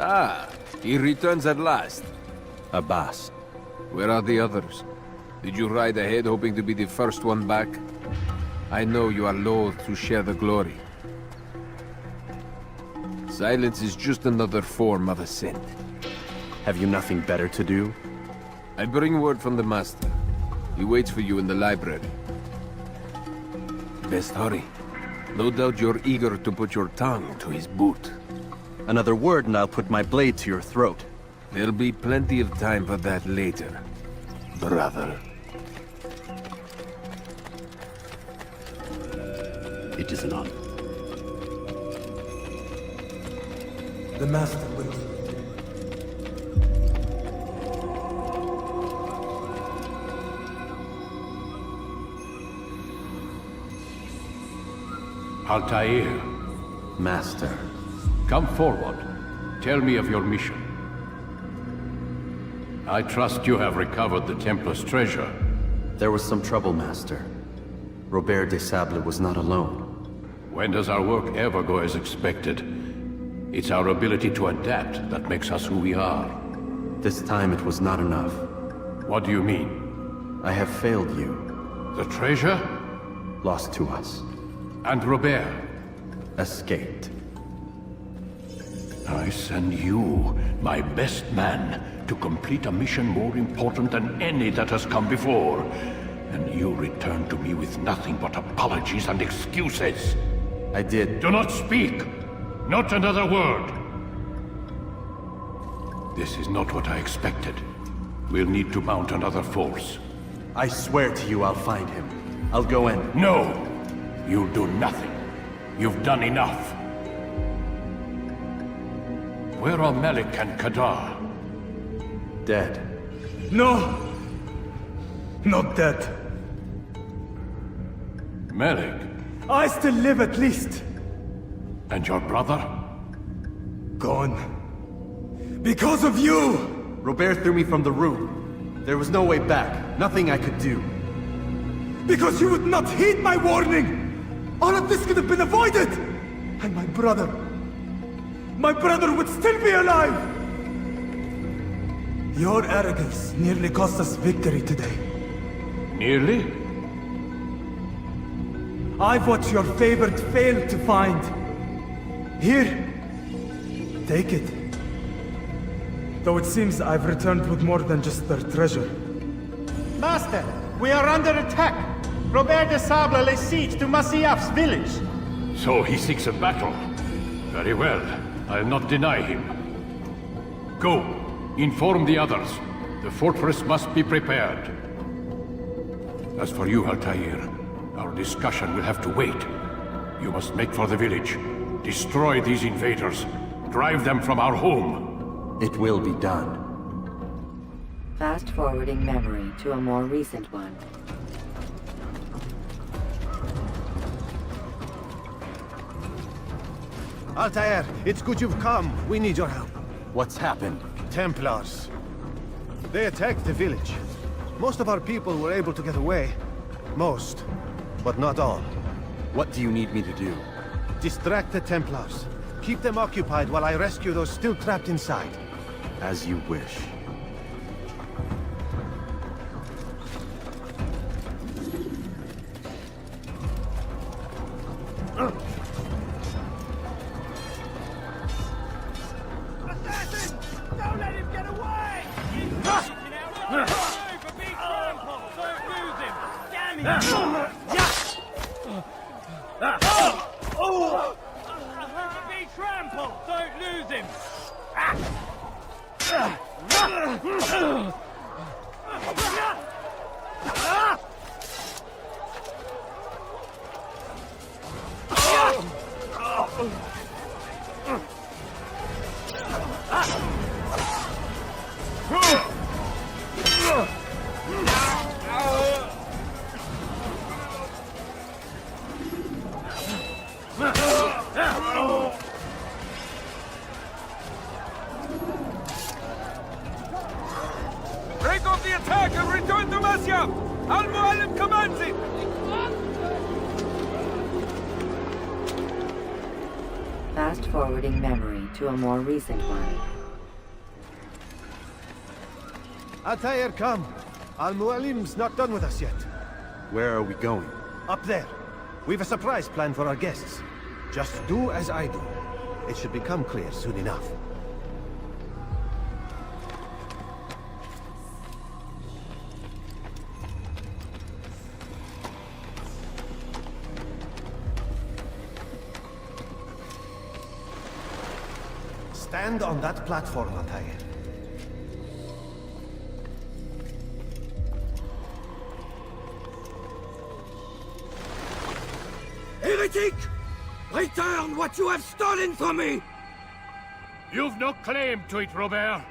Ah, he returns at last. Abbas. Where are the others? Did you ride ahead hoping to be the first one back? I know you are loath to share the glory. Silence is just another form of assent. Have you nothing better to do? I bring word from the Master. He waits for you in the library. Best hurry. No doubt you're eager to put your tongue to his boot. Another word and I'll put my blade to your throat. There'll be plenty of time for that later, brother. It is none. The Master will. Altair, Master. come forward. Tell me of your mission. I trust you have recovered the Templar's treasure. There was some trouble, Master. Robert de Sable was not alone. When does our work ever go as expected? It's our ability to adapt that makes us who we are. This time it was not enough. What do you mean? I have failed you. The treasure? Lost to us. And Robert? Escaped. I send you, my best man, to complete a mission more important than any that has come before. And you return to me with nothing but apologies and excuses. I did. Do not speak! Not another word! This is not what I expected. We'll need to mount another force. I swear to you I'll find him. I'll go in. No! You'll do nothing. You've done enough. Where are Melik and Kadar? Dead. No! Not dead. Melik? I still live at least. And your brother? Gone. Because of you! Robert threw me from the room. There was no way back. Nothing I could do. Because you would not heed my warning! All of this could have been avoided! And my brother would still be alive! Your arrogance nearly cost us victory today. Nearly? I've what your favored failed to find. Here, take it. Though it seems I've returned with more than just their treasure. Master, we are under attack. Robert de Sable lays siege to Masyaf's village. So he seeks a battle. Very well. I'll not deny him. Go. Inform the others. The fortress must be prepared. As for you, Altair, our discussion will have to wait. You must make for the village. Destroy these invaders. Drive them from our home. It will be done. Fast-forwarding memory to a more recent one. Altair, it's good you've come. We need your help. What's happened? Templars. They attacked the village. Most of our people were able to get away. Most, but not all. What do you need me to do? Distract the Templars. Keep them occupied while I rescue those still trapped inside. As you wish. Break off the attack and return to Masyaf! Al-Mualim commands it! Fast-forwarding memory to a more recent one. Altair, come. Al-Mualim's not done with us yet. Where are we going? Up there. We've a surprise plan for our guests. Just do as I do. It should become clear soon enough. Stand on that platform, Altair. Heretic! Return what you have stolen from me! You've no claim to it, Robert.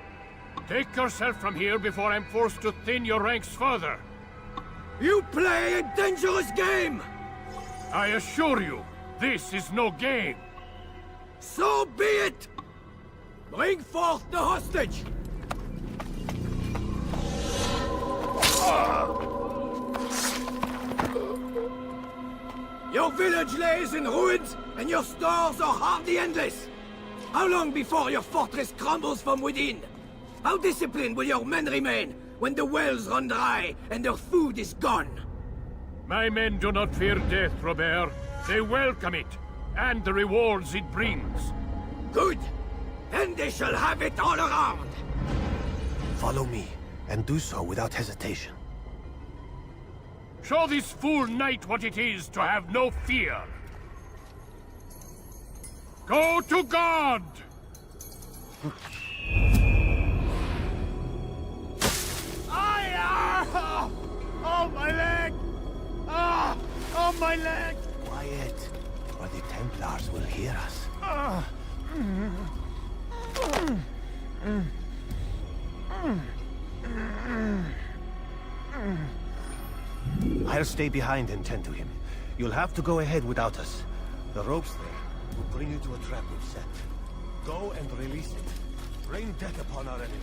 Take yourself from here before I'm forced to thin your ranks further. You play a dangerous game! I assure you, this is no game. So be it! Bring forth the hostage! Your village lays in ruins, and your stores are hardly endless. How long before your fortress crumbles from within? How disciplined will your men remain when the wells run dry and their food is gone? My men do not fear death, Robert. They welcome it, and the rewards it brings. Good! Then they shall have it all around! Follow me, and do so without hesitation. Show this fool knight what it is to have no fear. Go to God! Oh, my leg! Oh, my leg! Quiet, or the Templars will hear us. I'll stay behind and tend to him. You'll have to go ahead without us. The ropes there will bring you to a trap we've set. Go and release it. Rain death upon our enemies.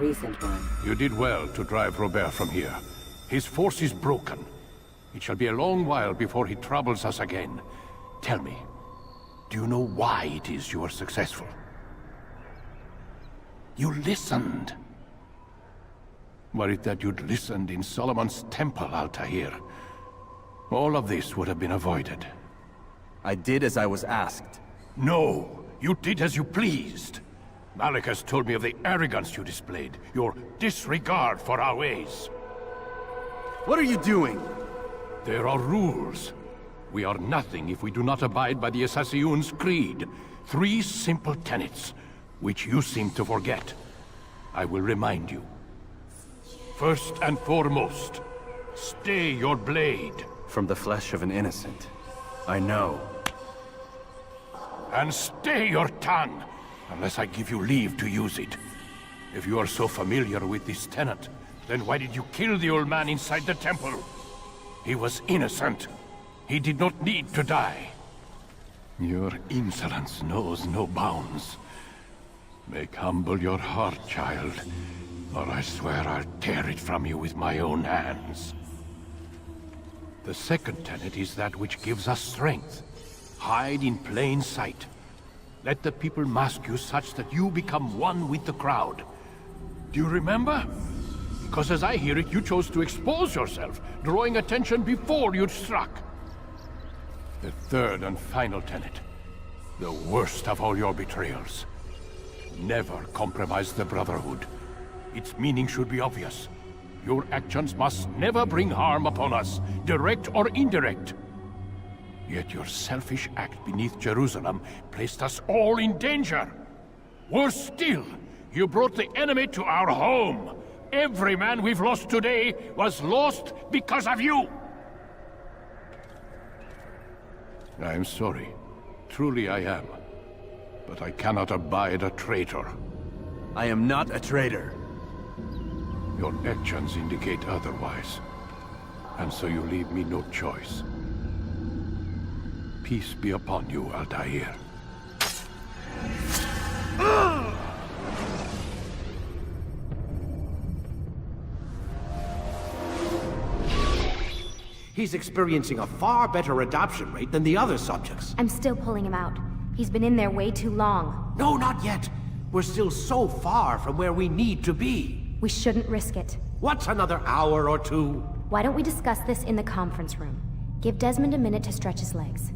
Recent one. You did well to drive Robert from here. His force is broken. It shall be a long while before he troubles us again. Tell me, do you know why it is you are successful? You listened. Were it that you'd listened in Solomon's temple, Altair, all of this would have been avoided. I did as I was asked. No, you did as you pleased. Malik has told me of the arrogance you displayed, your disregard for our ways. What are you doing? There are rules. We are nothing if we do not abide by the Assassin's creed. 3 simple tenets, which you seem to forget. I will remind you. First and foremost, stay your blade. From the flesh of an innocent. I know. And stay your tongue, unless I give you leave to use it. If you are so familiar with this tenet, then why did you kill the old man inside the temple? He was innocent. He did not need to die. Your insolence knows no bounds. Make humble your heart, child, or I swear I'll tear it from you with my own hands. The second tenet is that which gives us strength. Hide in plain sight. Let the people mask you such that you become one with the crowd. Do you remember? Because as I hear it, you chose to expose yourself, drawing attention before you'd struck. The third and final tenet. The worst of all your betrayals. Never compromise the Brotherhood. Its meaning should be obvious. Your actions must never bring harm upon us, direct or indirect. Yet your selfish act beneath Jerusalem placed us all in danger. Worse still, you brought the enemy to our home. Every man we've lost today was lost because of you. I'm sorry. Truly I am. But I cannot abide a traitor. I am not a traitor. Your actions indicate otherwise. And so you leave me no choice. Peace be upon you, Altair. He's experiencing a far better adoption rate than the other subjects. I'm still pulling him out. He's been in there way too long. No, not yet. We're still so far from where we need to be. We shouldn't risk it. What's another hour or two? Why don't we discuss this in the conference room? Give Desmond a minute to stretch his legs.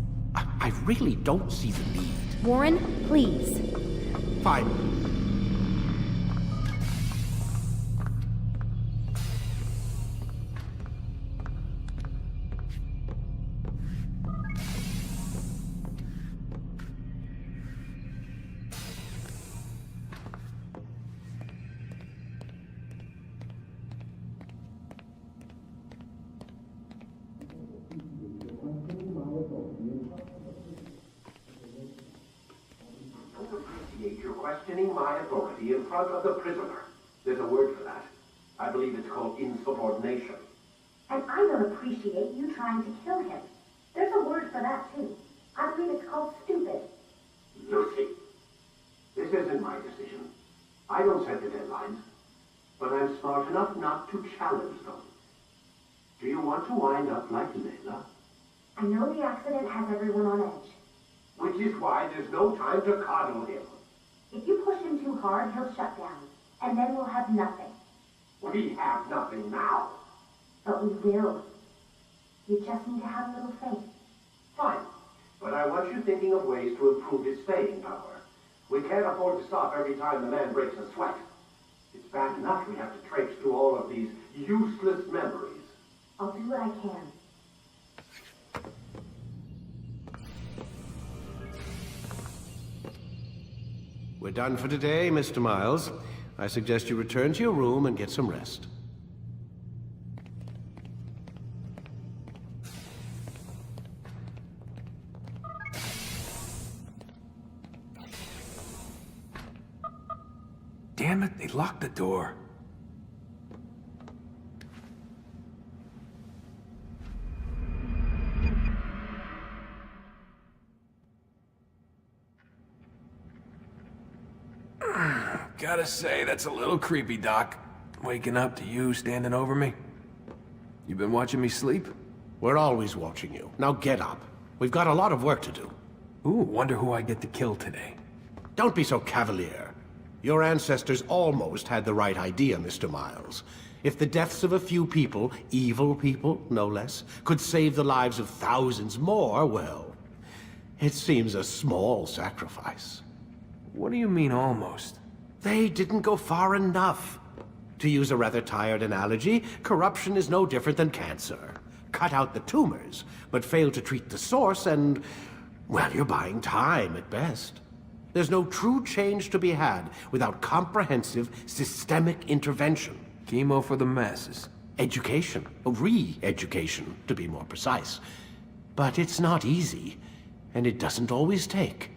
I really don't see the need. Warren, please. Fine. You're questioning my authority in front of the prisoner. There's a word for that. I believe it's called insubordination. And I don't appreciate you trying to kill him. There's a word for that, too. I believe it's called stupid. Lucy, this isn't my decision. I don't set the deadlines. But I'm smart enough not to challenge them. Do you want to wind up like Layla? I know the accident has everyone on edge. Which is why there's no time to coddle him. If you push him too hard, he'll shut down. And then we'll have nothing. We have nothing now. But we will. You just need to have a little faith. Fine. But I want you thinking of ways to improve his staying power. We can't afford to stop every time the man breaks a sweat. It's bad enough we have to traipse through all of these useless memories. I'll do what I can. We're done for today, Mr. Miles. I suggest you return to your room and get some rest. Damn it, they locked the door. Gotta say, that's a little creepy, Doc. Waking up to you standing over me. You been watching me sleep? We're always watching you. Now get up. We've got a lot of work to do. Ooh, wonder who I get to kill today. Don't be so cavalier. Your ancestors almost had the right idea, Mr. Miles. If the deaths of a few people, evil people, no less, could save the lives of thousands more, well, it seems a small sacrifice. What do you mean, almost? They didn't go far enough. To use a rather tired analogy, corruption is no different than cancer. Cut out the tumors, but fail to treat the source and, well, you're buying time at best. There's no true change to be had without comprehensive, systemic intervention. Chemo for the masses. Education. Re-education, to be more precise. But it's not easy, and it doesn't always take.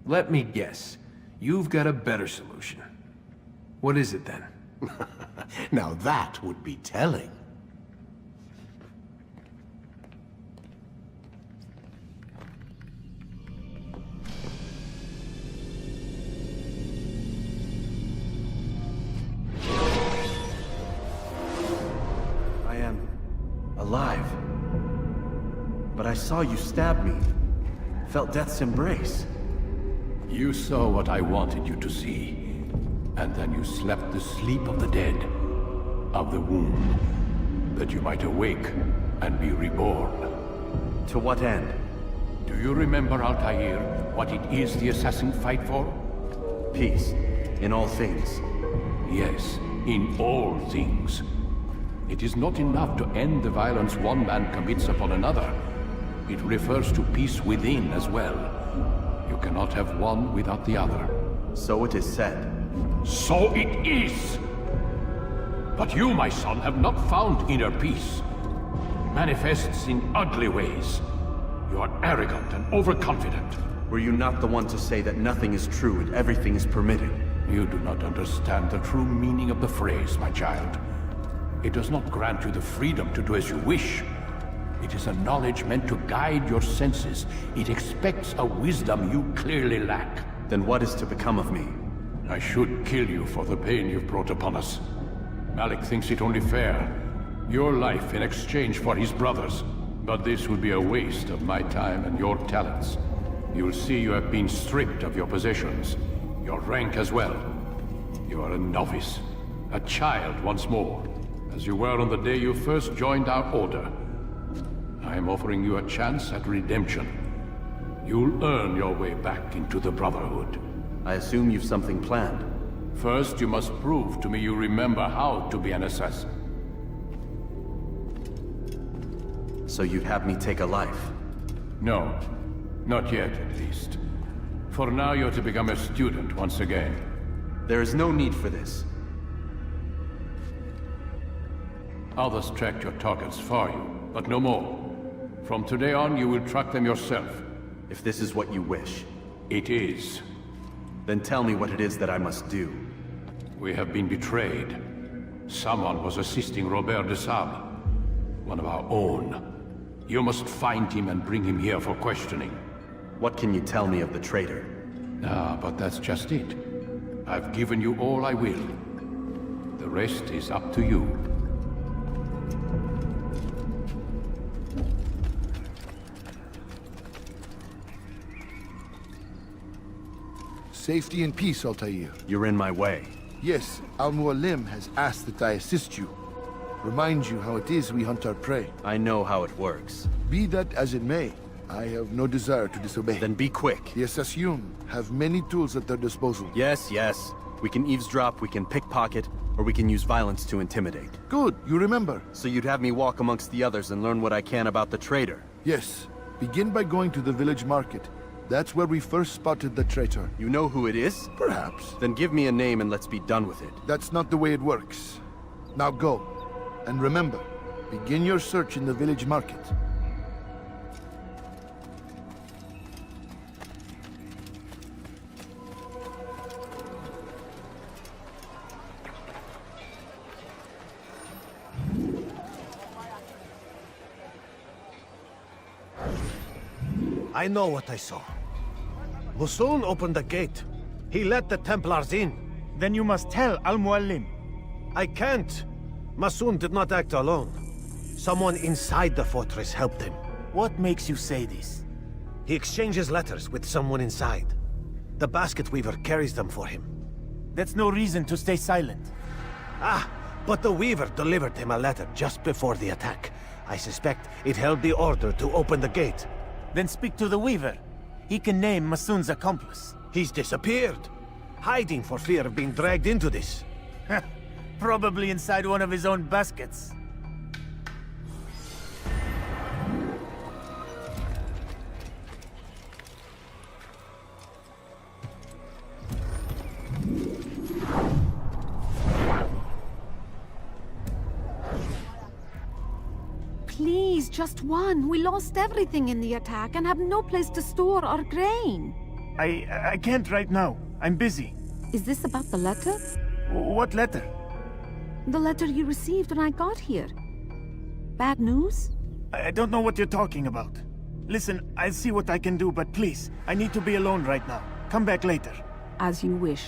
Let me guess. You've got a better solution. What is it, then? Now that would be telling. I am alive. But I saw you stab me. Felt death's embrace. You saw what I wanted you to see. And then you slept the sleep of the dead, of the womb, that you might awake and be reborn. To what end? Do you remember, Altair, what it is the assassins fight for? Peace. In all things. Yes, in all things. It is not enough to end the violence one man commits upon another. It refers to peace within as well. You cannot have one without the other. So it is said. So it is! But you, my son, have not found inner peace. It manifests in ugly ways. You are arrogant and overconfident. Were you not the one to say that nothing is true and everything is permitted? You do not understand the true meaning of the phrase, my child. It does not grant you the freedom to do as you wish. It is a knowledge meant to guide your senses. It expects a wisdom you clearly lack. Then what is to become of me? I should kill you for the pain you've brought upon us. Malik thinks it only fair. Your life in exchange for his brother's. But this would be a waste of my time and your talents. You'll see you have been stripped of your possessions. Your rank as well. You are a novice. A child once more. As you were on the day you first joined our order. I am offering you a chance at redemption. You'll earn your way back into the Brotherhood. I assume you've something planned. First, you must prove to me you remember how to be an assassin. So you'd have me take a life? No. Not yet, at least. For now, you're to become a student once again. There is no need for this. Others tracked your targets for you, but no more. From today on, you will track them yourself. If this is what you wish. It is. Then tell me what it is that I must do. We have been betrayed. Someone was assisting Robert de Sable, one of our own. You must find him and bring him here for questioning. What can you tell me of the traitor? But that's just it. I've given you all I will. The rest is up to you. Safety and peace, Altair. You're in my way. Yes, Al-Mualim has asked that I assist you. Remind you how it is we hunt our prey. I know how it works. Be that as it may, I have no desire to disobey. Then be quick. The Assassin have many tools at their disposal. Yes, yes. We can eavesdrop, we can pickpocket, or we can use violence to intimidate. Good, you remember. So you'd have me walk amongst the others and learn what I can about the traitor? Yes. Begin by going to the village market. That's where we first spotted the traitor. You know who it is? Perhaps. Then give me a name and let's be done with it. That's not the way it works. Now go. And remember, begin your search in the village market. I know what I saw. Musun opened the gate. He let the Templars in. Then you must tell Al-Mualim. I can't. Masun did not act alone. Someone inside the fortress helped him. What makes you say this? He exchanges letters with someone inside. The basket weaver carries them for him. That's no reason to stay silent. Ah, but the weaver delivered him a letter just before the attack. I suspect it held the order to open the gate. Then speak to the weaver. He can name Masun's accomplice. He's disappeared, hiding for fear of being dragged into this. Probably inside one of his own baskets. Please, just one. We lost everything in the attack and have no place to store our grain. I can't right now. I'm busy. Is this about the letter? What letter? The letter you received when I got here. Bad news? I don't know what you're talking about. Listen, I'll see what I can do, but please, I need to be alone right now. Come back later. As you wish.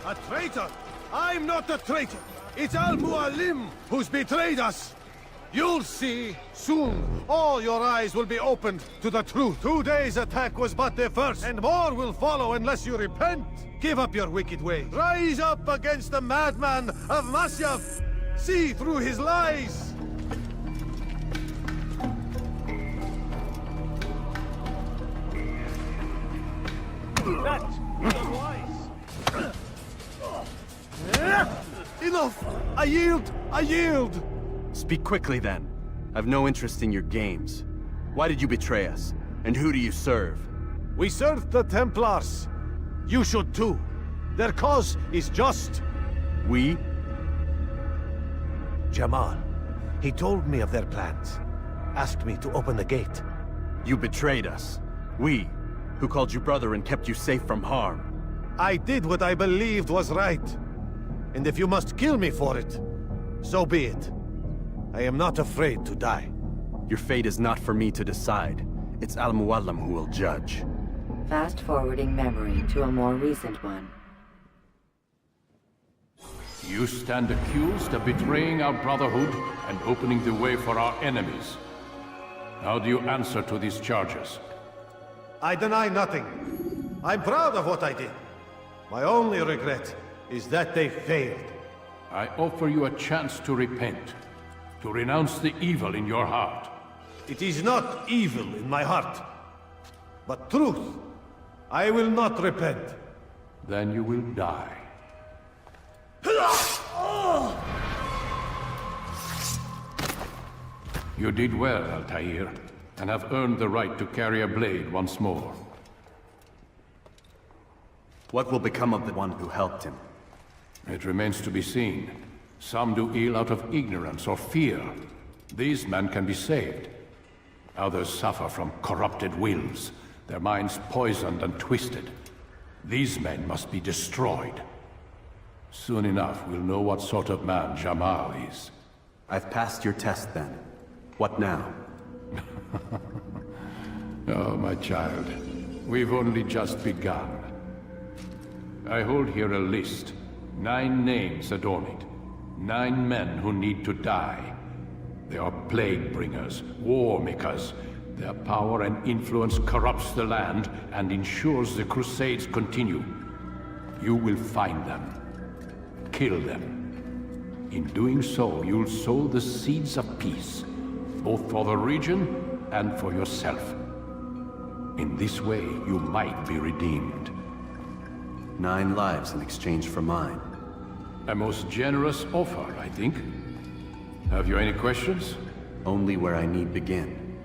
A traitor? I'm not a traitor. It's Al-Mualim who's betrayed us. You'll see soon. All your eyes will be opened to the truth. Today's attack was but the first, and more will follow unless you repent. Give up your wicked ways. Rise up against the madman of Masyaf. See through his lies. Enough! I yield! I yield! Speak quickly then. I've no interest in your games. Why did you betray us? And who do you serve? We serve the Templars. You should too. Their cause is just. We? Jamal. He told me of their plans. Asked me to open the gate. You betrayed us. We, who called you brother and kept you safe from harm. I did what I believed was right. And if you must kill me for it, so be it. I am not afraid to die. Your fate is not for me to decide. It's Al-Mualim who will judge. Fast-forwarding memory to a more recent one. You stand accused of betraying our brotherhood and opening the way for our enemies. How do you answer to these charges? I deny nothing. I'm proud of what I did. My only regret is that they failed. I offer you a chance to repent, to renounce the evil in your heart. It is not evil in my heart, but truth. I will not repent. Then you will die. You did well, Altair, and have earned the right to carry a blade once more. What will become of the one who helped him? It remains to be seen. Some do ill out of ignorance or fear. These men can be saved. Others suffer from corrupted wills, their minds poisoned and twisted. These men must be destroyed. Soon enough, we'll know what sort of man Jamal is. I've passed your test then. What now? Oh, my child. We've only just begun. I hold here a list. 9 names adorn it. 9 men who need to die. They are plague bringers, war makers. Their power and influence corrupts the land and ensures the Crusades continue. You will find them. Kill them. In doing so, you'll sow the seeds of peace, both for the region and for yourself. In this way, you might be redeemed. 9 lives in exchange for mine. A most generous offer, I think. Have you any questions? Only where I need begin.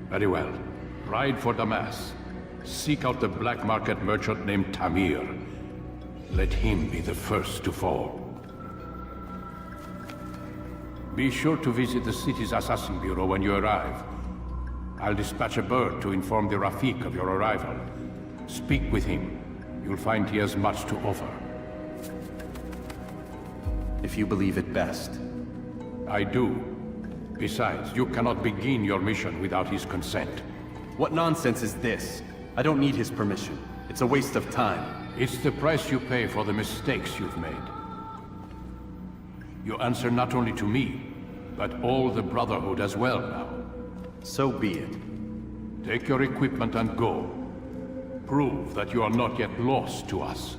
Very well. Ride for Damas. Seek out the black market merchant named Tamir. Let him be the first to fall. Be sure to visit the city's assassin bureau when you arrive. I'll dispatch a bird to inform the Rafik of your arrival. Speak with him. You'll find he has much to offer. If you believe it best. I do. Besides, you cannot begin your mission without his consent. What nonsense is this? I don't need his permission. It's a waste of time. It's the price you pay for the mistakes you've made. You answer not only to me, but all the Brotherhood as well now. So be it. Take your equipment and go. Prove that you are not yet lost to us.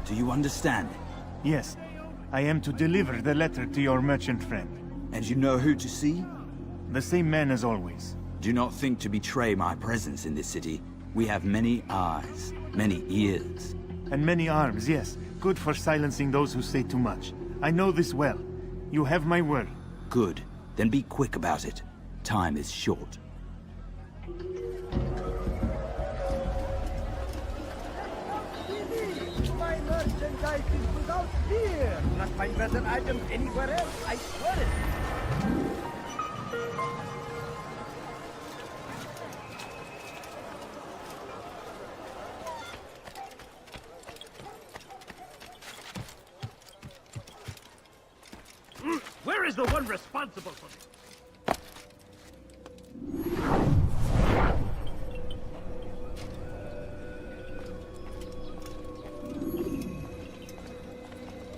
Do you understand? Yes. I am to deliver the letter to your merchant friend. And you know who to see? The same man as always. Do not think to betray my presence in this city. We have many eyes, many ears. And many arms, yes. Good for silencing those who say too much. I know this well. You have my word. Good. Then be quick about it. Time is short. My merchandise is without fear. Not find better items anywhere else, I swear it. Where is the one responsible for this?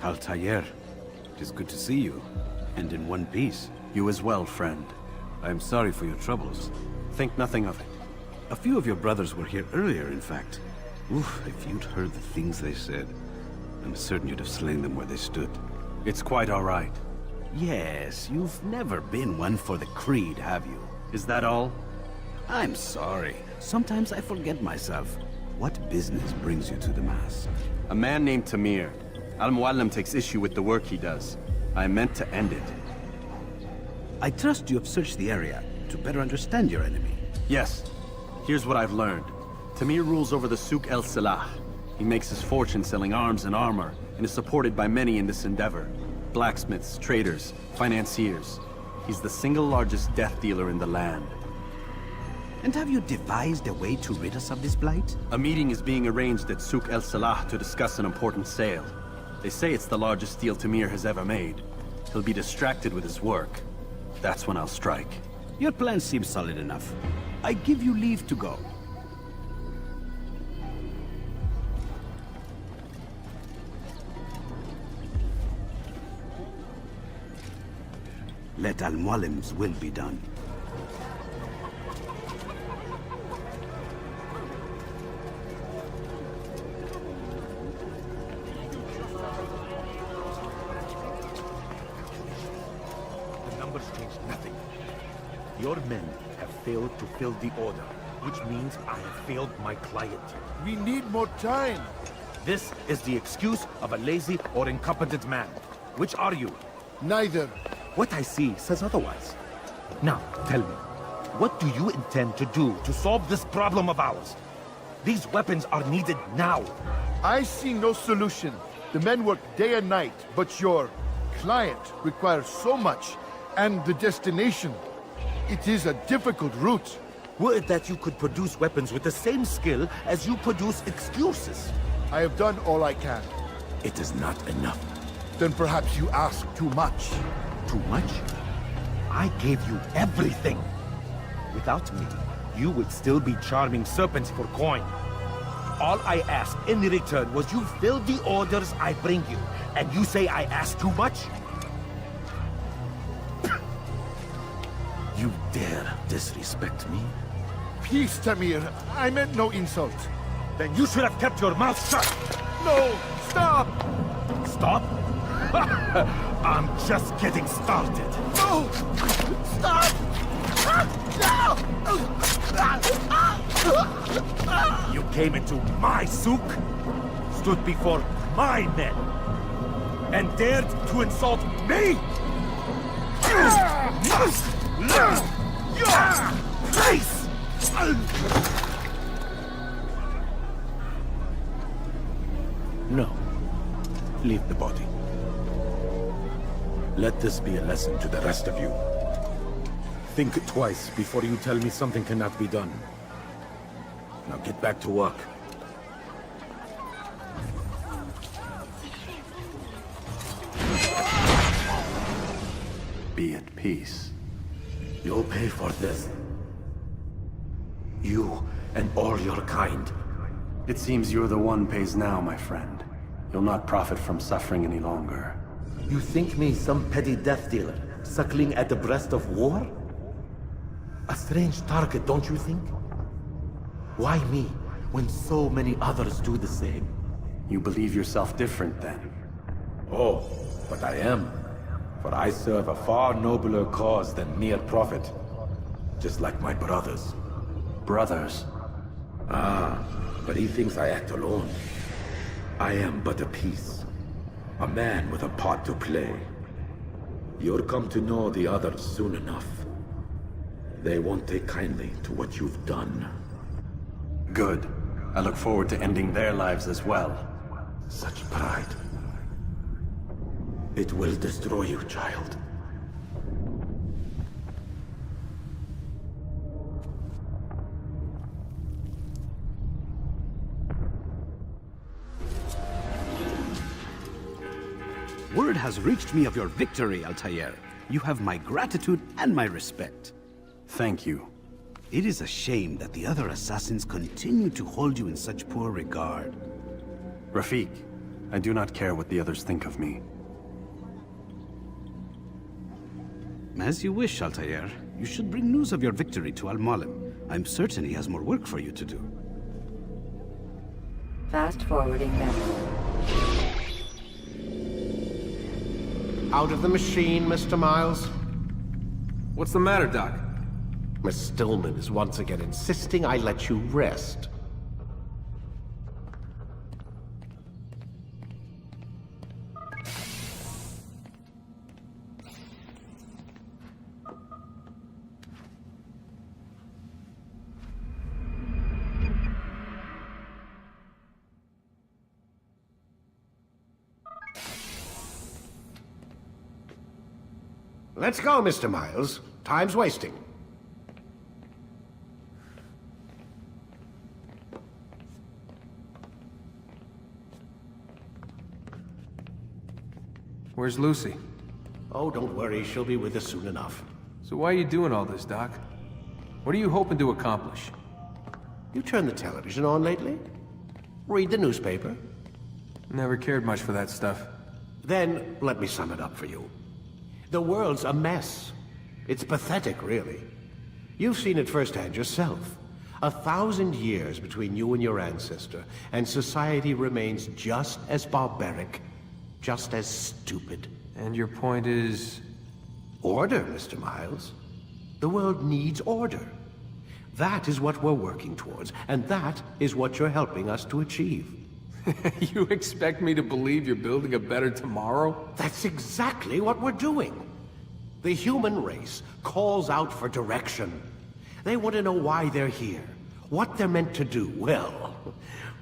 Altair, it is good to see you, and in one piece. You as well, friend. I am sorry for your troubles. Think nothing of it. A few of your brothers were here earlier, in fact. Oof, if you'd heard the things they said, I'm certain you'd have slain them where they stood. It's quite all right. Yes, you've never been one for the creed, have you? Is that all? I'm sorry. Sometimes I forget myself. What business brings you to the Mass? A man named Tamir. Al-Mualim takes issue with the work he does. I meant to end it. I trust you have searched the area to better understand your enemy. Yes. Here's what I've learned. Tamir rules over the Souk el-Salah. He makes his fortune selling arms and armor, and is supported by many in this endeavor. Blacksmiths, traders, financiers. He's the single largest death dealer in the land. And have you devised a way to rid us of this blight? A meeting is being arranged at Souk el-Salah to discuss an important sale. They say it's the largest deal Tamir has ever made. He'll be distracted with his work. That's when I'll strike. Your plan seems solid enough. I give you leave to go. Let Al-Mualim's will be done. The numbers change nothing. Your men have failed to fill the order, which means I have failed my client. We need more time. This is the excuse of a lazy or incompetent man. Which are you? Neither. What I see says otherwise. Now, tell me, what do you intend to do to solve this problem of ours? These weapons are needed now. I see no solution. The men work day and night, but your client requires so much, and the destination. It is a difficult route. Were it that you could produce weapons with the same skill as you produce excuses? I have done all I can. It is not enough. Then perhaps you ask too much. Too much? I gave you everything. Without me, you would still be charming serpents for coin. All I asked in return was you fill the orders I bring you, and you say I ask too much? You dare disrespect me? Peace, Tamir. I meant no insult. Then you should have kept your mouth shut! No! Stop! Stop? I'm just getting started. No! Stop! No! You came into my souk, stood before my men, and dared to insult me? You must learn your place! No. Leave the body. Let this be a lesson to the rest of you. Think twice before you tell me something cannot be done. Now get back to work. Be at peace. You'll pay for this. You and all your kind. It seems you're the one pays now, my friend. You'll not profit from suffering any longer. You think me some petty death dealer, suckling at the breast of war? A strange target, don't you think? Why me, when so many others do the same? You believe yourself different, then? Oh, but I am. For I serve a far nobler cause than mere profit. Just like my brothers. Brothers? Ah, but he thinks I act alone. I am but a piece. A man with a part to play. You'll come to know the others soon enough. They won't take kindly to what you've done. Good. I look forward to ending their lives as well. Such pride. It will destroy you, child. Word has reached me of your victory, Altair. You have my gratitude and my respect. Thank you. It is a shame that the other assassins continue to hold you in such poor regard. Rafik, I do not care what the others think of me. As you wish, Altair. You should bring news of your victory to Al-Mualim. I'm certain he has more work for you to do. Fast forwarding memory. Out of the machine, Mr. Miles. What's the matter, Doc? Miss Stillman is once again insisting I let you rest. Let's go, Mr. Miles. Time's wasting. Where's Lucy? Oh, don't worry. She'll be with us soon enough. So why are you doing all this, Doc? What are you hoping to accomplish? You turned the television on lately? Read the newspaper? Never cared much for that stuff. Then, let me sum it up for you. The world's a mess. It's pathetic, really. You've seen it firsthand yourself. 1,000 years between you and your ancestor, and society remains just as barbaric, just as stupid. And your point is? Order, Mr. Miles. The world needs order. That is what we're working towards, and that is what you're helping us to achieve. You expect me to believe you're building a better tomorrow? That's exactly what we're doing. The human race calls out for direction. They want to know why they're here, what they're meant to do. Well,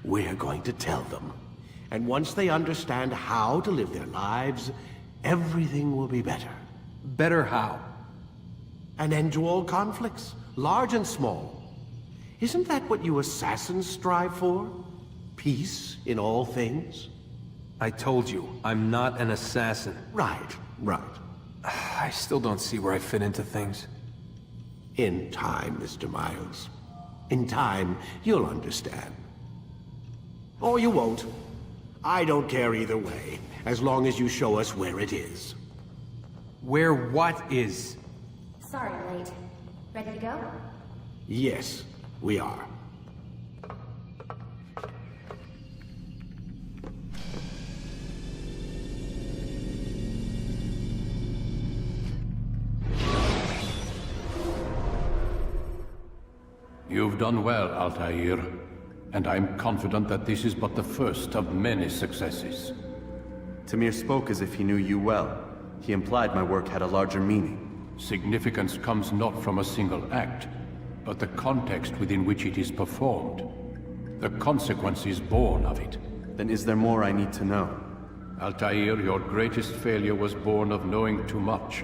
we're going to tell them. And once they understand how to live their lives, everything will be better. Better how? An end to all conflicts, large and small. Isn't that what you assassins strive for? Peace in all things? I told you, I'm not an assassin. Right. I still don't see where I fit into things. In time, Mr. Miles. In time, you'll understand. Or you won't. I don't care either way, as long as you show us where it is. Where what is? Sorry, late. Ready to go? Yes, we are. You've done well, Altair, and I'm confident that this is but the first of many successes. Tamir spoke as if he knew you well. He implied my work had a larger meaning. Significance comes not from a single act, but the context within which it is performed. The consequences born of it. Then is there more I need to know? Altair, your greatest failure was born of knowing too much.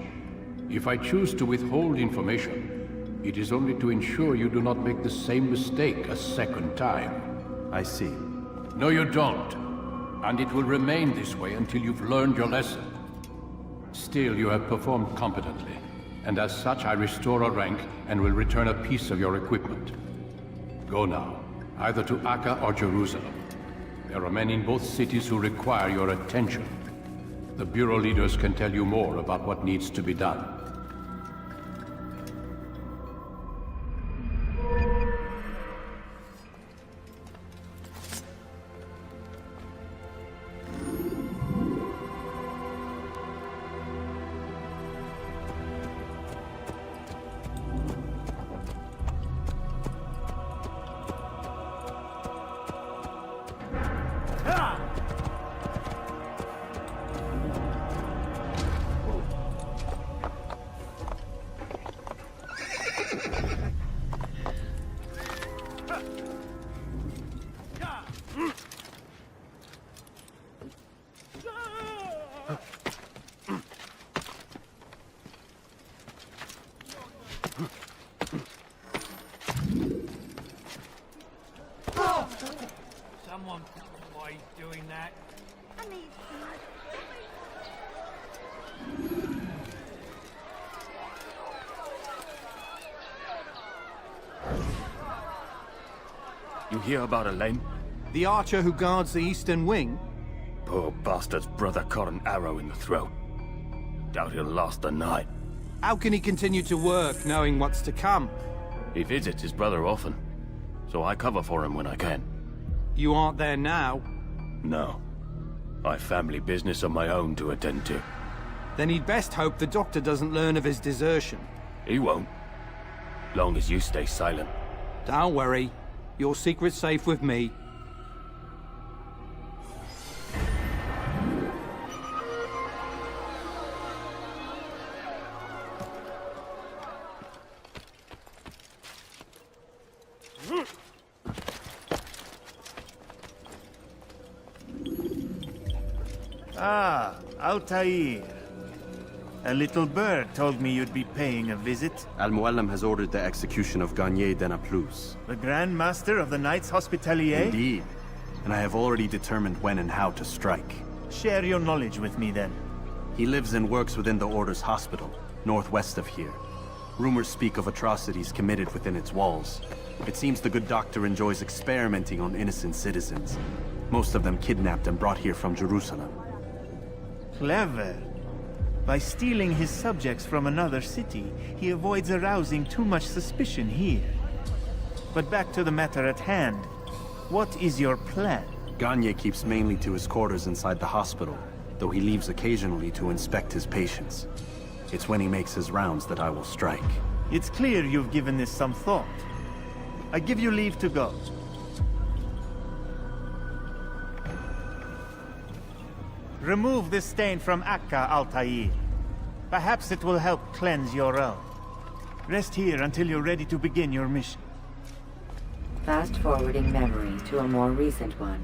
If I choose to withhold information, it is only to ensure you do not make the same mistake a second time. I see. No, you don't. And it will remain this way until you've learned your lesson. Still, you have performed competently, and as such I restore a rank and will return a piece of your equipment. Go now, either to Akka or Jerusalem. There are men in both cities who require your attention. The Bureau leaders can tell you more about what needs to be done. Someone tell me why he's doing that. I need You hear about Elaine? The archer who guards the eastern wing? Poor bastard's brother caught an arrow in the throat. Doubt he'll last the night. How can he continue to work, knowing what's to come? He visits his brother often, so I cover for him when I can. You aren't there now? No. I've family business of my own to attend to. Then he'd best hope the doctor doesn't learn of his desertion. He won't. Long as you stay silent. Don't worry. Your secret's safe with me. Ah, Altair. A little bird told me you'd be paying a visit. Al-Muallim has ordered the execution of Garnier de Naplouse. The Grand Master of the Knights Hospitalier? Indeed. And I have already determined when and how to strike. Share your knowledge with me, then. He lives and works within the Order's hospital, northwest of here. Rumors speak of atrocities committed within its walls. It seems the good doctor enjoys experimenting on innocent citizens. Most of them kidnapped and brought here from Jerusalem. Clever. By stealing his subjects from another city, he avoids arousing too much suspicion here. But back to the matter at hand. What is your plan? Garnier keeps mainly to his quarters inside the hospital, though he leaves occasionally to inspect his patients. It's when he makes his rounds that I will strike. It's clear you've given this some thought. I give you leave to go. Remove this stain from Akka, Altair. Perhaps it will help cleanse your realm. Rest here until you're ready to begin your mission. Fast-forwarding memory to a more recent one.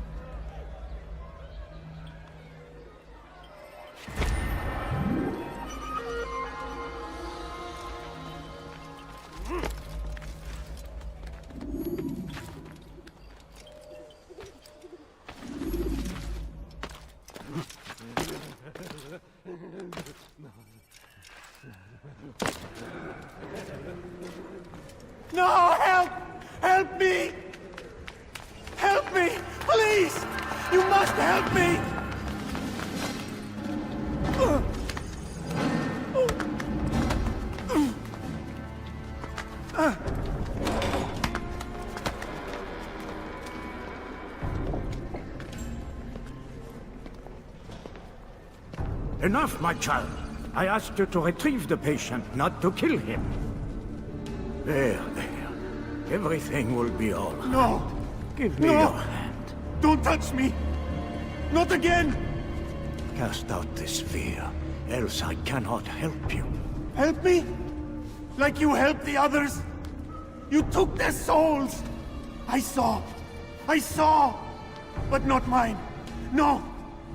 No! Help! Help me! Help me! Please! You must help me! Enough, my child. I asked you to retrieve the patient, not to kill him. There. Everything will be all right. No! Give me your hand. Don't touch me! Not again! Cast out this fear, else I cannot help you. Help me? Like you helped the others? You took their souls! I saw! But not mine! No!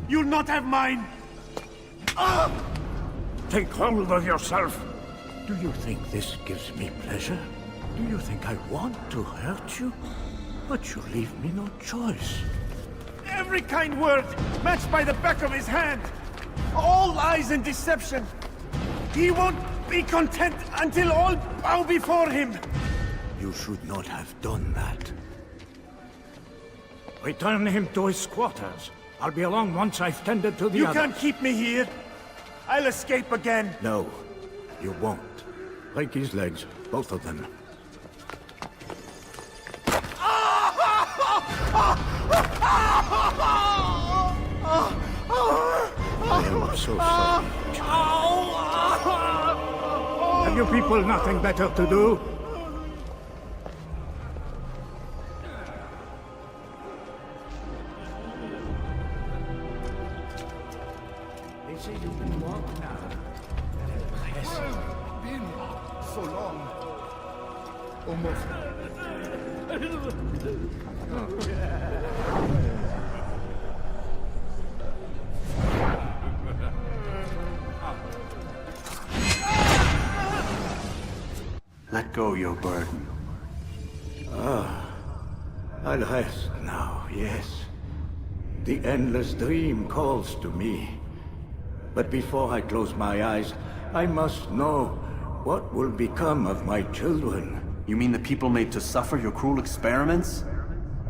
You'll not have mine! Take hold of yourself! Do you think this gives me pleasure? Do you think I want to hurt you? But you leave me no choice. Every kind word matched by the back of his hand! All lies and deception! He won't be content until all bow before him! You should not have done that. Return him to his quarters. I'll be along once I've tended to the You others. can't keep me here! I'll escape again! No, you won't. Break his legs, both of them. I am so sorry. Have you people nothing better to do? They say you can walk now. Yes. Been so long. Almost. Let go your burden. I'll rest now, yes. The endless dream calls to me. But before I close my eyes, I must know what will become of my children. You mean the people made to suffer your cruel experiments?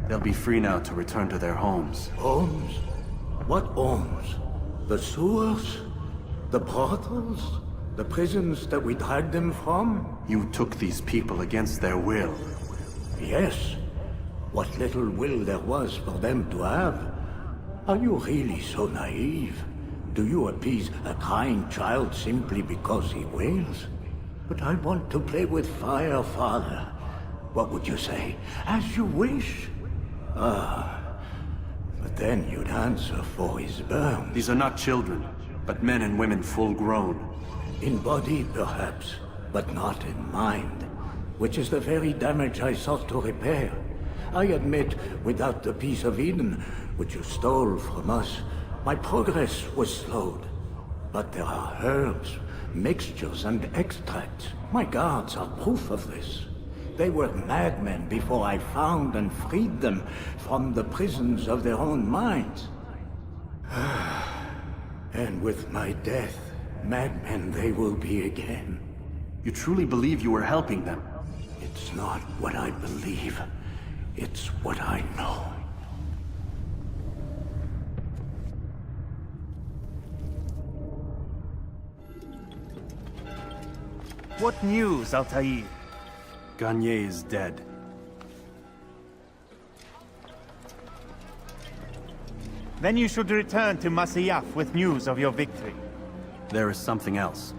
They'll be free now to return to their homes. Homes? What homes? The sewers? The brothels? The prisons that we dragged them from? You took these people against their will. Yes. What little will there was for them to have. Are you really so naive? Do you appease a crying child simply because he wails? But I want to play with fire, Father. What would you say? As you wish. But then you'd answer for his burn. These are not children, but men and women full grown. In body, perhaps, but not in mind. Which is the very damage I sought to repair. I admit, without the piece of Eden, which you stole from us, my progress was slowed. But there are herbs, mixtures, and extracts. My guards are proof of this. They were madmen before I found and freed them from the prisons of their own minds. And with my death, madmen they will be again. You truly believe you were helping them? It's not what I believe. It's what I know. What news, Altair? Garnier is dead. Then you should return to Masyaf with news of your victory. There is something else.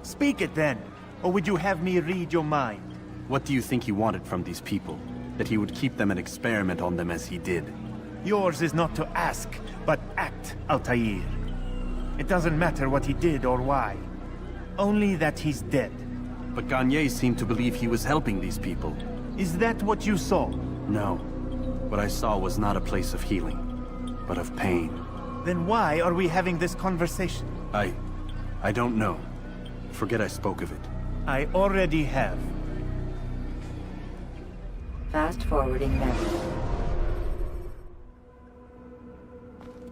Speak it then, or would you have me read your mind? What do you think he wanted from these people? That he would keep them and experiment on them as he did? Yours is not to ask, but act, Altair. It doesn't matter what he did or why. Only that he's dead. But Garnier seemed to believe he was helping these people. Is that what you saw? No. What I saw was not a place of healing, but of pain. Then why are we having this conversation? I don't know. Forget I spoke of it. I already have. Fast-forwarding memory.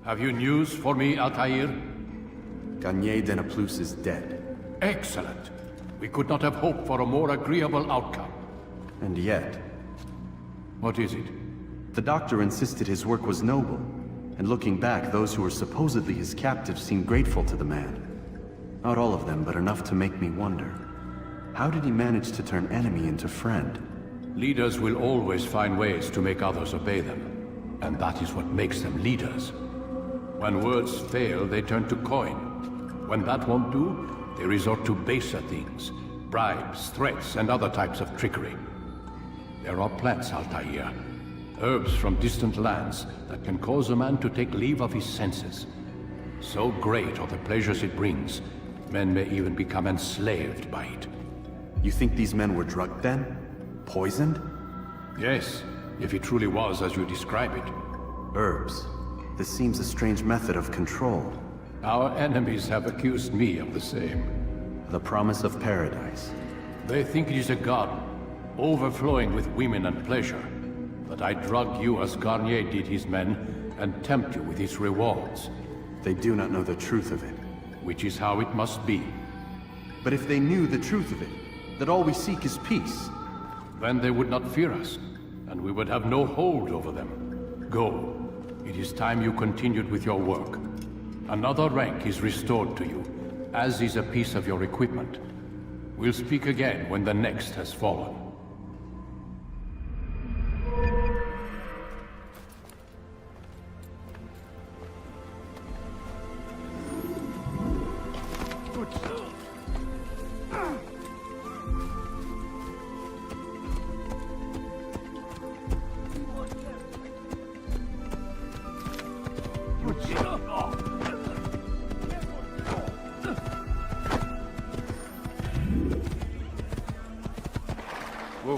Have you news for me, Altair? Garnier de Naplouse is dead. Excellent. We could not have hoped for a more agreeable outcome. And yet... What is it? The doctor insisted his work was noble. And looking back, those who were supposedly his captives seemed grateful to the man. Not all of them, but enough to make me wonder. How did he manage to turn enemy into friend? Leaders will always find ways to make others obey them. And that is what makes them leaders. When words fail, they turn to coin. When that won't do, they resort to baser things. Bribes, threats, and other types of trickery. There are plants, Altair. Herbs from distant lands that can cause a man to take leave of his senses. So great are the pleasures it brings, men may even become enslaved by it. You think these men were drugged then? Poisoned? Yes, if it truly was as you describe it. Herbs. This seems a strange method of control. Our enemies have accused me of the same. The promise of paradise. They think it is a garden, overflowing with women and pleasure. That I drug you as Garnier did his men, and tempt you with his rewards. They do not know the truth of it. Which is how it must be. But if they knew the truth of it, that all we seek is peace... Then they would not fear us, and we would have no hold over them. Go. It is time you continued with your work. Another rank is restored to you, as is a piece of your equipment. We'll speak again when the next has fallen. Whoa.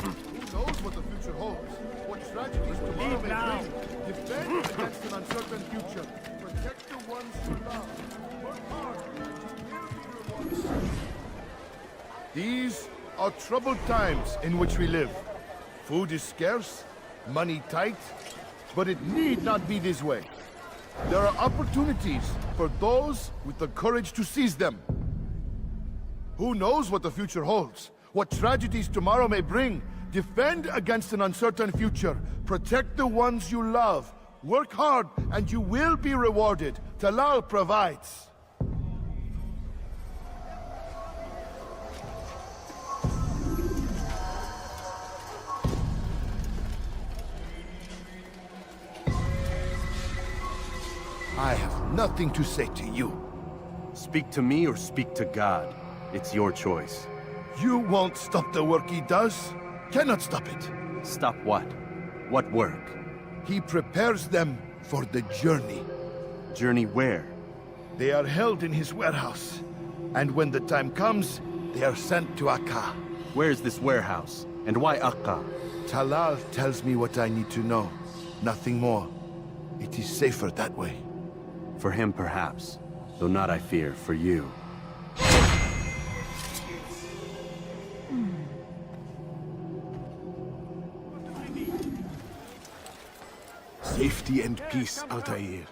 Who knows what the future holds? What tragedies tomorrow may bring? Defend against an uncertain future. Protect the ones you love. Work hard, and you will be rewarded. These are troubled times in which we live. Food is scarce, money tight, but it need not be this way. There are opportunities for those with the courage to seize them. Who knows what the future holds? What tragedies tomorrow may bring? Defend against an uncertain future. Protect the ones you love. Work hard, and you will be rewarded. Talal provides. I have nothing to say to you. Speak to me or speak to God. It's your choice. You won't stop the work he does. Cannot stop it. Stop what? What work? He prepares them for the journey. Journey where? They are held in his warehouse. And when the time comes, they are sent to Akka. Where's this warehouse? And why Akka? Talal tells me what I need to know. Nothing more. It is safer that way. For him, perhaps. Though not, I fear, for you. Safety and peace, Altair.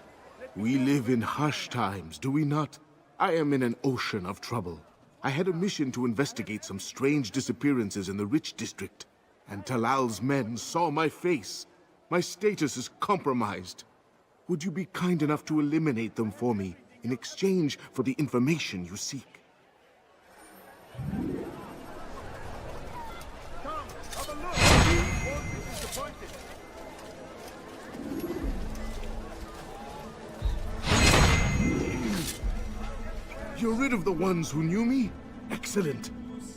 We live in harsh times, do we not? I am in an ocean of trouble. I had a mission to investigate some strange disappearances in the Rich District, and Talal's men saw my face. My status is compromised. Would you be kind enough to eliminate them for me in exchange for the information you seek? You're rid of the ones who knew me? Excellent.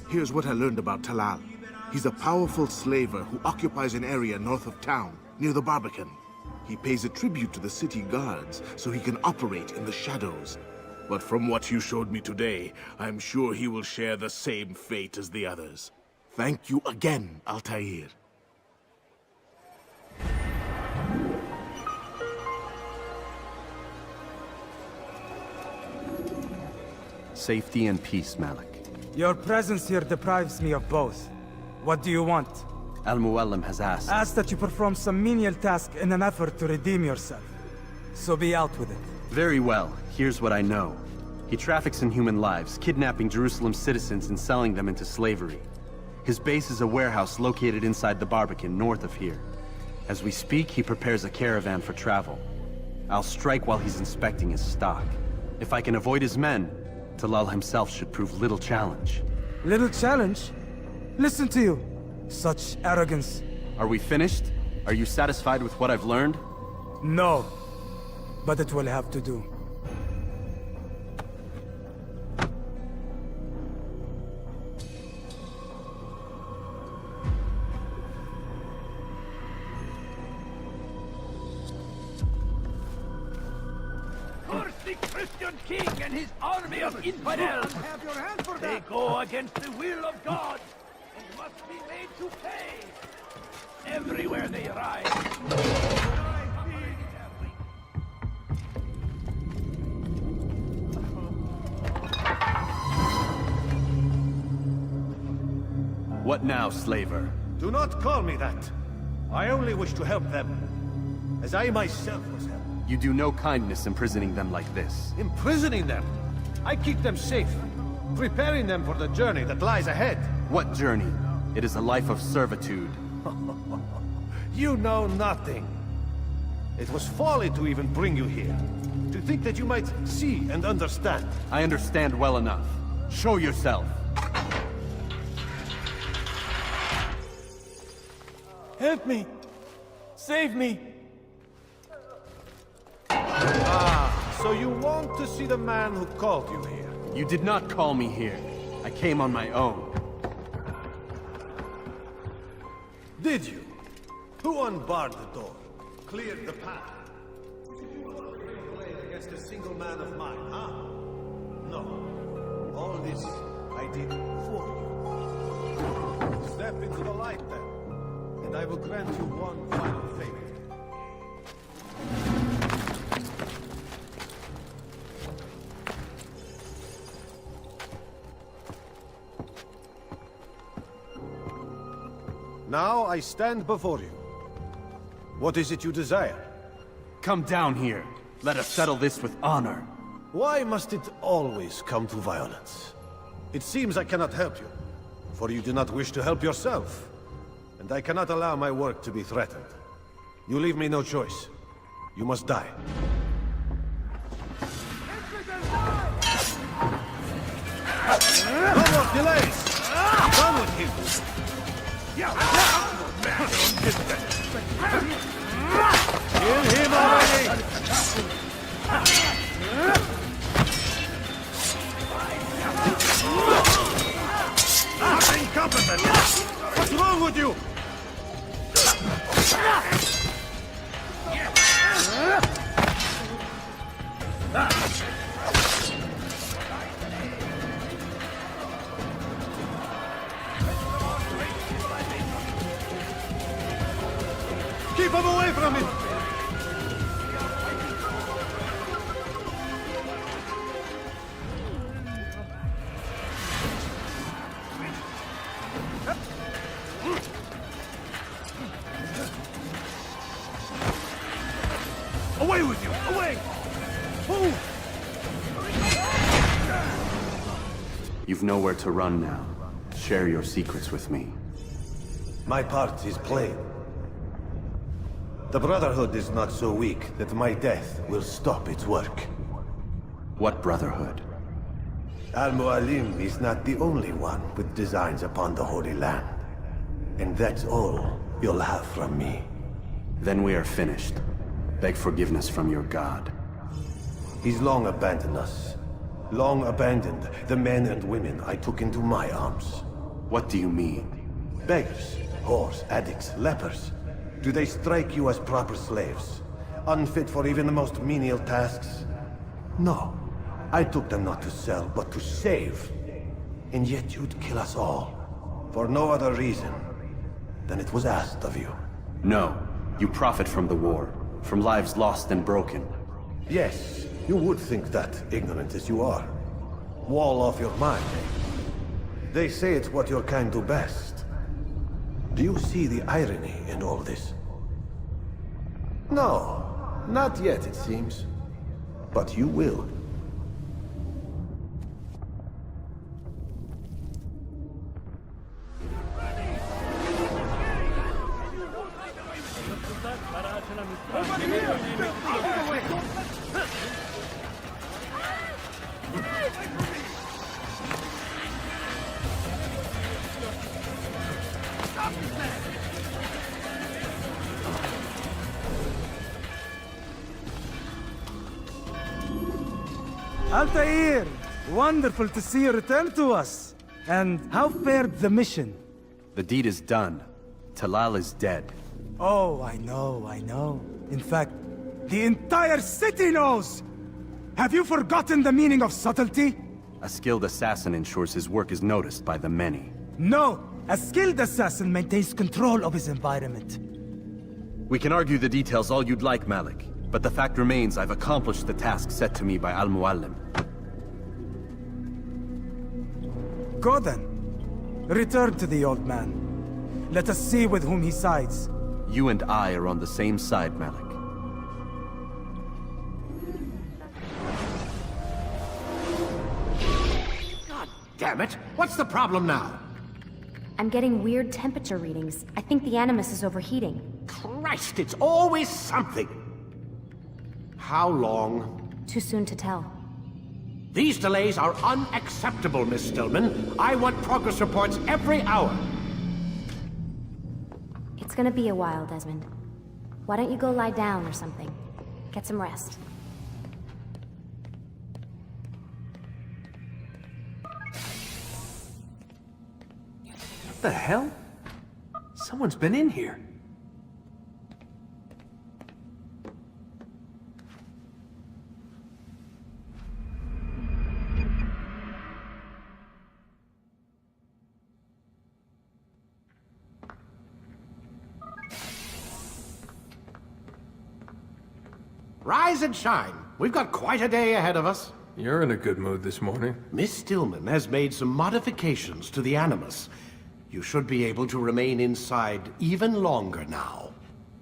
Here's what I learned about Talal. He's a powerful slaver who occupies an area north of town, near the Barbican. He pays a tribute to the city guards so he can operate in the shadows. But from what you showed me today, I'm sure he will share the same fate as the others. Thank you again, Altair. Safety and peace, Malik. Your presence here deprives me of both. What do you want? Al-Muallim has asked. Ask that you perform some menial task in an effort to redeem yourself. So be out with it. Very well. Here's what I know. He traffics in human lives, kidnapping Jerusalem citizens and selling them into slavery. His base is a warehouse located inside the Barbican, north of here. As we speak, he prepares a caravan for travel. I'll strike while he's inspecting his stock. If I can avoid his men, Talal himself should prove little challenge. Little challenge? Listen to you. Such arrogance. Are we finished? Are you satisfied with what I've learned? No. But it will have to do. Curse the Christian king and his army of infidels! They go against the will of God and must be made to pay. Everywhere they rise. What now, slaver? Do not call me that. I only wish to help them, as I myself was helped. You do no kindness imprisoning them like this. Imprisoning them? I keep them safe, preparing them for the journey that lies ahead. What journey? It is a life of servitude. You know nothing. It was folly to even bring you here. To think that you might see and understand. I understand well enough. Show yourself. Help me! Save me! Ah, so you want to see the man who called you here? You did not call me here. I came on my own. Did you? Who unbarred the door? Cleared the path? Against a single man of mine, huh? No. All this I did for you. Step into the light then, and I will grant you one final favor. Now I stand before you. What is it you desire? Come down here. Let us settle this with honor. Why must it always come to violence? It seems I cannot help you, for you do not wish to help yourself. And I cannot allow my work to be threatened. You leave me no choice. You must die. No more delays! Done with him! Kill him already! Keep him away from him! Away with you! Away! Move! You've nowhere to run now. Share your secrets with me. My part is plain. The Brotherhood is not so weak that my death will stop its work. What Brotherhood? Al-Mualim is not the only one with designs upon the Holy Land. And that's all you'll have from me. Then we are finished. Beg forgiveness from your god. He's long abandoned us. Long abandoned the men and women I took into my arms. What do you mean? Beggars, whores, addicts, lepers. Do they strike you as proper slaves? Unfit for even the most menial tasks? No. I took them not to sell, but to save. And yet you'd kill us all. For no other reason than it was asked of you. No. You profit from the war. From lives lost and broken. Yes, you would think that, ignorant as you are. Wall off your mind, eh? They say it's what your kind do best. Do you see the irony in all this? No, not yet, it seems. But you will. Altair! Wonderful to see you return to us. And how fared the mission? The deed is done. Talal is dead. Oh, I know. In fact, the entire city knows! Have you forgotten the meaning of subtlety? A skilled assassin ensures his work is noticed by the many. No! A skilled assassin maintains control of his environment. We can argue the details all you'd like, Malik. But the fact remains I've accomplished the task set to me by Al-Mualim. Go then. Return to the old man. Let us see with whom he sides. You and I are on the same side, Malik. God damn it! What's the problem now? I'm getting weird temperature readings. I think the Animus is overheating. Christ, it's always something! How long? Too soon to tell. These delays are unacceptable, Miss Stillman. I want progress reports every hour. It's gonna be a while, Desmond. Why don't you go lie down or something? Get some rest. What the hell? Someone's been in here. Rise and shine. We've got quite a day ahead of us. You're in a good mood this morning. Miss Stillman has made some modifications to the Animus. You should be able to remain inside even longer now.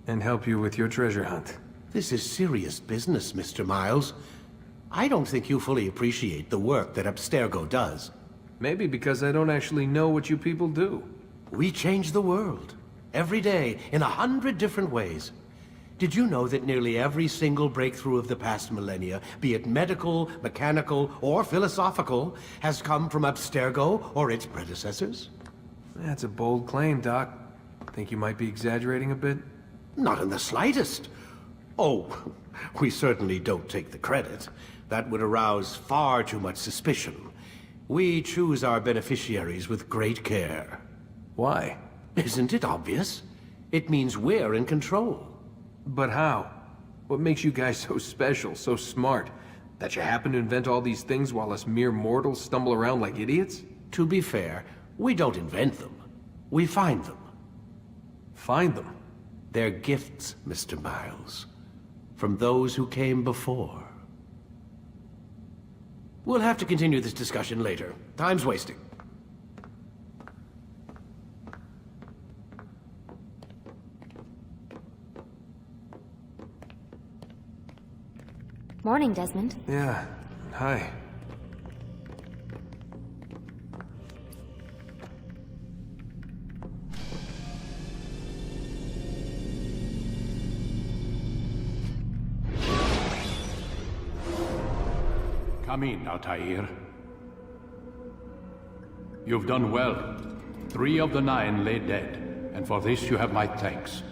And help you with your treasure hunt. This is serious business, Mr. Miles. I don't think you fully appreciate the work that Abstergo does. Maybe because I don't actually know what you people do. We change the world. Every day, in 100 different ways. Did you know that nearly every single breakthrough of the past millennia, be it medical, mechanical, or philosophical, has come from Abstergo or its predecessors? That's a bold claim, Doc. Think you might be exaggerating a bit? Not in the slightest. Oh, we certainly don't take the credit. That would arouse far too much suspicion. We choose our beneficiaries with great care. Why? Isn't it obvious? It means we're in control. But how? What makes you guys so special, so smart? That you happen to invent all these things while us mere mortals stumble around like idiots? To be fair, we don't invent them. We find them. Find them? They're gifts, Mr. Miles, from those who came before. We'll have to continue this discussion later. Time's wasting. Morning, Desmond. Yeah. Hi. Come in, Altair. You've done well. 3 of the 9 lay dead, and for this you have my thanks.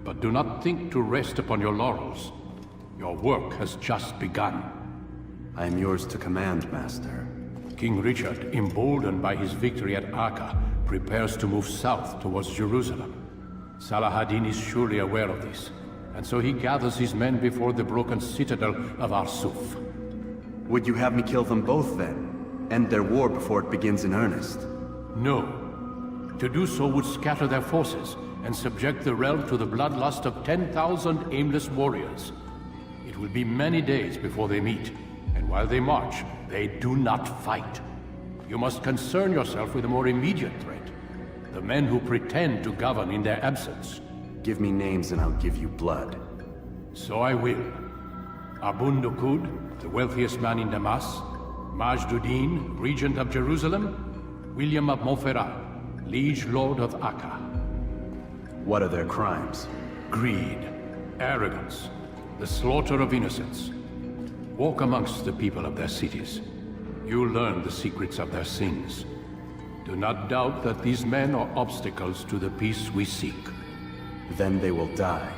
But do not think to rest upon your laurels. Your work has just begun. I am yours to command, Master. King Richard, emboldened by his victory at Acre, prepares to move south towards Jerusalem. Salah-ad-Din is surely aware of this, and so he gathers his men before the broken citadel of Arsuf. Would you have me kill them both, then? End their war before it begins in earnest? No. To do so would scatter their forces, and subject the realm to the bloodlust of 10,000 aimless warriors. It will be many days before they meet, and while they march, they do not fight. You must concern yourself with a more immediate threat. The men who pretend to govern in their absence. Give me names and I'll give you blood. So I will. Abun Nukud, the wealthiest man in Damas, Majduddin, regent of Jerusalem, William of Montferrat, liege lord of Acre. What are their crimes? Greed, arrogance, the slaughter of innocents. Walk amongst the people of their cities. You'll learn the secrets of their sins. Do not doubt that these men are obstacles to the peace we seek. Then they will die.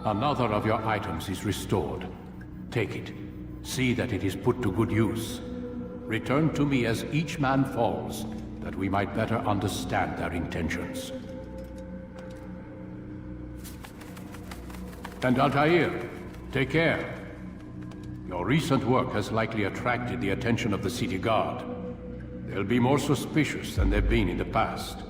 Another of your items is restored. Take it. See that it is put to good use. Return to me as each man falls, that we might better understand their intentions. And Altair, take care. Your recent work has likely attracted the attention of the city guard. They'll be more suspicious than they've been in the past.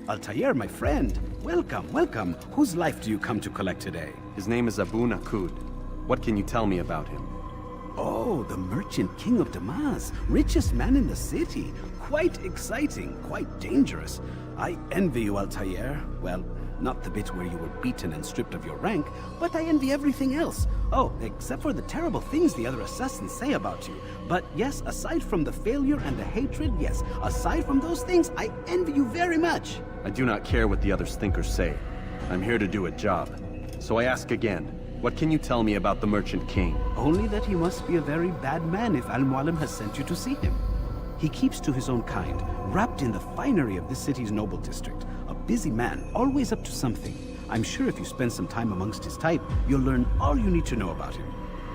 Altair, my friend. Welcome, welcome. Whose life do you come to collect today? His name is Abu Nakud. What can you tell me about him? Oh, the merchant king of Damas. Richest man in the city. Quite exciting, quite dangerous. I envy you, Altair. Well, not the bit where you were beaten and stripped of your rank, but I envy everything else. Oh, except for the terrible things the other assassins say about you. But yes, aside from the failure and the hatred, yes, aside from those things, I envy you very much. I do not care what the others think or say. I'm here to do a job. So I ask again, what can you tell me about the Merchant King? Only that he must be a very bad man if Al-Mualim has sent you to see him. He keeps to his own kind, wrapped in the finery of this city's noble district. A busy man, always up to something. I'm sure if you spend some time amongst his type, you'll learn all you need to know about him.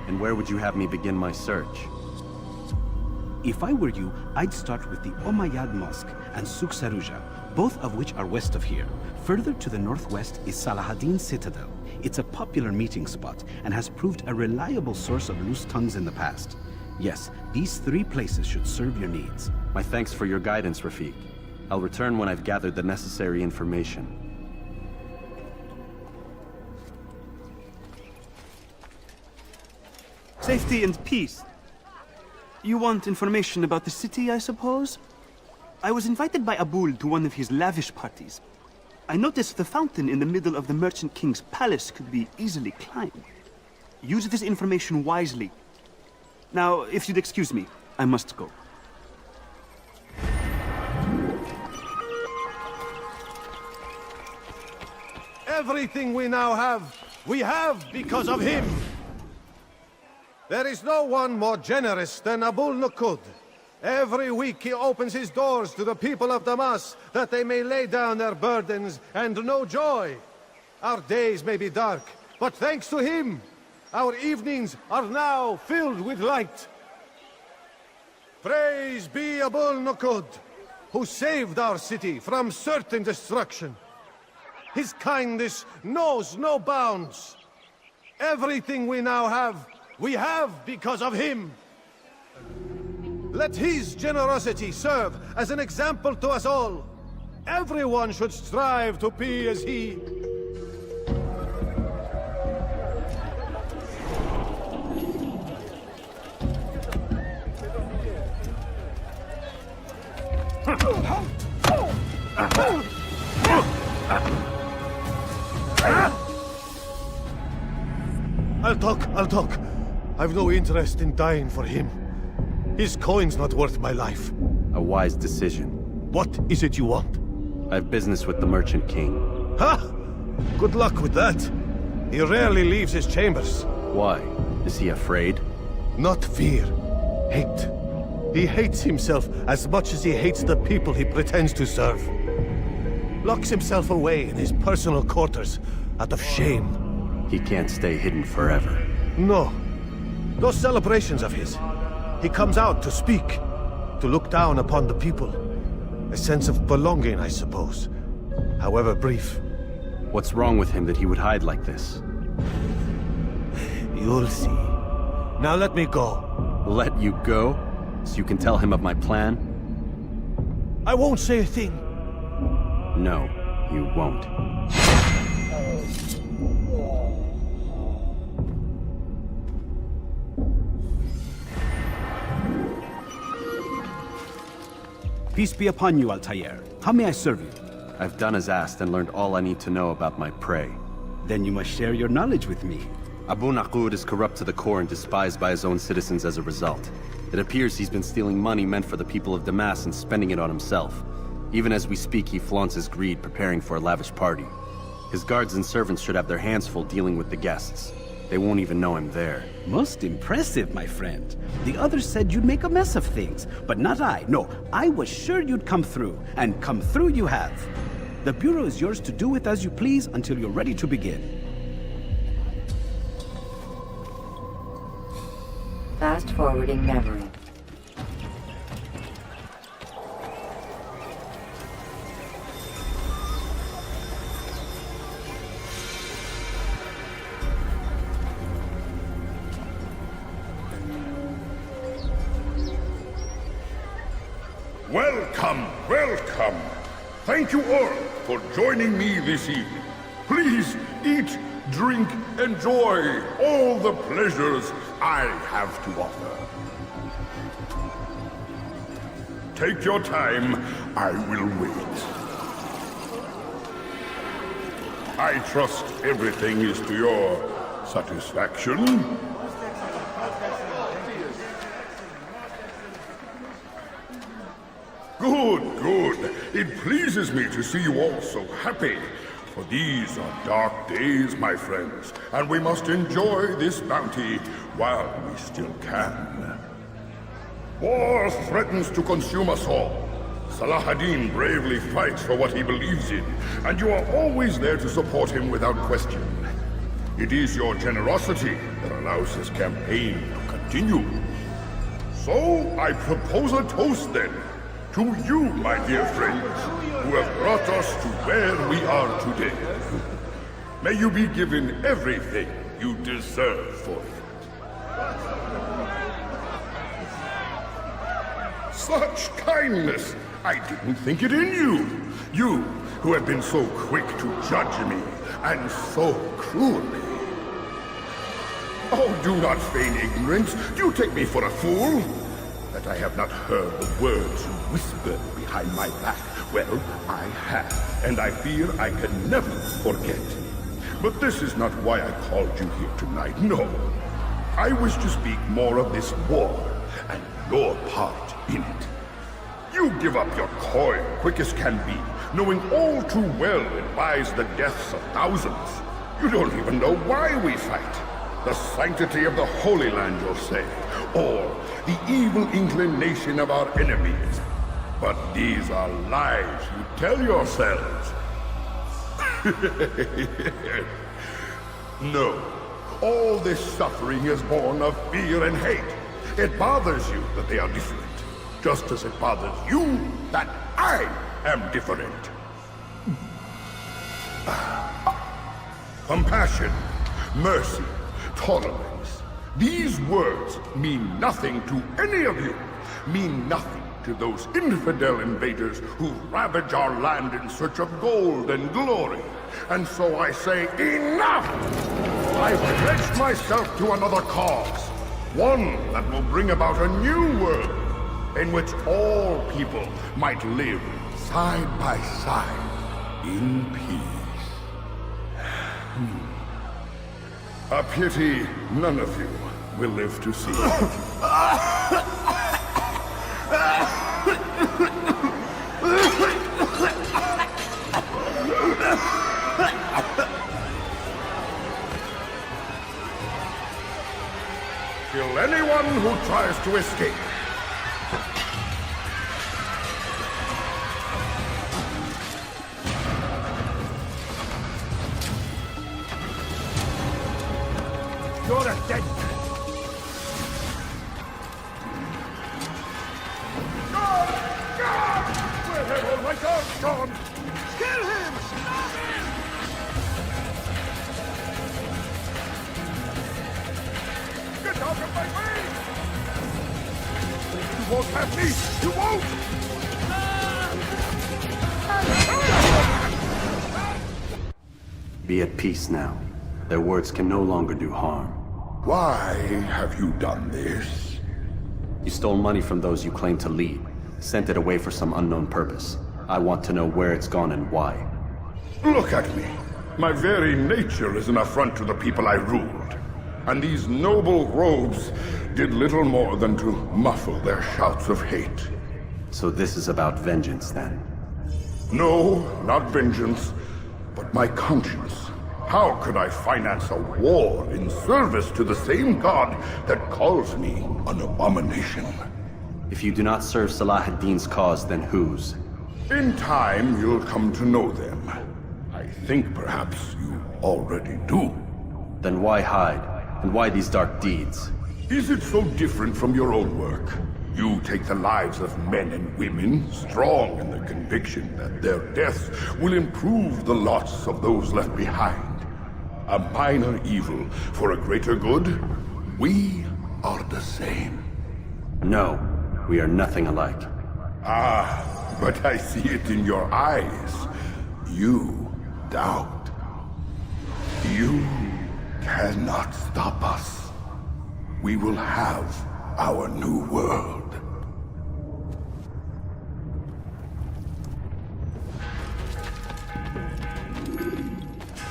And where would you have me begin my search? If I were you, I'd start with the Umayyad Mosque and Souk Saruja, both of which are west of here. Further to the northwest is Salah-ad-Din Citadel. It's a popular meeting spot and has proved a reliable source of loose tongues in the past. Yes, these 3 places should serve your needs. My thanks for your guidance, Rafiq. I'll return when I've gathered the necessary information. Safety and peace. You want information about the city, I suppose? I was invited by Abul to one of his lavish parties. I noticed the fountain in the middle of the Merchant King's palace could be easily climbed. Use this information wisely. Now, if you'd excuse me, I must go. Everything we now have, we have because of him. There is no one more generous than Abul Nukud. Every week he opens his doors to the people of Damas, that they may lay down their burdens and know joy. Our days may be dark, but thanks to him, our evenings are now filled with light. Praise be Abul Nukud, who saved our city from certain destruction. His kindness knows no bounds. Everything we now have, we have because of him. Let his generosity serve as an example to us all. Everyone should strive to be as he. I'll talk. I've no interest in dying for him. His coin's not worth my life. A wise decision. What is it you want? I have business with the Merchant King. Ha! Good luck with that. He rarely leaves his chambers. Why? Is he afraid? Not fear. Hate. He hates himself as much as he hates the people he pretends to serve. Locks himself away in his personal quarters out of shame. He can't stay hidden forever. No. Those celebrations of his. He comes out to speak, to look down upon the people. A sense of belonging, I suppose. However brief. What's wrong with him that he would hide like this? You'll see. Now let me go. Let you go? So you can tell him of my plan? I won't say a thing. No, you won't. Peace be upon you, Altair. How may I serve you? I've done as asked and learned all I need to know about my prey. Then you must share your knowledge with me. Abu Naqud is corrupt to the core and despised by his own citizens as a result. It appears he's been stealing money meant for the people of Damas and spending it on himself. Even as we speak, he flaunts his greed, preparing for a lavish party. His guards and servants should have their hands full dealing with the guests. They won't even know I'm there. Most impressive, my friend. The others said you'd make a mess of things, but not I. No, I was sure you'd come through, and come through you have. The Bureau is yours to do with as you please until you're ready to begin. Fast-forwarding memory. Welcome, welcome. Thank you all for joining me this evening. Please eat, drink, enjoy all the pleasures I have to offer. Take your time, I will wait. I trust everything is to your satisfaction. Good, good. It pleases me to see you all so happy. For these are dark days, my friends, and we must enjoy this bounty while we still can. War threatens to consume us all. Salah ad-Din bravely fights for what he believes in, and you are always there to support him without question. It is your generosity that allows his campaign to continue. So, I propose a toast then. To you, my dear friends, who have brought us to where we are today. May you be given everything you deserve for it. Such kindness! I didn't think it in you. You, who have been so quick to judge me, and so cruelly. Oh, do not feign ignorance. You take me for a fool. That I have not heard the words you whispered behind my back. Well, I have, and I fear I can never forget. But this is not why I called you here tonight, no. I wish to speak more of this war, and your part in it. You give up your coin quick as can be, knowing all too well it buys the deaths of thousands. You don't even know why we fight. The sanctity of the Holy Land, you'll say, or the evil inclination of our enemies. But these are lies you tell yourselves. No, all this suffering is born of fear and hate. It bothers you that they are different, just as it bothers you that I am different. Compassion, mercy, tolerance. These words mean nothing to any of you. Mean nothing to those infidel invaders who ravage our land in search of gold and glory. And so I say, enough! I've pledged myself to another cause. One that will bring about a new world in which all people might live side by side in peace. A pity none of you will live to see it. Kill anyone who tries to escape. You're a dead man. Where have all my guards gone? Kill him! Stop him! Get out of my way! You won't have me! You won't! Be at peace now. Their words can no longer do harm. Why have you done this? You stole money from those you claim to lead, sent it away for some unknown purpose. I want to know where it's gone and why. Look at me. My very nature is an affront to the people I ruled. And these noble robes did little more than to muffle their shouts of hate. So this is about vengeance, then? No, not vengeance, but my conscience. How could I finance a war in service to the same god that calls me an abomination? If you do not serve Salah ad-Din's cause, then whose? In time, you'll come to know them. I think perhaps you already do. Then why hide? And why these dark deeds? Is it so different from your own work? You take the lives of men and women, strong in the conviction that their deaths will improve the lots of those left behind. A minor evil for a greater good? We are the same. No, we are nothing alike. Ah, but I see it in your eyes. You doubt. You cannot stop us. We will have our new world.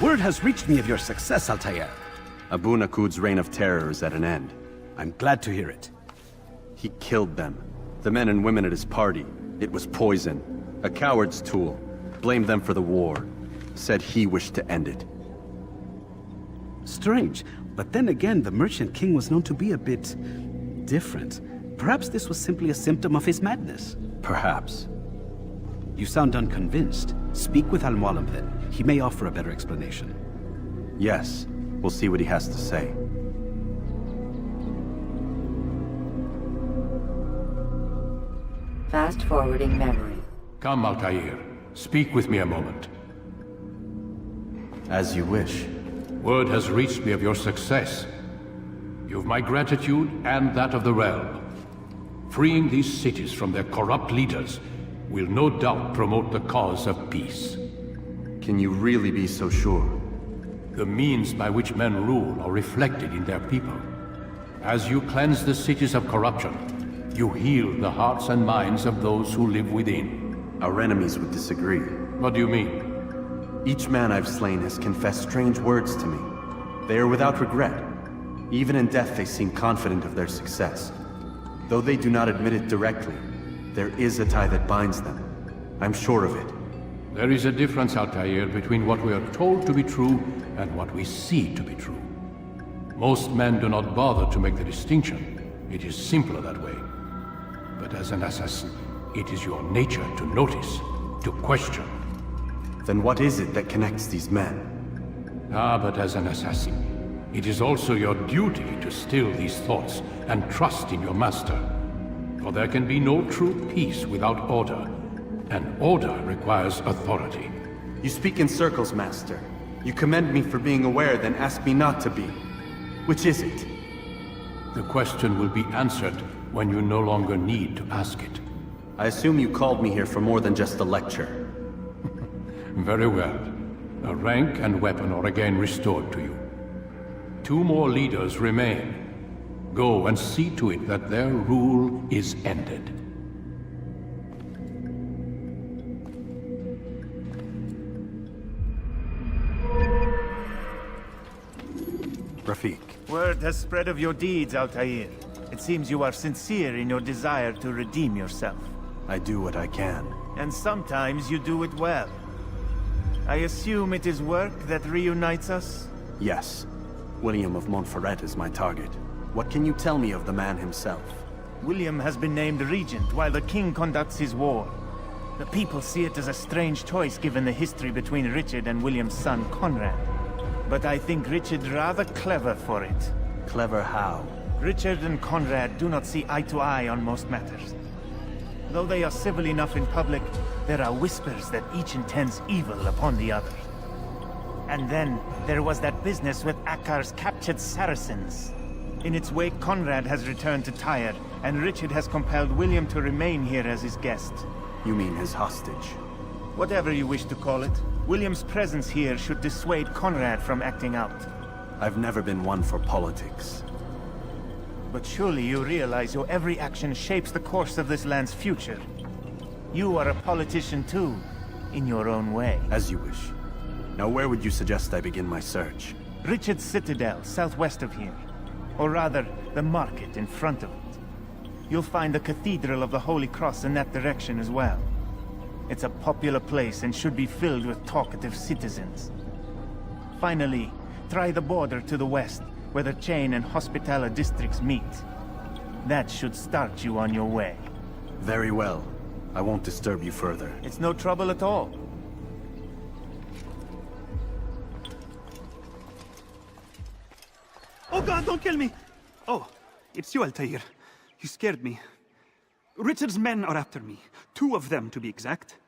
Word has reached me of your success, Altair. Abu Nakud's reign of terror is at an end. I'm glad to hear it. He killed them. The men and women at his party. It was poison. A coward's tool. Blamed them for the war. Said he wished to end it. Strange, but then again, the Merchant King was known to be a bit different. Perhaps this was simply a symptom of his madness. Perhaps. You sound unconvinced. Speak with Al-Mualim then. He may offer a better explanation. Yes. We'll see what he has to say. Fast-forwarding memory. Come, Altair. Speak with me a moment. As you wish. Word has reached me of your success. You've my gratitude and that of the realm. Freeing these cities from their corrupt leaders will no doubt promote the cause of peace. Can you really be so sure? The means by which men rule are reflected in their people. As you cleanse the cities of corruption, you heal the hearts and minds of those who live within. Our enemies would disagree. What do you mean? Each man I've slain has confessed strange words to me. They are without regret. Even in death they seem confident of their success. Though they do not admit it directly, there is a tie that binds them. I'm sure of it. There is a difference, Altair, between what we are told to be true and what we see to be true. Most men do not bother to make the distinction. It is simpler that way. But as an assassin, it is your nature to notice, to question. Then what is it that connects these men? Ah, but as an assassin, it is also your duty to still these thoughts and trust in your master. For there can be no true peace without order, and order requires authority. You speak in circles, Master. You commend me for being aware, then ask me not to be. Which is it? The question will be answered when you no longer need to ask it. I assume you called me here for more than just a lecture. Very well. A rank and weapon are again restored to you. 2 more leaders remain. Go and see to it that their rule is ended. Rafik. Word has spread of your deeds, Altair. It seems you are sincere in your desire to redeem yourself. I do what I can. And sometimes you do it well. I assume it is work that reunites us? Yes. William of Montferrat is my target. What can you tell me of the man himself? William has been named regent while the king conducts his war. The people see it as a strange choice given the history between Richard and William's son Conrad. But I think Richard's rather clever for it. Clever how? Richard and Conrad do not see eye to eye on most matters. Though they are civil enough in public, there are whispers that each intends evil upon the other. And then, there was that business with Akkar's captured Saracens. In its wake, Conrad has returned to Tyre, and Richard has compelled William to remain here as his guest. You mean his hostage? Whatever you wish to call it, William's presence here should dissuade Conrad from acting out. I've never been one for politics. But surely you realize your every action shapes the course of this land's future. You are a politician too, in your own way. As you wish. Now where would you suggest I begin my search? Richard's Citadel, southwest of here. Or rather, the market in front of it. You'll find the Cathedral of the Holy Cross in that direction as well. It's a popular place and should be filled with talkative citizens. Finally, try the border to the west, where the Chain and Hospitaller districts meet. That should start you on your way. Very well. I won't disturb you further. It's no trouble at all. Oh God, don't kill me! Oh, it's you, Altair. You scared me. Richard's men are after me. 2 of them, to be exact.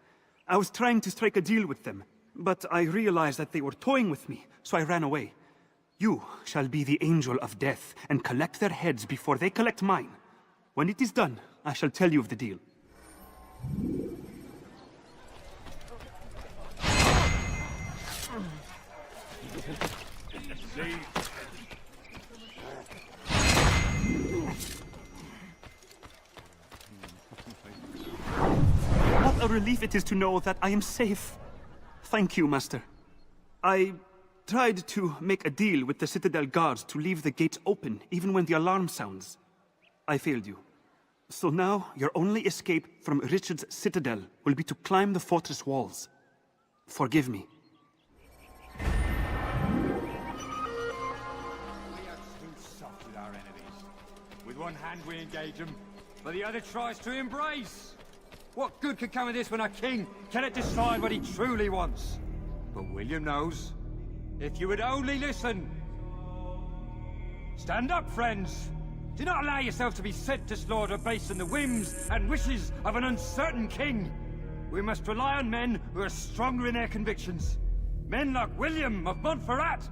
I was trying to strike a deal with them, but I realized that they were toying with me, so I ran away. You shall be the Angel of Death and collect their heads before they collect mine. When it is done, I shall tell you of the deal. What a relief it is to know that I am safe. Thank you, Master. I tried to make a deal with the Citadel guards to leave the gates open, even when the alarm sounds. I failed you. So now, your only escape from Richard's Citadel will be to climb the fortress walls. Forgive me. We are too soft with our enemies. With one hand we engage them, but the other tries to embrace. What good could come of this when a king cannot decide what he truly wants? But William knows. If you would only listen. Stand up, friends. Do not allow yourself to be sent to slaughter based on the whims and wishes of an uncertain king. We must rely on men who are stronger in their convictions. Men like William of Montferrat.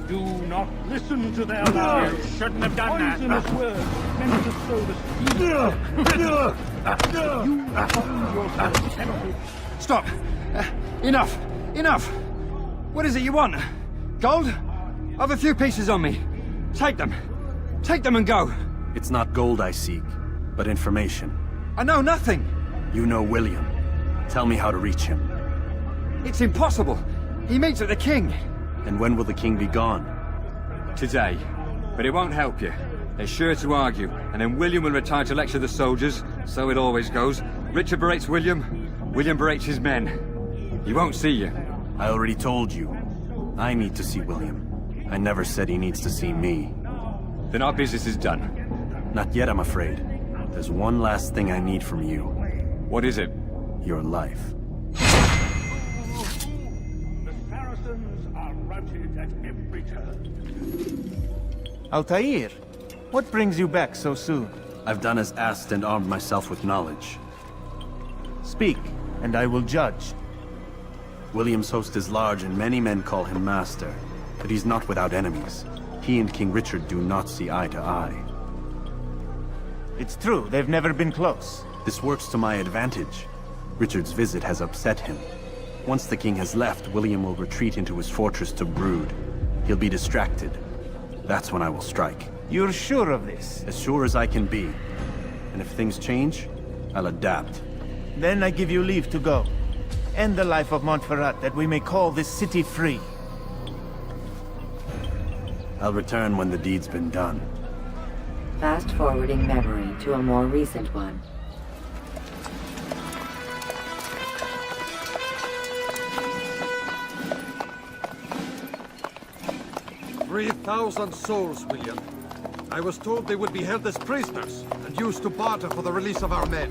Do not listen to their lies. You shouldn't have done that. Poisonous words meant to sow the seed. You find yourself tempted. Stop! Enough! Enough! What is it you want? Gold? I've a few pieces on me. Take them. Take them and go. It's not gold I seek, but information. I know nothing. You know William. Tell me how to reach him. It's impossible. He meets with the king. And when will the king be gone? Today. But it won't help you. They're sure to argue, and then William will retire to lecture the soldiers. So it always goes. Richard berates William. William berates his men. He won't see you. I already told you. I need to see William. I never said he needs to see me. Then our business is done. Not yet, I'm afraid. There's one last thing I need from you. What is it? Your life. The Saracens are routed at every turn. Altair, what brings you back so soon? I've done as asked and armed myself with knowledge. Speak, and I will judge. William's host is large and many men call him master, but he's not without enemies. He and King Richard do not see eye to eye. It's true, they've never been close. This works to my advantage. Richard's visit has upset him. Once the king has left, William will retreat into his fortress to brood. He'll be distracted. That's when I will strike. You're sure of this? As sure as I can be. And if things change, I'll adapt. Then I give you leave to go. End the life of Montferrat, that we may call this city free. I'll return when the deed's been done. Fast-forwarding memory to a more recent one. "3,000 souls, William. I was told they would be held as prisoners and used to barter for the release of our men.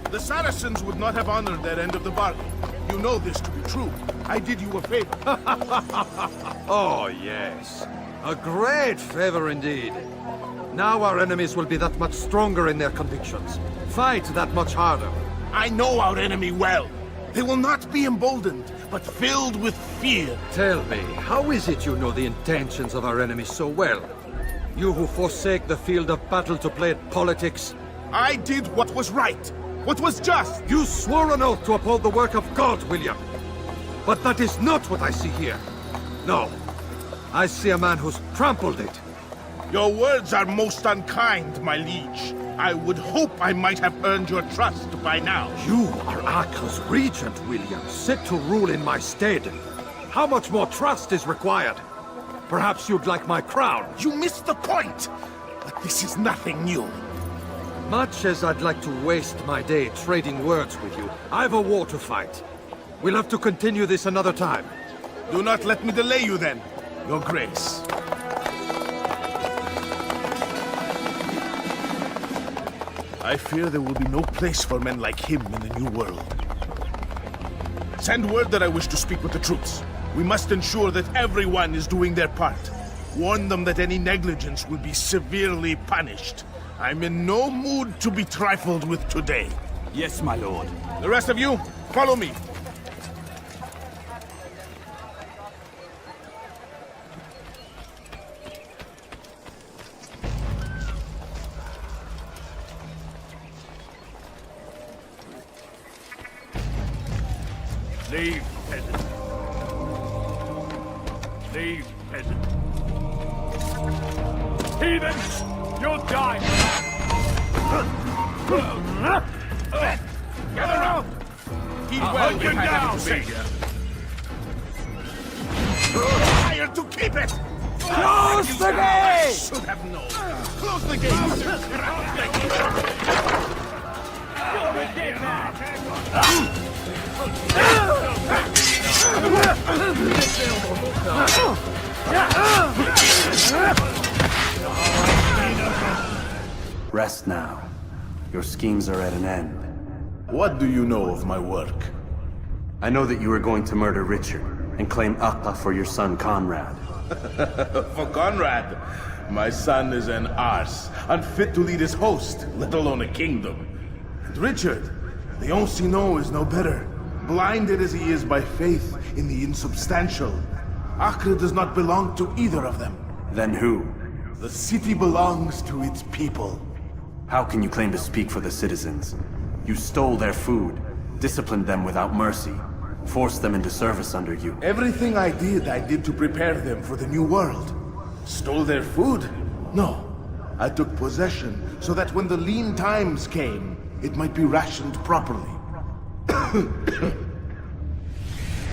The Saracens would not have honored their end of the bargain. You know this to be true. I did you a favor. Oh, yes. A great favor indeed. Now our enemies will be that much stronger in their convictions. Fight that much harder. I know our enemy well. They will not be emboldened, but filled with fear. Tell me, how is it you know the intentions of our enemies so well? You who forsake the field of battle to play at politics? I did what was right. What was just? You swore an oath to uphold the work of God, William. But that is not what I see here. No. I see a man who's trampled it. Your words are most unkind, my liege. I would hope I might have earned your trust by now. You are Acre's regent, William, set to rule in my stead. How much more trust is required? Perhaps you'd like my crown. You missed the point! But this is nothing new. Much as I'd like to waste my day trading words with you, I've a war to fight. We'll have to continue this another time. Do not let me delay you then, Your Grace. I fear there will be no place for men like him in the New World. Send word that I wish to speak with the troops. We must ensure that everyone is doing their part. Warn them that any negligence will be severely punished. I'm in no mood to be trifled with today. Yes, my lord. The rest of you, follow me. Leave, peasant. Leave, peasant. Heathens! You'll die! Gather up! Heed well, you now, Savior! Hired to keep it! Close the gate! Should have known. Close the gate! You're a dead man! Rest now. Your schemes are at an end. What do you know of my work? I know that you are going to murder Richard and claim Acre for your son Conrad. For Conrad, my son is an arse, unfit to lead his host, let alone a kingdom. And Richard, the Ancien is no better, blinded as he is by faith in the insubstantial. Acre does not belong to either of them. Then who? The city belongs to its people. How can you claim to speak for the citizens? You stole their food, disciplined them without mercy, forced them into service under you. Everything I did to prepare them for the new world. Stole their food? No. I took possession so that when the lean times came, it might be rationed properly.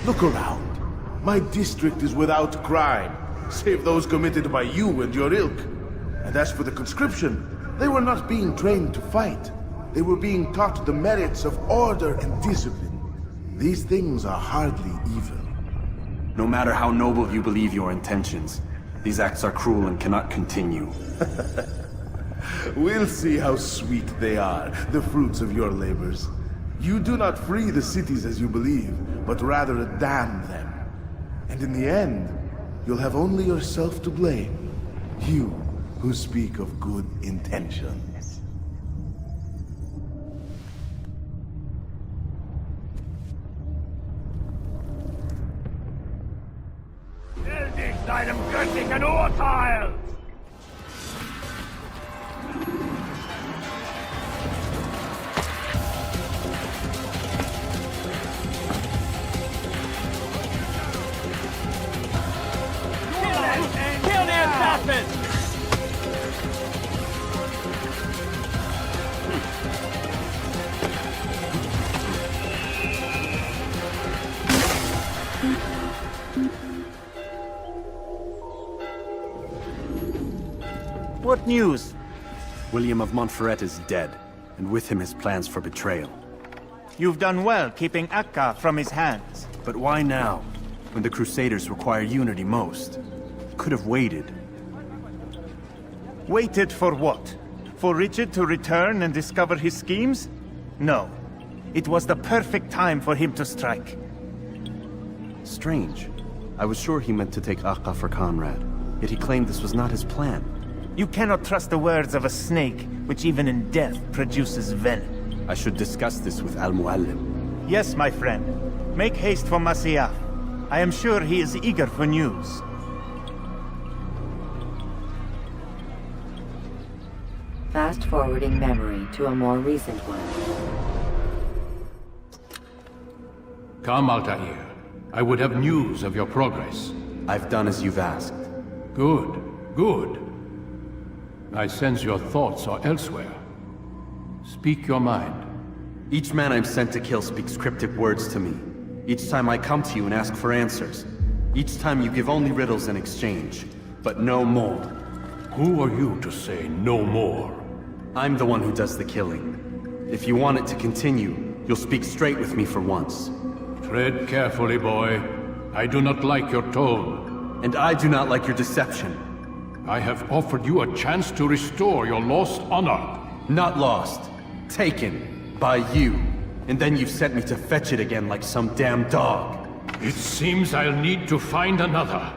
Look around. My district is without crime, save those committed by you and your ilk. And as for the conscription, they were not being trained to fight. They were being taught the merits of order and discipline. These things are hardly evil. No matter how noble you believe your intentions, these acts are cruel and cannot continue. We'll see how sweet they are, the fruits of your labors. You do not free the cities as you believe, but rather damn them. And in the end, you'll have only yourself to blame. You who speak of good intentions. Stell dich deinem göttlichen Urteil! Kill the assassin! What news? William of Montferrat is dead, and with him his plans for betrayal. You've done well keeping Akka from his hands. But why now, when the Crusaders require unity most? Could have waited. Waited for what? For Richard to return and discover his schemes? No. It was the perfect time for him to strike. Strange. I was sure he meant to take Akka for Conrad, yet he claimed this was not his plan. You cannot trust the words of a snake, which even in death produces venom. I should discuss this with Al-Muallim. Yes, my friend. Make haste for Masyaf. I am sure he is eager for news. Fast-forwarding memory to a more recent one. Come, Altair. I would have news of your progress. I've done as you've asked. Good, good. I sense your thoughts are elsewhere. Speak your mind. Each man I'm sent to kill speaks cryptic words to me. Each time I come to you and ask for answers. Each time you give only riddles in exchange, but no more. Who are you to say no more? I'm the one who does the killing. If you want it to continue, you'll speak straight with me for once. Tread carefully, boy. I do not like your tone. And I do not like your deception. I have offered you a chance to restore your lost honor. Not lost. Taken. By you. And then you've sent me to fetch it again like some damn dog. It seems I'll need to find another.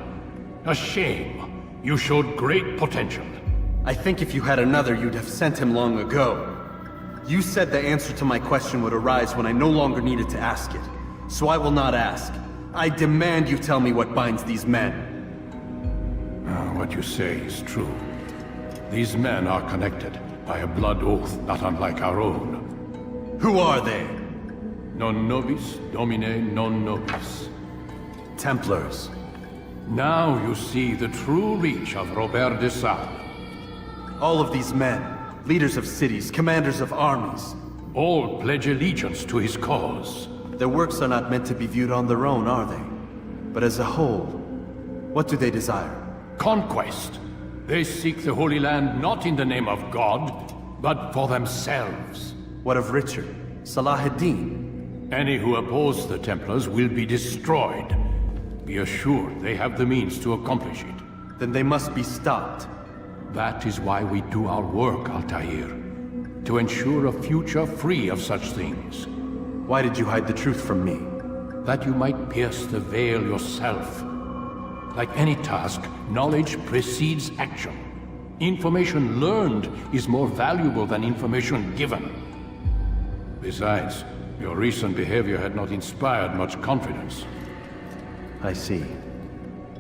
A shame. You showed great potential. I think if you had another, you'd have sent him long ago. You said the answer to my question would arise when I no longer needed to ask it. So I will not ask. I demand you tell me what binds these men. What you say is true. These men are connected by a blood oath not unlike our own. Who are they? Non nobis, domine non nobis. Templars. Now you see the true reach of Robert de Sade. All of these men, leaders of cities, commanders of armies. All pledge allegiance to his cause. Their works are not meant to be viewed on their own, are they? But as a whole, what do they desire? Conquest. They seek the Holy Land not in the name of God, but for themselves. What of Richard? Salah ad-Din? Any who oppose the Templars will be destroyed. Be assured they have the means to accomplish it. Then they must be stopped. That is why we do our work, Altair. To ensure a future free of such things. Why did you hide the truth from me? That you might pierce the veil yourself. Like any task, knowledge precedes action. Information learned is more valuable than information given. Besides, your recent behavior had not inspired much confidence. I see.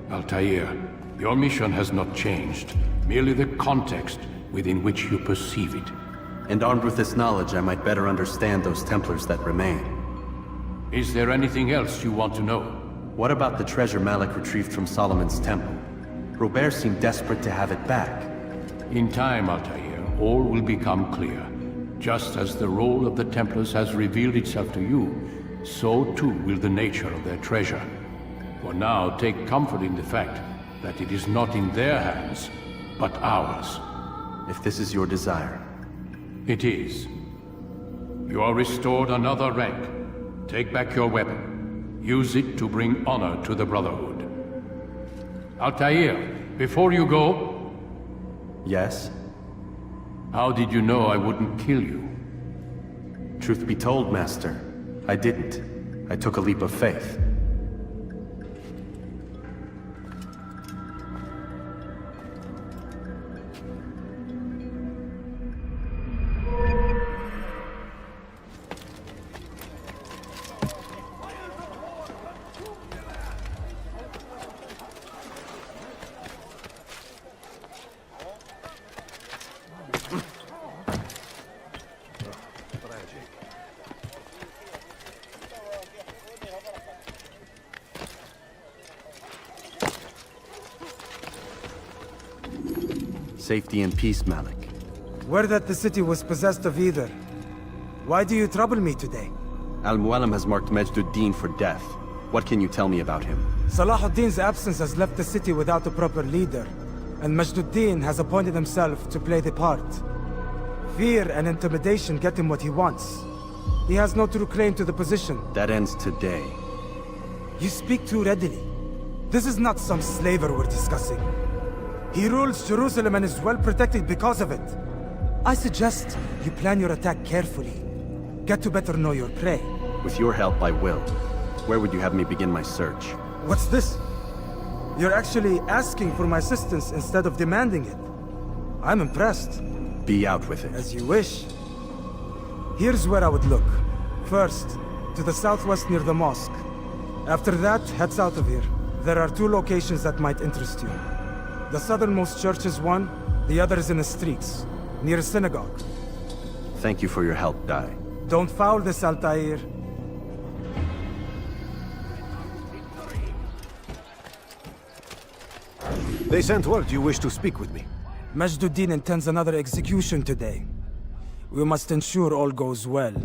Altair, your mission has not changed. Merely the context within which you perceive it. And armed with this knowledge, I might better understand those Templars that remain. Is there anything else you want to know? What about the treasure Malik retrieved from Solomon's temple? Robert seemed desperate to have it back. In time, Altair, all will become clear. Just as the role of the Templars has revealed itself to you, so too will the nature of their treasure. For now, take comfort in the fact that it is not in their hands, but ours. If this is your desire. It is. You are restored another rank. Take back your weapon. Use it to bring honor to the Brotherhood. Altair, before you go... Yes? How did you know I wouldn't kill you? Truth be told, Master, I didn't. I took a leap of faith. Safety and peace, Malik. Word that the city was possessed of either. Why do you trouble me today? Al-Mualim has marked Majd-ud-Din for death. What can you tell me about him? Salahuddin's absence has left the city without a proper leader, and Majd-ud-Din has appointed himself to play the part. Fear and intimidation get him what he wants. He has no true claim to the position. That ends today. You speak too readily. This is not some slaver we're discussing. He rules Jerusalem and is well protected because of it. I suggest you plan your attack carefully. Get to better know your prey. With your help, I will. Where would you have me begin my search? What's this? You're actually asking for my assistance instead of demanding it. I'm impressed. Be out with it. As you wish. Here's where I would look. First, to the southwest near the mosque. After that, head south of here. There are 2 locations that might interest you. The southernmost church is one, the other is in the streets, near a synagogue. Thank you for your help, Dai. Don't foul this, Altair. They sent word you wish to speak with me. Majd-ud-Din intends another execution today. We must ensure all goes well.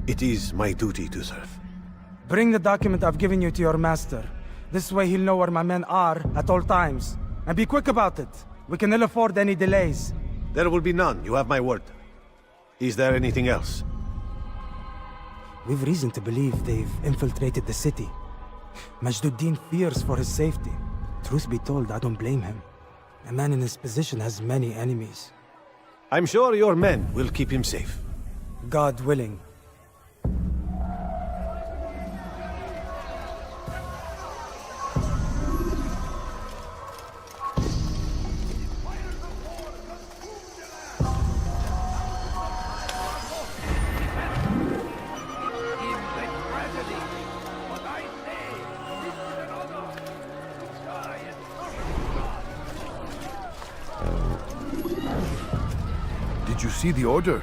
It is my duty to serve. Bring the document I've given you to your master. This way he'll know where my men are at all times. And be quick about it. We can ill afford any delays. There will be none, you have my word. Is there anything else? We've reason to believe they've infiltrated the city. Majd-ud-Din fears for his safety. Truth be told, I don't blame him. A man in his position has many enemies. I'm sure your men will keep him safe. God willing. Did you see the order?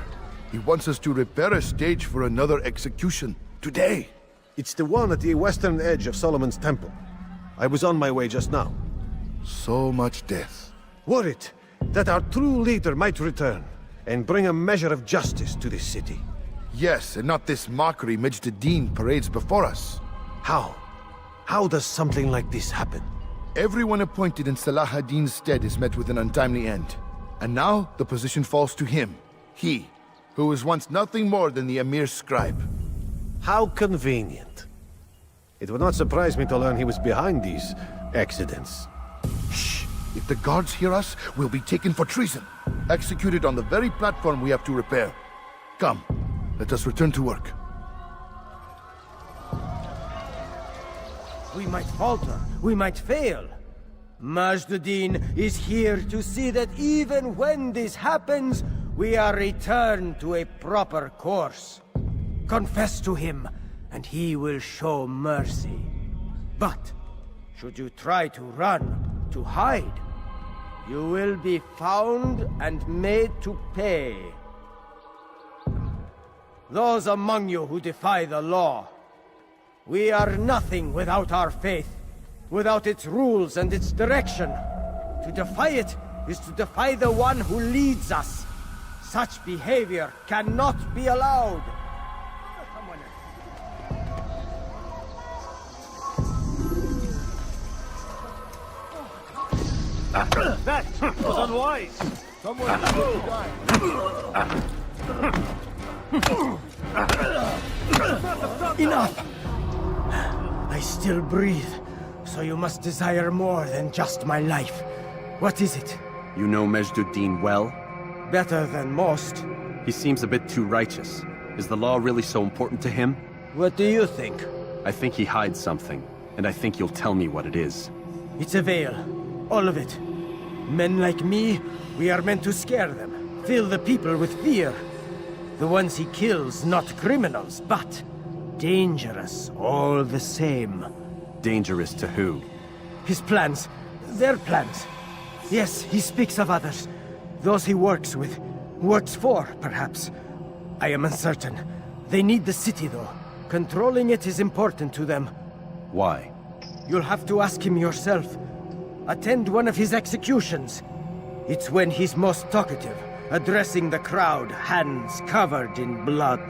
He wants us to repair a stage for another execution. Today! It's the one at the western edge of Solomon's temple. I was on my way just now. So much death. Worried that our true leader might return and bring a measure of justice to this city. Yes, and not this mockery Majd-ud-Din parades before us. How? How does something like this happen? Everyone appointed in Salah ad-Din's stead is met with an untimely end. And now, the position falls to him. He, who was once nothing more than the Emir's scribe. How convenient. It would not surprise me to learn he was behind these accidents. Shh! If the guards hear us, we'll be taken for treason. Executed on the very platform we have to repair. Come, let us return to work. We might falter, we might fail. Majd-ud-Din is here to see that even when this happens, we are returned to a proper course. Confess to him, and he will show mercy. But, should you try to run, to hide, you will be found and made to pay. Those among you who defy the law, we are nothing without our faith. Without its rules and its direction. To defy it is to defy the one who leads us. Such behavior cannot be allowed. That was unwise. Someone will die. Enough! I still breathe. So you must desire more than just my life. What is it? You know Majd-ud-Din well? Better than most. He seems a bit too righteous. Is the law really so important to him? What do you think? I think he hides something, and I think you'll tell me what it is. It's a veil. All of it. Men like me, we are meant to scare them. Fill the people with fear. The ones he kills, not criminals, but dangerous all the same. Dangerous to who? His plans. Their plans. Yes, he speaks of others. Those he works with. Works for, perhaps. I am uncertain. They need the city, though. Controlling it is important to them. Why? You'll have to ask him yourself. Attend one of his executions. It's when he's most talkative, addressing the crowd, hands covered in blood.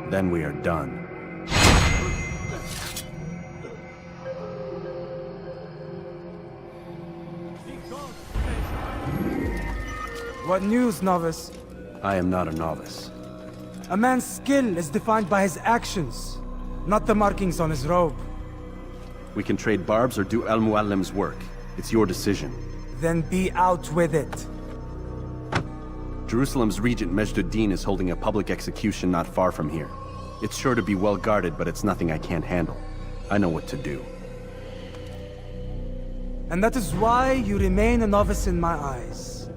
Then we are done. What news, novice? I am not a novice. A man's skill is defined by his actions, not the markings on his robe. We can trade barbs or do Al-Muallim's work. It's your decision. Then be out with it. Jerusalem's regent Majd-ud-Din is holding a public execution not far from here. It's sure to be well guarded, but it's nothing I can't handle. I know what to do. And that is why you remain a novice in my eyes.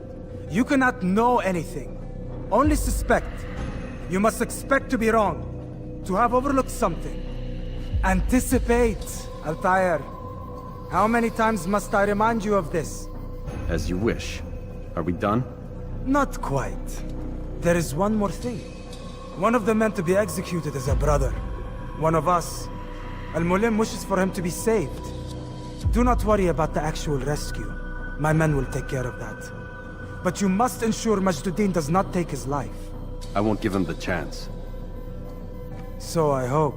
You cannot know anything, only suspect. You must expect to be wrong, to have overlooked something. Anticipate, Altair. How many times must I remind you of this? As you wish. Are we done? Not quite. There is one more thing. One of the men to be executed is a brother. One of us. Al-Mulim wishes for him to be saved. Do not worry about the actual rescue. My men will take care of that. But you must ensure Majd-ud-Din does not take his life. I won't give him the chance. So I hope.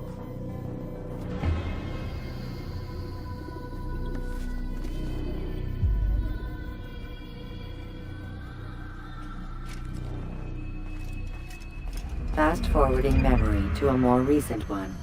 Fast-forwarding memory to a more recent one.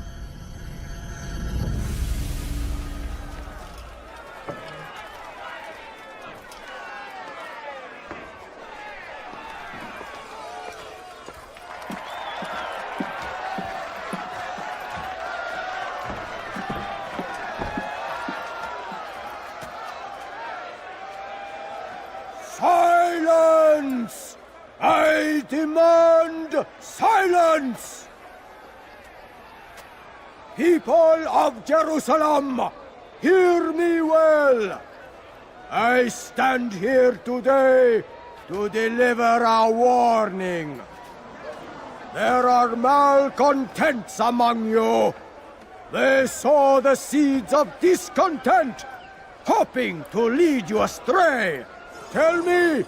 Silence! I demand silence! People of Jerusalem, hear me well. I stand here today to deliver a warning. There are malcontents among you. They sow the seeds of discontent, hoping to lead you astray. Tell me,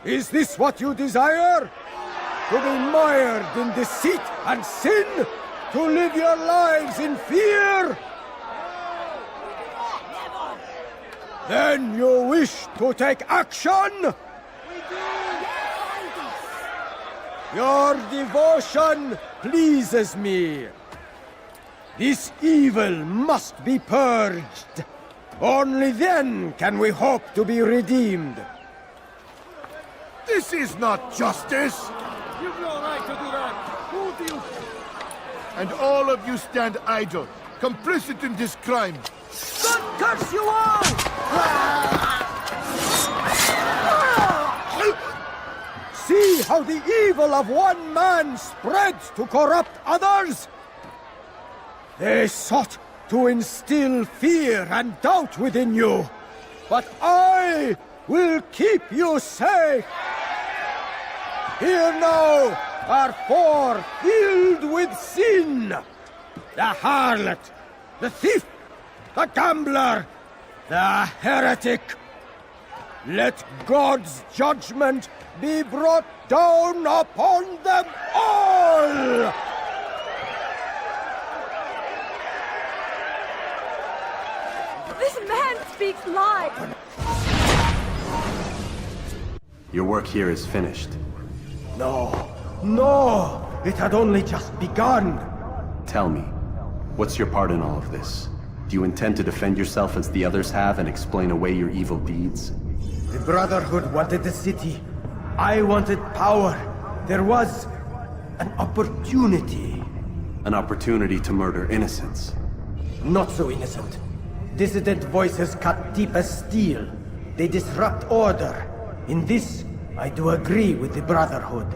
is this what you desire? To be mired in deceit and sin? To live your lives in fear? Then you wish to take action? Your devotion pleases me. This evil must be purged. Only then can we hope to be redeemed. This is not justice! You've no right to do that! Who do you... And all of you stand idle, complicit in this crime. God curse you all! See how the evil of one man spreads to corrupt others? They sought to instill fear and doubt within you, but I will keep you safe. Here now are four filled with sin. The harlot, the thief, the gambler, the heretic. Let God's judgment be brought down upon them all! This man speaks lies! Your work here is finished. No! It had only just begun! Tell me, what's your part in all of this? Do you intend to defend yourself as the others have and explain away your evil deeds? The Brotherhood wanted the city. I wanted power. There was an opportunity. An opportunity to murder innocents. Not so innocent. Dissident voices cut deep as steel. They disrupt order. In this, I do agree with the Brotherhood.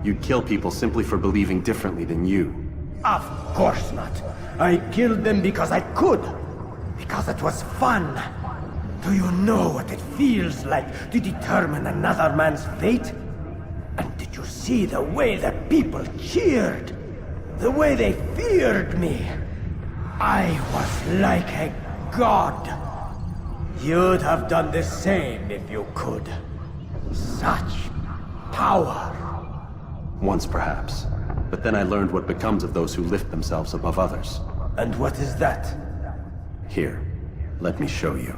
You'd kill people simply for believing differently than you. Of course not. I killed them because I could. Because it was fun. Do you know what it feels like to determine another man's fate? And did you see the way the people cheered? The way they feared me? I was like a god. You'd have done the same if you could. Such power! Once perhaps. But then I learned what becomes of those who lift themselves above others. And what is that? Here, let me show you.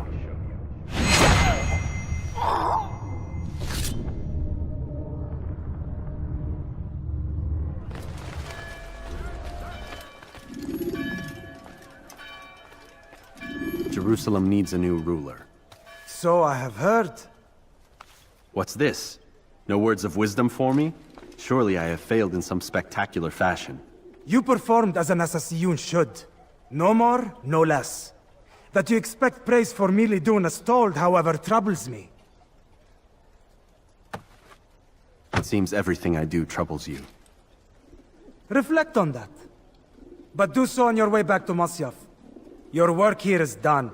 Jerusalem needs a new ruler. So I have heard. What's this? No words of wisdom for me? Surely I have failed in some spectacular fashion. You performed as an assassin should. No more, no less. That you expect praise for merely doing as told, however, troubles me. It seems everything I do troubles you. Reflect on that. But do so on your way back to Masyaf. Your work here is done.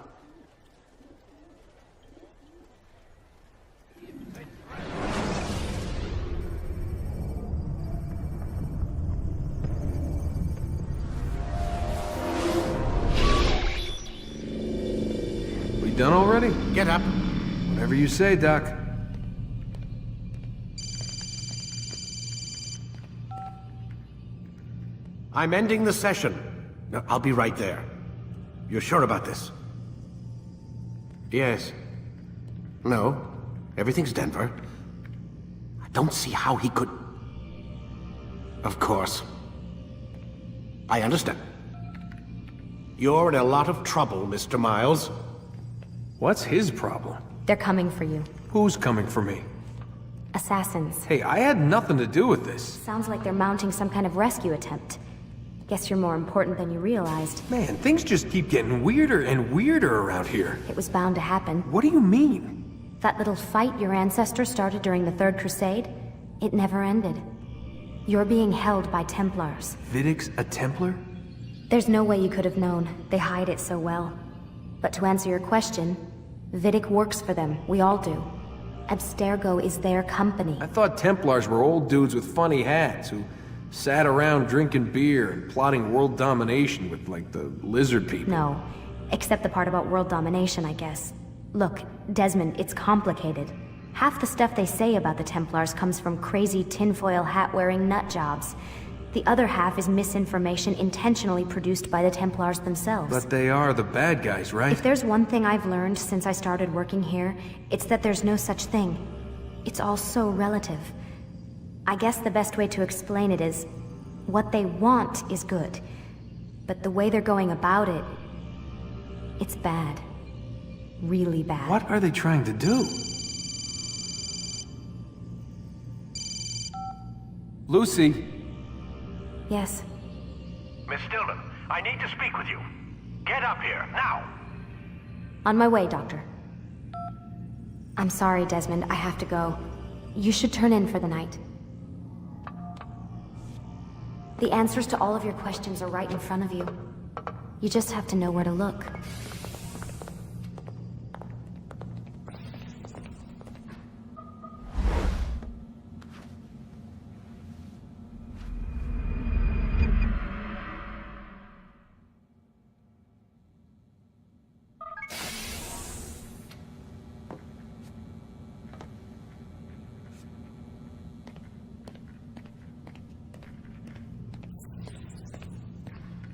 We done already? Get up. Whatever you say, Doc. I'm ending the session. No, I'll be right there. You're sure about this? Yes. No. Everything's Denver. I don't see how he could... Of course. I understand. You're in a lot of trouble, Mr. Miles. What's his problem? They're coming for you. Who's coming for me? Assassins. Hey, I had nothing to do with this. Sounds like they're mounting some kind of rescue attempt. Guess you're more important than you realized. Man, things just keep getting weirder and weirder around here. It was bound to happen. What do you mean? That little fight your ancestors started during the Third Crusade, it never ended. You're being held by Templars. Vidic's a Templar? There's no way you could have known. They hide it so well. But to answer your question, Vidic works for them. We all do. Abstergo is their company. I thought Templars were old dudes with funny hats who sat around drinking beer and plotting world domination with, like, the lizard people. No. Except the part about world domination, I guess. Look, Desmond, it's complicated. Half the stuff they say about the Templars comes from crazy tinfoil hat-wearing nutjobs. The other half is misinformation intentionally produced by the Templars themselves. But they are the bad guys, right? If there's one thing I've learned since I started working here, it's that there's no such thing. It's all so relative. I guess the best way to explain it is, what they want is good. But the way they're going about it, it's bad. Really bad. What are they trying to do? Lucy? Yes. Miss Stillman, I need to speak with you. Get up here, now! On my way, Doctor. I'm sorry, Desmond, I have to go. You should turn in for the night. The answers to all of your questions are right in front of you. You just have to know where to look.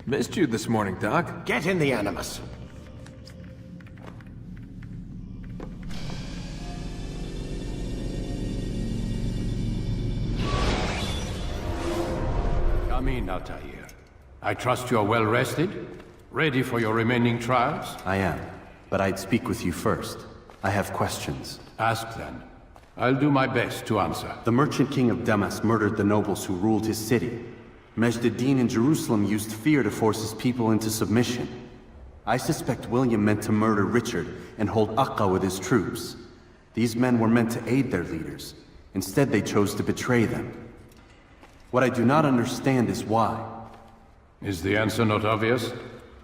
Missed you this morning, Doc. Get in the Animus. Come in, Altair. I trust you're well rested? Ready for your remaining trials? I am, but I'd speak with you first. I have questions. Ask then. I'll do my best to answer. The merchant king of Damas murdered the nobles who ruled his city. Majd ad-Din in Jerusalem used fear to force his people into submission. I suspect William meant to murder Richard and hold Aqqa with his troops. These men were meant to aid their leaders. Instead, they chose to betray them. What I do not understand is why. Is the answer not obvious?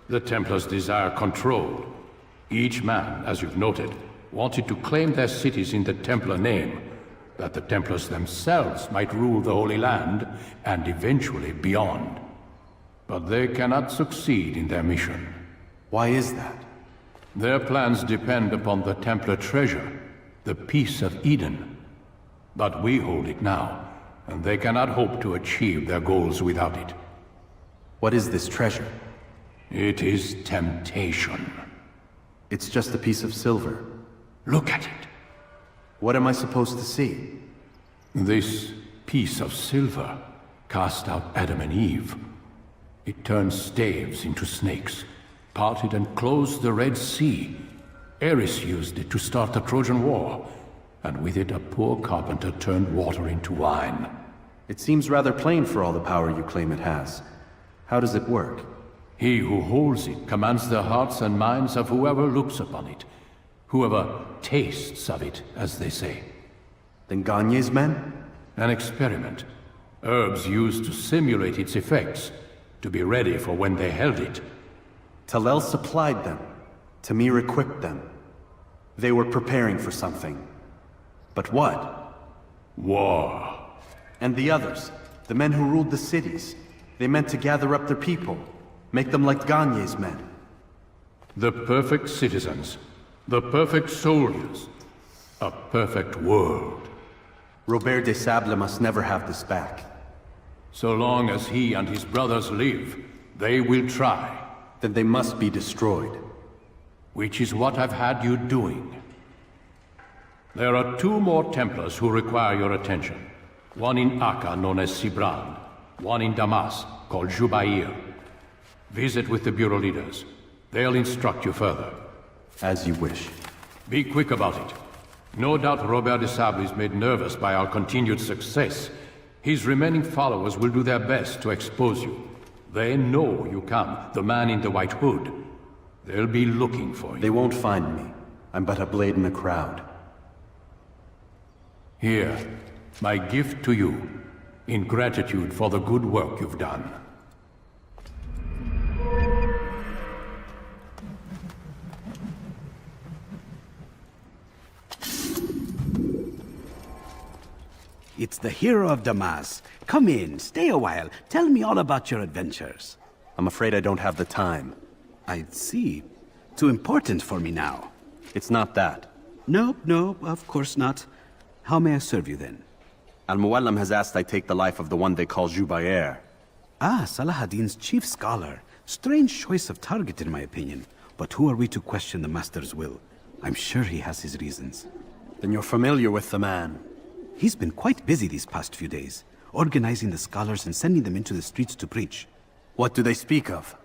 The Templars desire control. Each man, as you've noted, wanted to claim their cities in the Templar name, that the Templars themselves might rule the Holy Land, and eventually beyond. But they cannot succeed in their mission. Why is that? Their plans depend upon the Templar treasure, the Peace of Eden. But we hold it now, and they cannot hope to achieve their goals without it. What is this treasure? It is temptation. It's just a piece of silver. Look at it. What am I supposed to see? This piece of silver cast out Adam and Eve. It turned staves into snakes, parted and closed the Red Sea. Eris used it to start the Trojan War, and with it a poor carpenter turned water into wine. It seems rather plain for all the power you claim it has. How does it work? He who holds it commands the hearts and minds of whoever looks upon it. Whoever tastes of it, as they say. Then Gagne's men? An experiment. Herbs used to simulate its effects, to be ready for when they held it. Talel supplied them. Tamir equipped them. They were preparing for something. But what? War. And the others, the men who ruled the cities, they meant to gather up their people, make them like Gagne's men. The perfect citizens, the perfect soldiers, a perfect world. Robert de Sable must never have this back. So long as he and his brothers live, they will try. Then they must be destroyed. Which is what I've had you doing. There are 2 more Templars who require your attention. One in Akka, known as Sibran. One in Damas, called Jubair. Visit with the Bureau leaders. They'll instruct you further. As you wish. Be quick about it. No doubt Robert de Sable is made nervous by our continued success. His remaining followers will do their best to expose you. They know you come, the man in the white hood. They'll be looking for you. They won't find me. I'm but a blade in a crowd. Here, my gift to you, in gratitude for the good work you've done. It's the hero of Damas. Come in, stay a while. Tell me all about your adventures. I'm afraid I don't have the time. I see. Too important for me now. It's not that. No, of course not. How may I serve you then? Al-Muallim has asked I take the life of the one they call Jubair. Ah, Salahadin's chief scholar. Strange choice of target in my opinion. But who are we to question the Master's will? I'm sure he has his reasons. Then you're familiar with the man. He's been quite busy these past few days, organizing the scholars and sending them into the streets to preach. What do they speak of?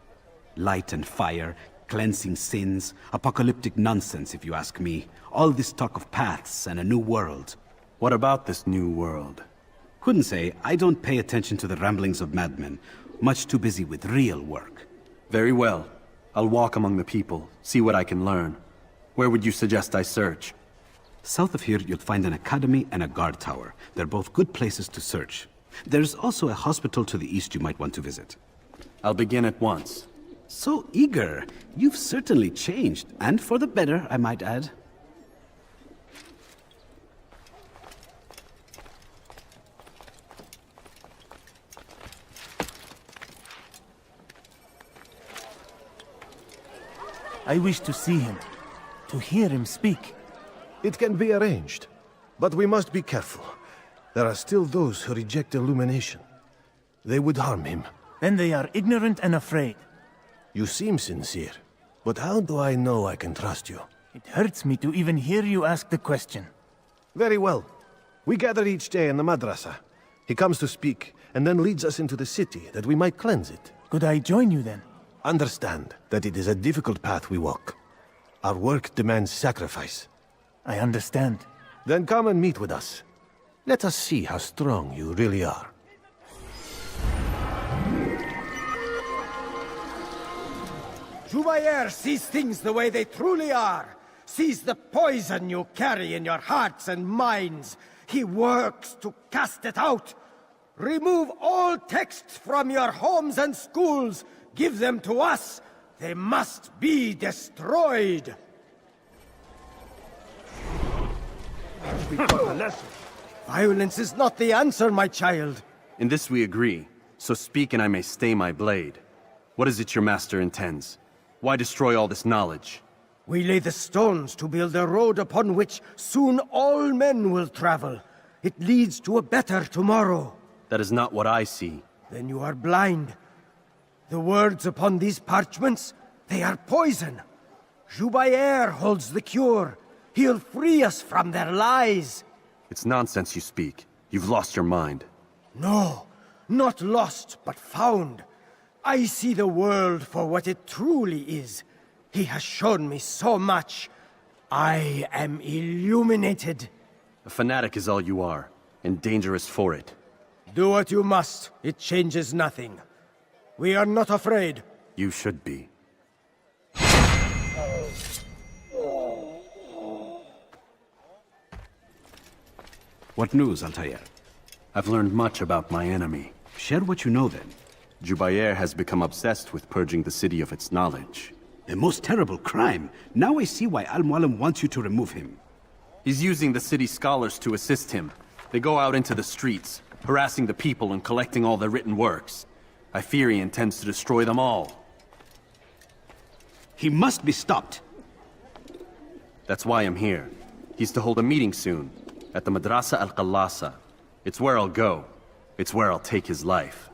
Light and fire, cleansing sins, apocalyptic nonsense if you ask me. All this talk of paths and a new world. What about this new world? Couldn't say. I don't pay attention to the ramblings of madmen. Much too busy with real work. Very well. I'll walk among the people, see what I can learn. Where would you suggest I search? South of here, you'll find an academy and a guard tower. They're both good places to search. There's also a hospital to the east you might want to visit. I'll begin at once. So eager. You've certainly changed, and for the better, I might add. I wish to see him, to hear him speak. It can be arranged, but we must be careful. There are still those who reject illumination. They would harm him. Then they are ignorant and afraid. You seem sincere, but how do I know I can trust you? It hurts me to even hear you ask the question. Very well. We gather each day in the madrasa. He comes to speak, and then leads us into the city, that we might cleanse it. Could I join you then? Understand that it is a difficult path we walk. Our work demands sacrifice. I understand. Then come and meet with us. Let us see how strong you really are. Jubair sees things the way they truly are. Sees the poison you carry in your hearts and minds. He works to cast it out. Remove all texts from your homes and schools. Give them to us. They must be destroyed. Violence is not the answer, my child. In this we agree, so speak and I may stay my blade. What is it your master intends? Why destroy all this knowledge? We lay the stones to build a road upon which soon all men will travel. It leads to a better tomorrow. That is not what I see. Then you are blind. The words upon these parchments, they are poison. Jubayer holds the cure. He'll free us from their lies. It's nonsense you speak. You've lost your mind. No, not lost, but found. I see the world for what it truly is. He has shown me so much. I am illuminated. A fanatic is all you are, and dangerous for it. Do what you must. It changes nothing. We are not afraid. You should be. What news, Altair? I've learned much about my enemy. Share what you know, then. Jubayer has become obsessed with purging the city of its knowledge. The most terrible crime. Now I see why Al-Mualim wants you to remove him. He's using the city scholars to assist him. They go out into the streets, harassing the people and collecting all their written works. I fear he intends to destroy them all. He must be stopped. That's why I'm here. He's to hold a meeting soon, at the Madrasa Al-Qallasa. It's where I'll go. It's where I'll take his life.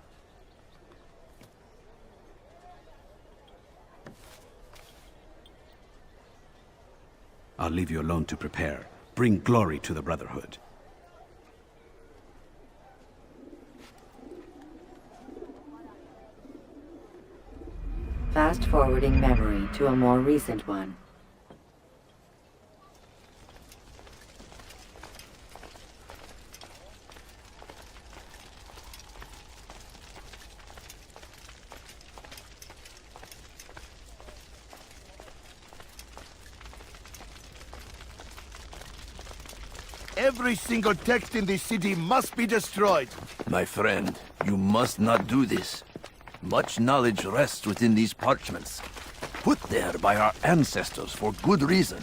I'll leave you alone to prepare. Bring glory to the Brotherhood. Fast-forwarding memory to a more recent one. Every single text in this city must be destroyed. My friend, you must not do this. Much knowledge rests within these parchments, put there by our ancestors for good reason.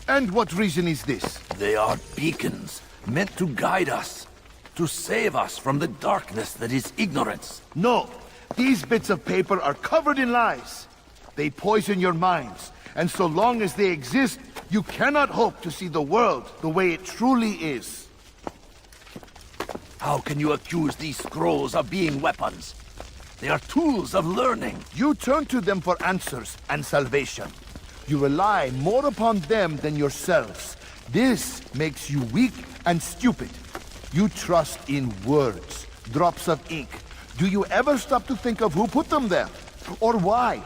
And what reason is this? They are beacons, meant to guide us, to save us from the darkness that is ignorance. No, these bits of paper are covered in lies. They poison your minds, and so long as they exist, you cannot hope to see the world the way it truly is. How can you accuse these scrolls of being weapons? They are tools of learning. You turn to them for answers and salvation. You rely more upon them than yourselves. This makes you weak and stupid. You trust in words, drops of ink. Do you ever stop to think of who put them there? Or why?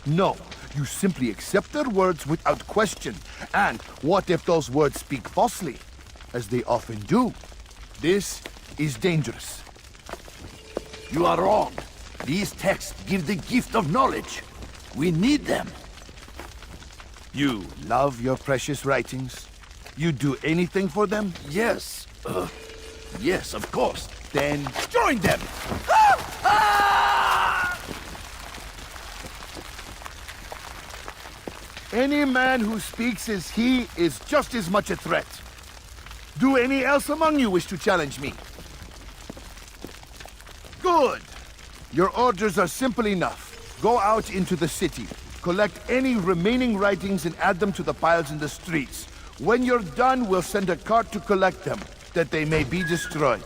No, you simply accept their words without question. And what if those words speak falsely? As they often do. This is dangerous. You are wrong. These texts give the gift of knowledge. We need them. You love your precious writings? You'd do anything for them? Yes. Yes, of course. Then join them! Any man who speaks as he is just as much a threat. Do any else among you wish to challenge me? Good! Your orders are simple enough. Go out into the city, collect any remaining writings and add them to the piles in the streets. When you're done, we'll send a cart to collect them, that they may be destroyed.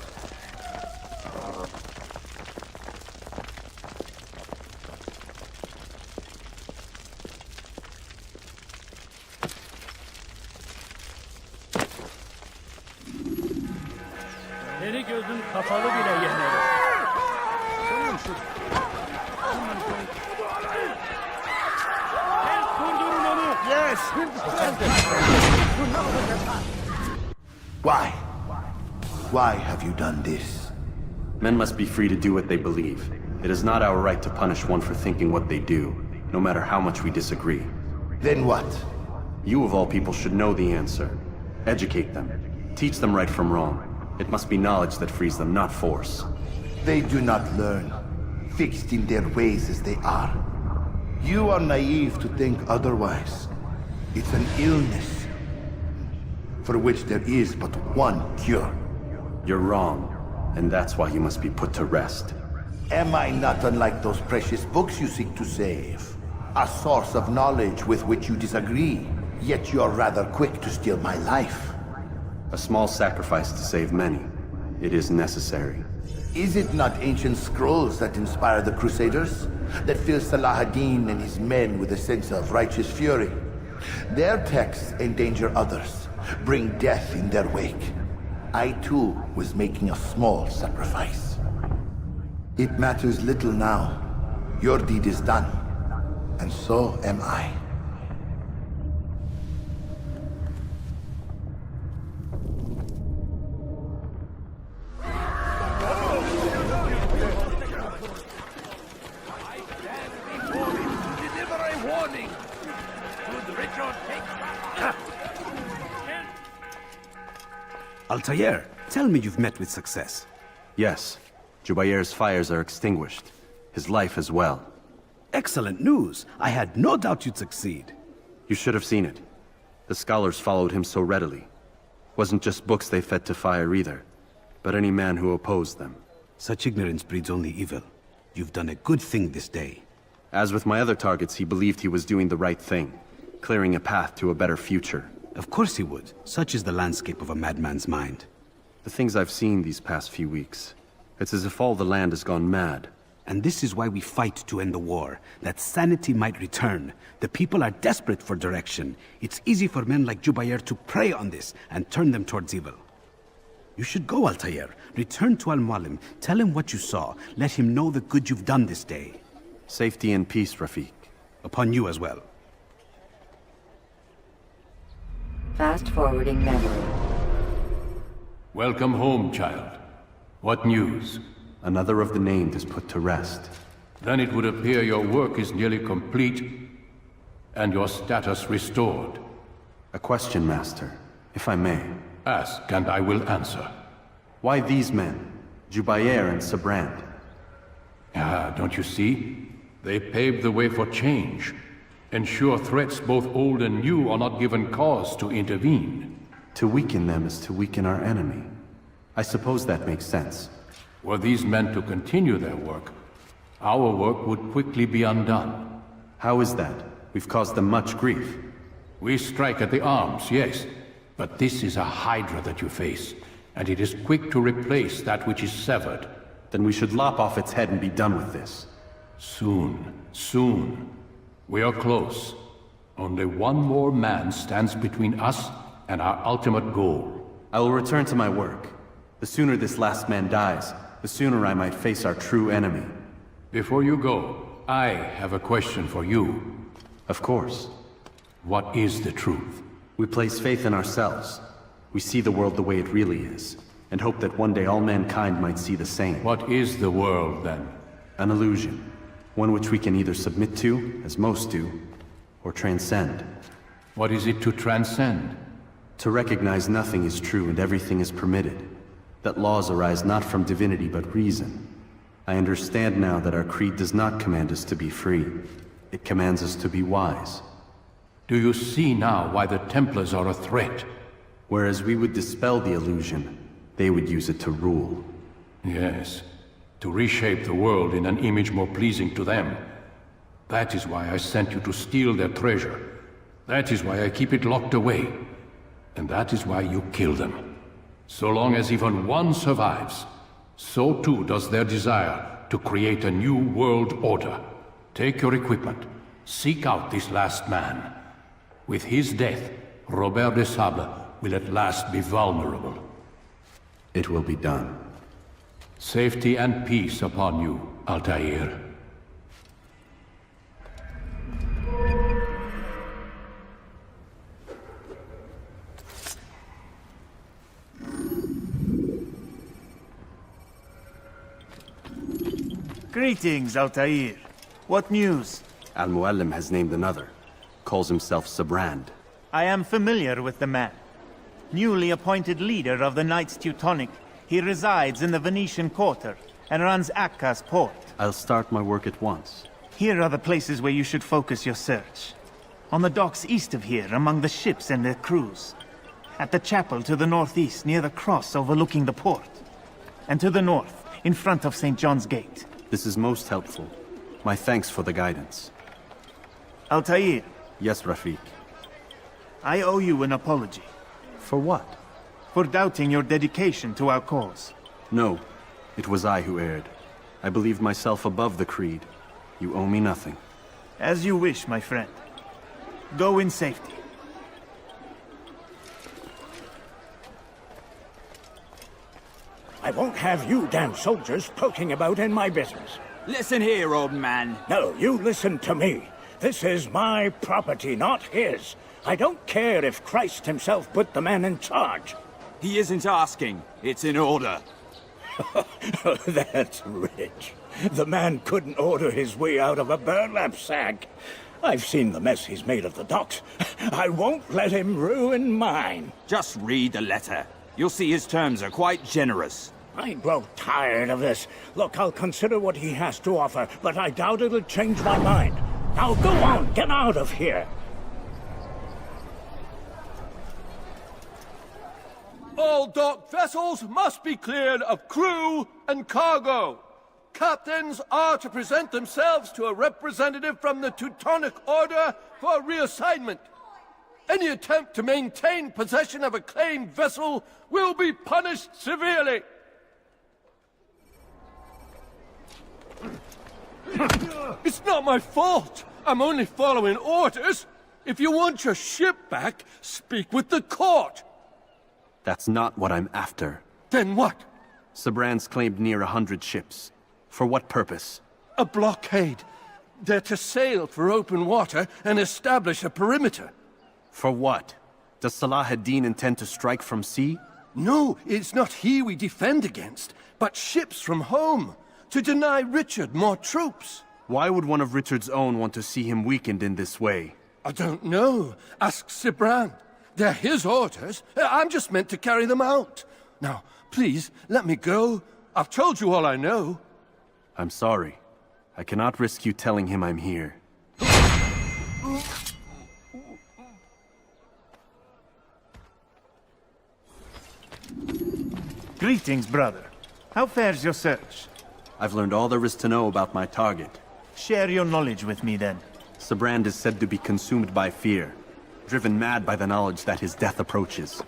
Seni gözün kapalı bile yenerim. Durdurun onu! Yes! Why? Why have you done this? Men must be free to do what they believe. It is not our right to punish one for thinking what they do, no matter how much we disagree. Then what? You of all people should know the answer. Educate them. Teach them right from wrong. It must be knowledge that frees them, not force. They do not learn, fixed in their ways as they are. You are naive to think otherwise. It's an illness, for which there is but one cure. You're wrong, and that's why you must be put to rest. Am I not unlike those precious books you seek to save? A source of knowledge with which you disagree, yet you are rather quick to steal my life. A small sacrifice to save many. It is necessary. Is it not ancient scrolls that inspire the Crusaders? That fill Salah ad-Din and his men with a sense of righteous fury? Their texts endanger others, bring death in their wake. I too was making a small sacrifice. It matters little now. Your deed is done, and so am I. Deliver a warning. Should Richard take Altair, tell me you've met with success. Yes. Jubayr's fires are extinguished. His life as well. Excellent news. I had no doubt you'd succeed. You should have seen it. The scholars followed him so readily. Wasn't just books they fed to fire either, but any man who opposed them. Such ignorance breeds only evil. You've done a good thing this day. As with my other targets, he believed he was doing the right thing, clearing a path to a better future. Of course he would. Such is the landscape of a madman's mind. The things I've seen these past few weeks, it's as if all the land has gone mad. And this is why we fight to end the war, that sanity might return. The people are desperate for direction. It's easy for men like Jubayr to prey on this and turn them towards evil. You should go, Altair. Return to Al-Mualim. Tell him what you saw. Let him know the good you've done this day. Safety and peace, Rafiq. Upon you as well. Fast-forwarding memory. Welcome home, child. What news? Another of the named is put to rest. Then it would appear your work is nearly complete, and your status restored. A question, Master, if I may. Ask, and I will answer. Why these men? Jubayr and Sabrand? Ah, don't you see? They paved the way for change. Ensure threats both old and new are not given cause to intervene. To weaken them is to weaken our enemy. I suppose that makes sense. Were these men to continue their work, our work would quickly be undone. How is that? We've caused them much grief. We strike at the arms, yes. But this is a hydra that you face, and it is quick to replace that which is severed. Then we should lop off its head and be done with this. Soon, soon. We are close. Only one more man stands between us and our ultimate goal. I will return to my work. The sooner this last man dies, the sooner I might face our true enemy. Before you go, I have a question for you. Of course. What is the truth? We place faith in ourselves. We see the world the way it really is, and hope that one day all mankind might see the same. What is the world, then? An illusion. One which we can either submit to, as most do, or transcend. What is it to transcend? To recognize nothing is true and everything is permitted. That laws arise not from divinity but reason. I understand now that our creed does not command us to be free. It commands us to be wise. Do you see now why the Templars are a threat? Whereas we would dispel the illusion, they would use it to rule. Yes, to reshape the world in an image more pleasing to them. That is why I sent you to steal their treasure. That is why I keep it locked away. And that is why you kill them. So long as even one survives, so too does their desire to create a new world order. Take your equipment. Seek out this last man. With his death, Robert de Sable will at last be vulnerable. It will be done. Safety and peace upon you, Altair. Greetings, Altair. What news? Al-Mualim has named another. Calls himself Sabrand. I am familiar with the man. Newly appointed leader of the Knights Teutonic, he resides in the Venetian Quarter and runs Akka's port. I'll start my work at once. Here are the places where you should focus your search. On the docks east of here, among the ships and their crews. At the chapel to the northeast, near the cross overlooking the port. And to the north, in front of St. John's Gate. This is most helpful. My thanks for the guidance. Altair. Yes, Rafiq. I owe you an apology. For what? for doubting your dedication to our cause. No, it was I who erred. I believed myself above the creed. You owe me nothing. As you wish, my friend. Go in safety. I won't have you damn soldiers poking about in my business. Listen here, old man. No, you listen to me. This is my property, not his. I don't care if Christ himself put the man in charge. He isn't asking. It's in order. That's rich. The man couldn't order his way out of a burlap sack. I've seen the mess he's made of the docks. I won't let him ruin mine. Just read the letter. You'll see his terms are quite generous. I grow tired of this. Look, I'll consider what he has to offer, but I doubt it'll change my mind. Now go on, get out of here. All docked vessels must be cleared of crew and cargo. Captains are to present themselves to a representative from the Teutonic Order for reassignment. Any attempt to maintain possession of a claimed vessel will be punished severely. It's not my fault. I'm only following orders. If you want your ship back, speak with the court. That's not what I'm after. Then what? Sabrand's claimed near 100 ships. For what purpose? A blockade. They're to sail for open water and establish a perimeter. For what? Does Salah ad-Din intend to strike from sea? No, it's not he we defend against, but ships from home, to deny Richard more troops. Why would one of Richard's own want to see him weakened in this way? I don't know. Ask Zerar. They're his orders. I'm just meant to carry them out. Now, please, let me go. I've told you all I know. I'm sorry. I cannot risk you telling him I'm here. Greetings, brother. How fares your search? I've learned all there is to know about my target. Share your knowledge with me, then. Sabrand is said to be consumed by fear, driven mad by the knowledge that his death approaches.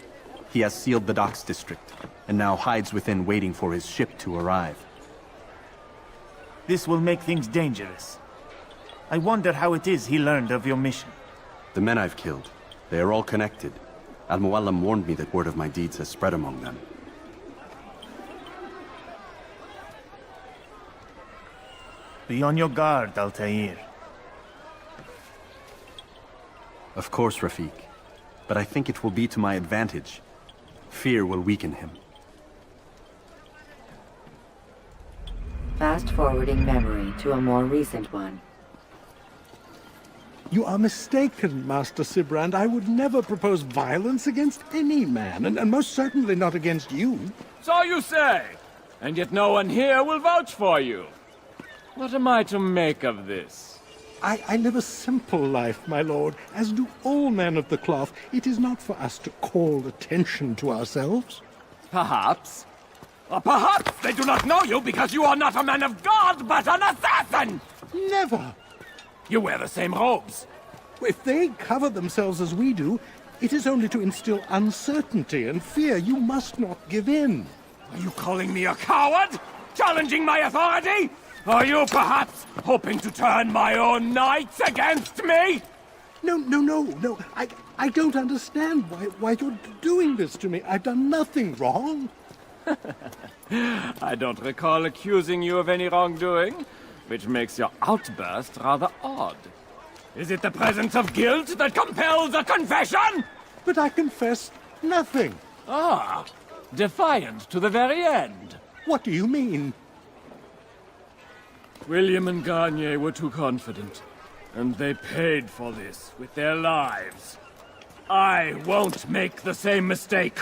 He has sealed the docks district, and now hides within waiting for his ship to arrive. This will make things dangerous. I wonder how it is he learned of your mission. The men I've killed, they are all connected. Al-Muallim warned me that word of my deeds has spread among them. Be on your guard, Altair. Of course, Rafiq. But I think it will be to my advantage. Fear will weaken him. Fast-forwarding memory to a more recent one. You are mistaken, Master Sibrand. I would never propose violence against any man, and most certainly not against you. So you say, and yet no one here will vouch for you. What am I to make of this? I live a simple life, my lord, as do all men of the cloth. It is not for us to call attention to ourselves. Perhaps. Or perhaps they do not know you because you are not a man of God, but an assassin! Never! You wear the same robes. If they cover themselves as we do, it is only to instill uncertainty and fear. You must not give in. Are you calling me a coward? Challenging my authority? Are you perhaps hoping to turn my own knights against me? No. I don't understand why you're doing this to me. I've done nothing wrong. I don't recall accusing you of any wrongdoing, which makes your outburst rather odd. Is it the presence of guilt that compels a confession? But I confessed nothing. Ah, defiant to the very end. What do you mean? William and Garnier were too confident, and they paid for this with their lives. I won't make the same mistake.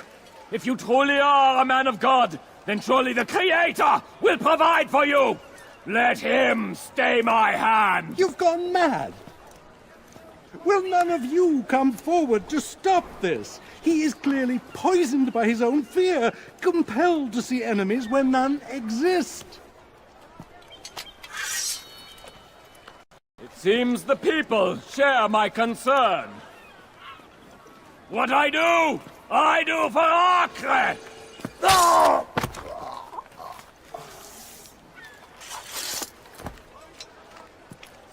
If you truly are a man of God, then surely the Creator will provide for you! Let him stay my hand! You've gone mad! Will none of you come forward to stop this? He is clearly poisoned by his own fear, compelled to see enemies where none exist. It seems the people share my concern. What I do I do for Acre! Oh!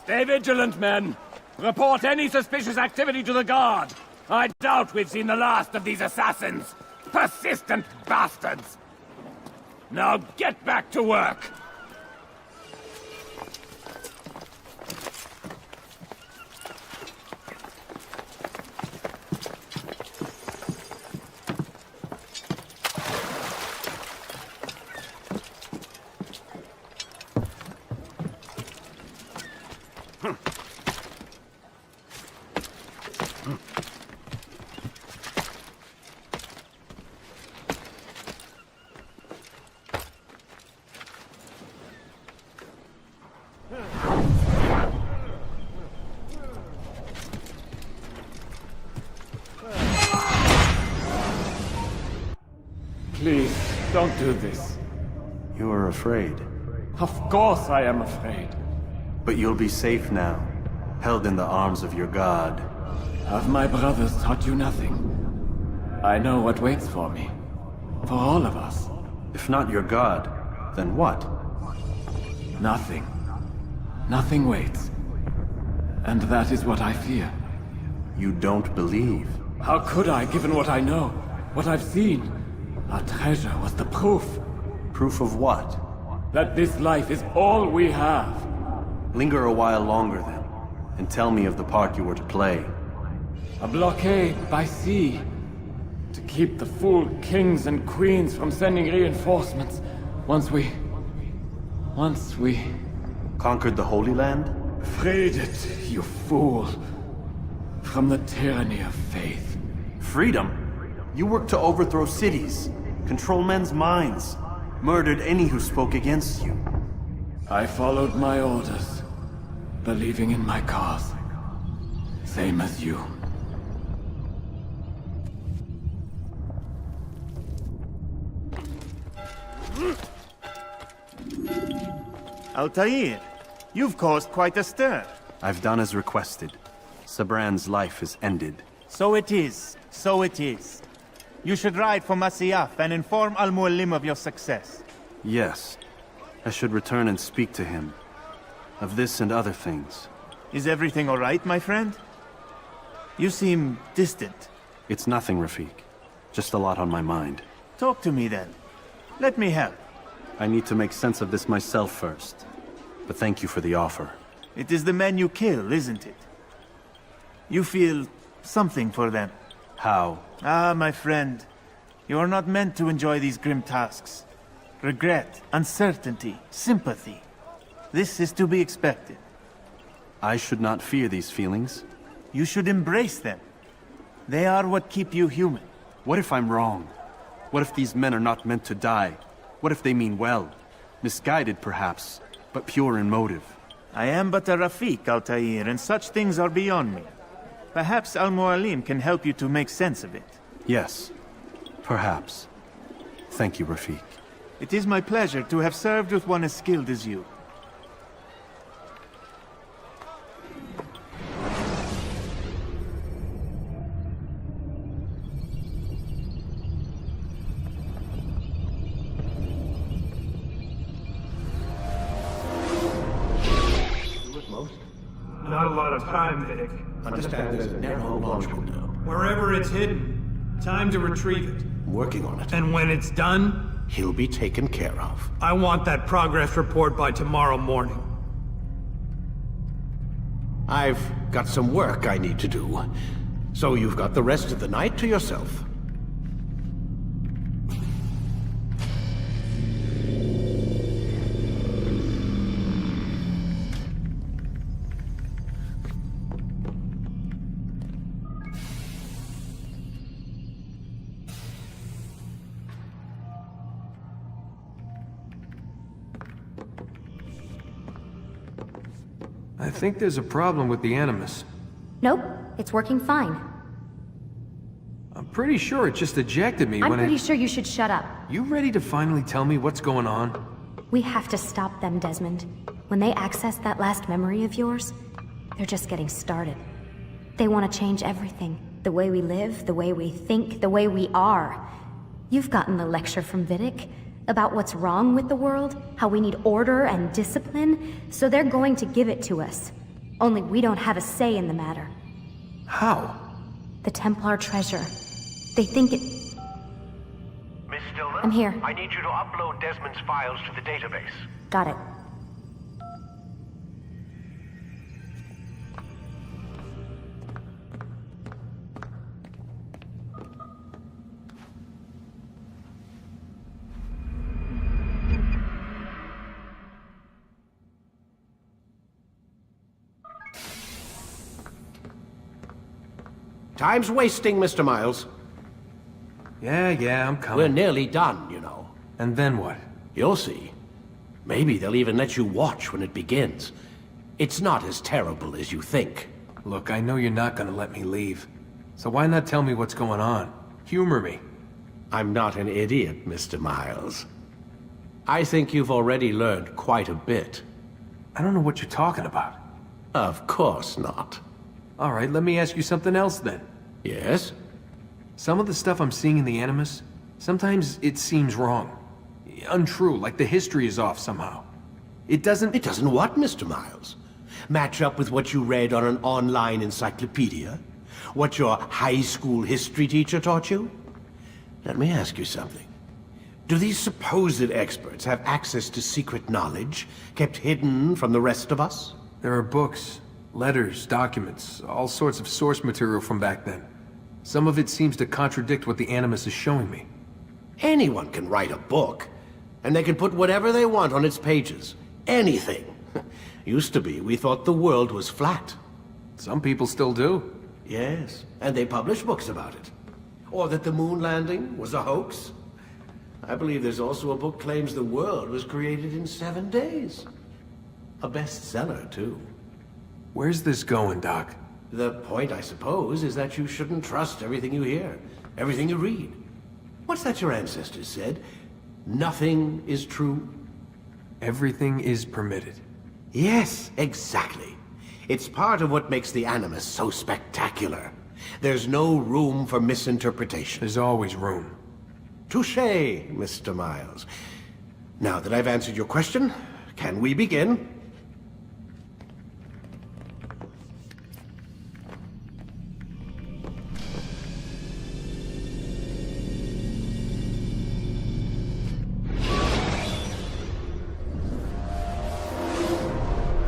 Stay vigilant, men. Report any suspicious activity to the guard. I doubt we've seen the last of these assassins. Persistent bastards! Now get back to work! Please, don't do this. You are afraid. Of course I am afraid. But you'll be safe now, held in the arms of your god. Have my brothers taught you nothing? I know what waits for me. For all of us. If not your god, then what? Nothing. Nothing waits. And that is what I fear. You don't believe? How could I, given what I know? What I've seen? Our treasure was the proof. Proof of what? That this life is all we have. Linger a while longer then, and tell me of the part you were to play. A blockade by sea. To keep the fool kings and queens from sending reinforcements. Once we... Conquered the Holy Land? Freed it, you fool. From the tyranny of faith. Freedom? You worked to overthrow cities, control men's minds, murdered any who spoke against you. I followed my orders, believing in my cause. Same as you. Altair, you've caused quite a stir. I've done as requested. Sabran's life is ended. So it is. So it is. You should ride for Masyaf and inform Al-Mualim of your success. Yes. I should return and speak to him. Of this and other things. Is everything all right, my friend? You seem distant. It's nothing, Rafik. Just a lot on my mind. Talk to me then. Let me help. I need to make sense of this myself first. But thank you for the offer. It is the men you kill, isn't it? You feel something for them. How? Ah, my friend. You are not meant to enjoy these grim tasks. Regret, uncertainty, sympathy. This is to be expected. I should not fear these feelings. You should embrace them. They are what keep you human. What if I'm wrong? What if these men are not meant to die? What if they mean well? Misguided, perhaps, but pure in motive. I am but a Rafik, Altair, and such things are beyond me. Perhaps Al-Mualim can help you to make sense of it. Yes, perhaps. Thank you, Rafik. It is my pleasure to have served with one as skilled as you. Not a lot of time, Vic. Understand there's a narrow launch window. Wherever it's hidden, time to retrieve it. I'm working on it. And when it's done, He'll be taken care of. I want that progress report by tomorrow morning. I've got some work I need to do. So you've got the rest of the night to yourself. I think there's a problem with the Animus. Nope, it's working fine. I'm pretty sure it just ejected me when I'm pretty sure you should shut up. You ready to finally tell me what's going on? We have to stop them, Desmond. When they access that last memory of yours, they're just getting started. They want to change everything. The way we live, the way we think, the way we are. You've gotten the lecture from Vidic about what's wrong with the world, how we need order and discipline, so they're going to give it to us. Only we don't have a say in the matter. How? The Templar treasure. They think it... Miss Stillman? I'm here. I need you to upload Desmond's files to the database. Got it. Time's wasting, Mr. Miles. Yeah, I'm coming. We're nearly done, you know. And then what? You'll see. Maybe they'll even let you watch when it begins. It's not as terrible as you think. Look, I know you're not gonna let me leave. So why not tell me what's going on? Humor me. I'm not an idiot, Mr. Miles. I think you've already learned quite a bit. I don't know what you're talking about. Of course not. All right, let me ask you something else then. Yes? Some of the stuff I'm seeing in the Animus, sometimes it seems wrong. Untrue, like the history is off somehow. It doesn't... It doesn't what, Mr. Miles? Match up with what you read on an online encyclopedia? What your high school history teacher taught you? Let me ask you something. Do these supposed experts have access to secret knowledge kept hidden from the rest of us? There are books, letters, documents, all sorts of source material from back then. Some of it seems to contradict what the Animus is showing me. Anyone can write a book, and they can put whatever they want on its pages. Anything. Used to be, we thought the world was flat. Some people still do. Yes, and they publish books about it. Or that the moon landing was a hoax. I believe there's also a book claims the world was created in 7 days. A bestseller, too. Where's this going, Doc? The point, I suppose, is that you shouldn't trust everything you hear, everything you read. What's that your ancestors said? Nothing is true? Everything is permitted. Yes, exactly. It's part of what makes the Animus so spectacular. There's no room for misinterpretation. There's always room. Touché, Mr. Miles. Now that I've answered your question, can we begin?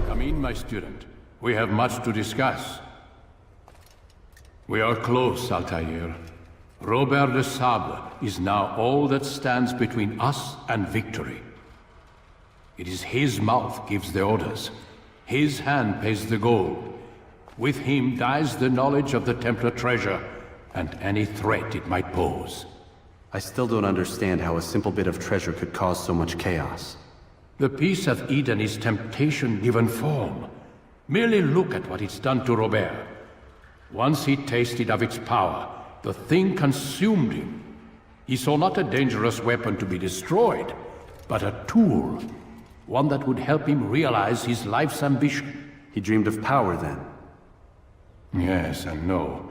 Come in, my student. We have much to discuss. We are close, Altair. Robert de Sable is now all that stands between us and victory. It is his mouth gives the orders. His hand pays the gold. With him dies the knowledge of the Templar treasure and any threat it might pose. I still don't understand how a simple bit of treasure could cause so much chaos. The peace of Eden is temptation given form. Merely look at what it's done to Robert. Once he tasted of its power, the thing consumed him. He saw not a dangerous weapon to be destroyed, but a tool. One that would help him realize his life's ambition. He dreamed of power then? Yes and no.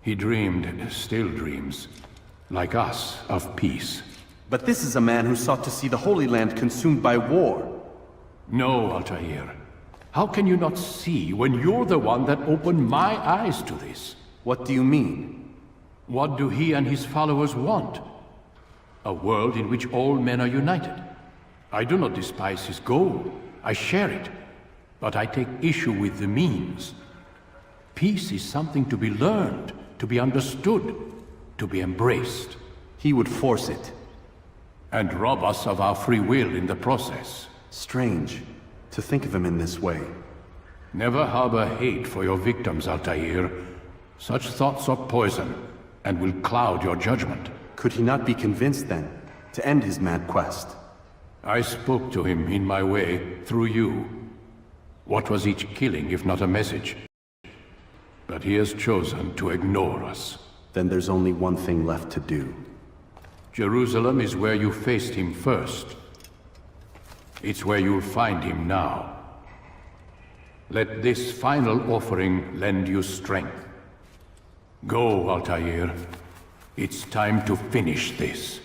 He dreamed, still dreams, like us, of peace. But this is a man who sought to see the Holy Land consumed by war. No, Altair. How can you not see when you're the one that opened my eyes to this? What do you mean? What do he and his followers want? A world in which all men are united. I do not despise his goal. I share it. But I take issue with the means. Peace is something to be learned, to be understood, to be embraced. He would force it. And rob us of our free will in the process. Strange, to think of him in this way. Never harbor hate for your victims, Altair. Such thoughts are poison, and will cloud your judgment. Could he not be convinced, then, to end his mad quest? I spoke to him in my way, through you. What was each killing, if not a message? But he has chosen to ignore us. Then there's only one thing left to do. Jerusalem is where you faced him first. It's where you'll find him now. Let this final offering lend you strength. Go, Altair. It's time to finish this.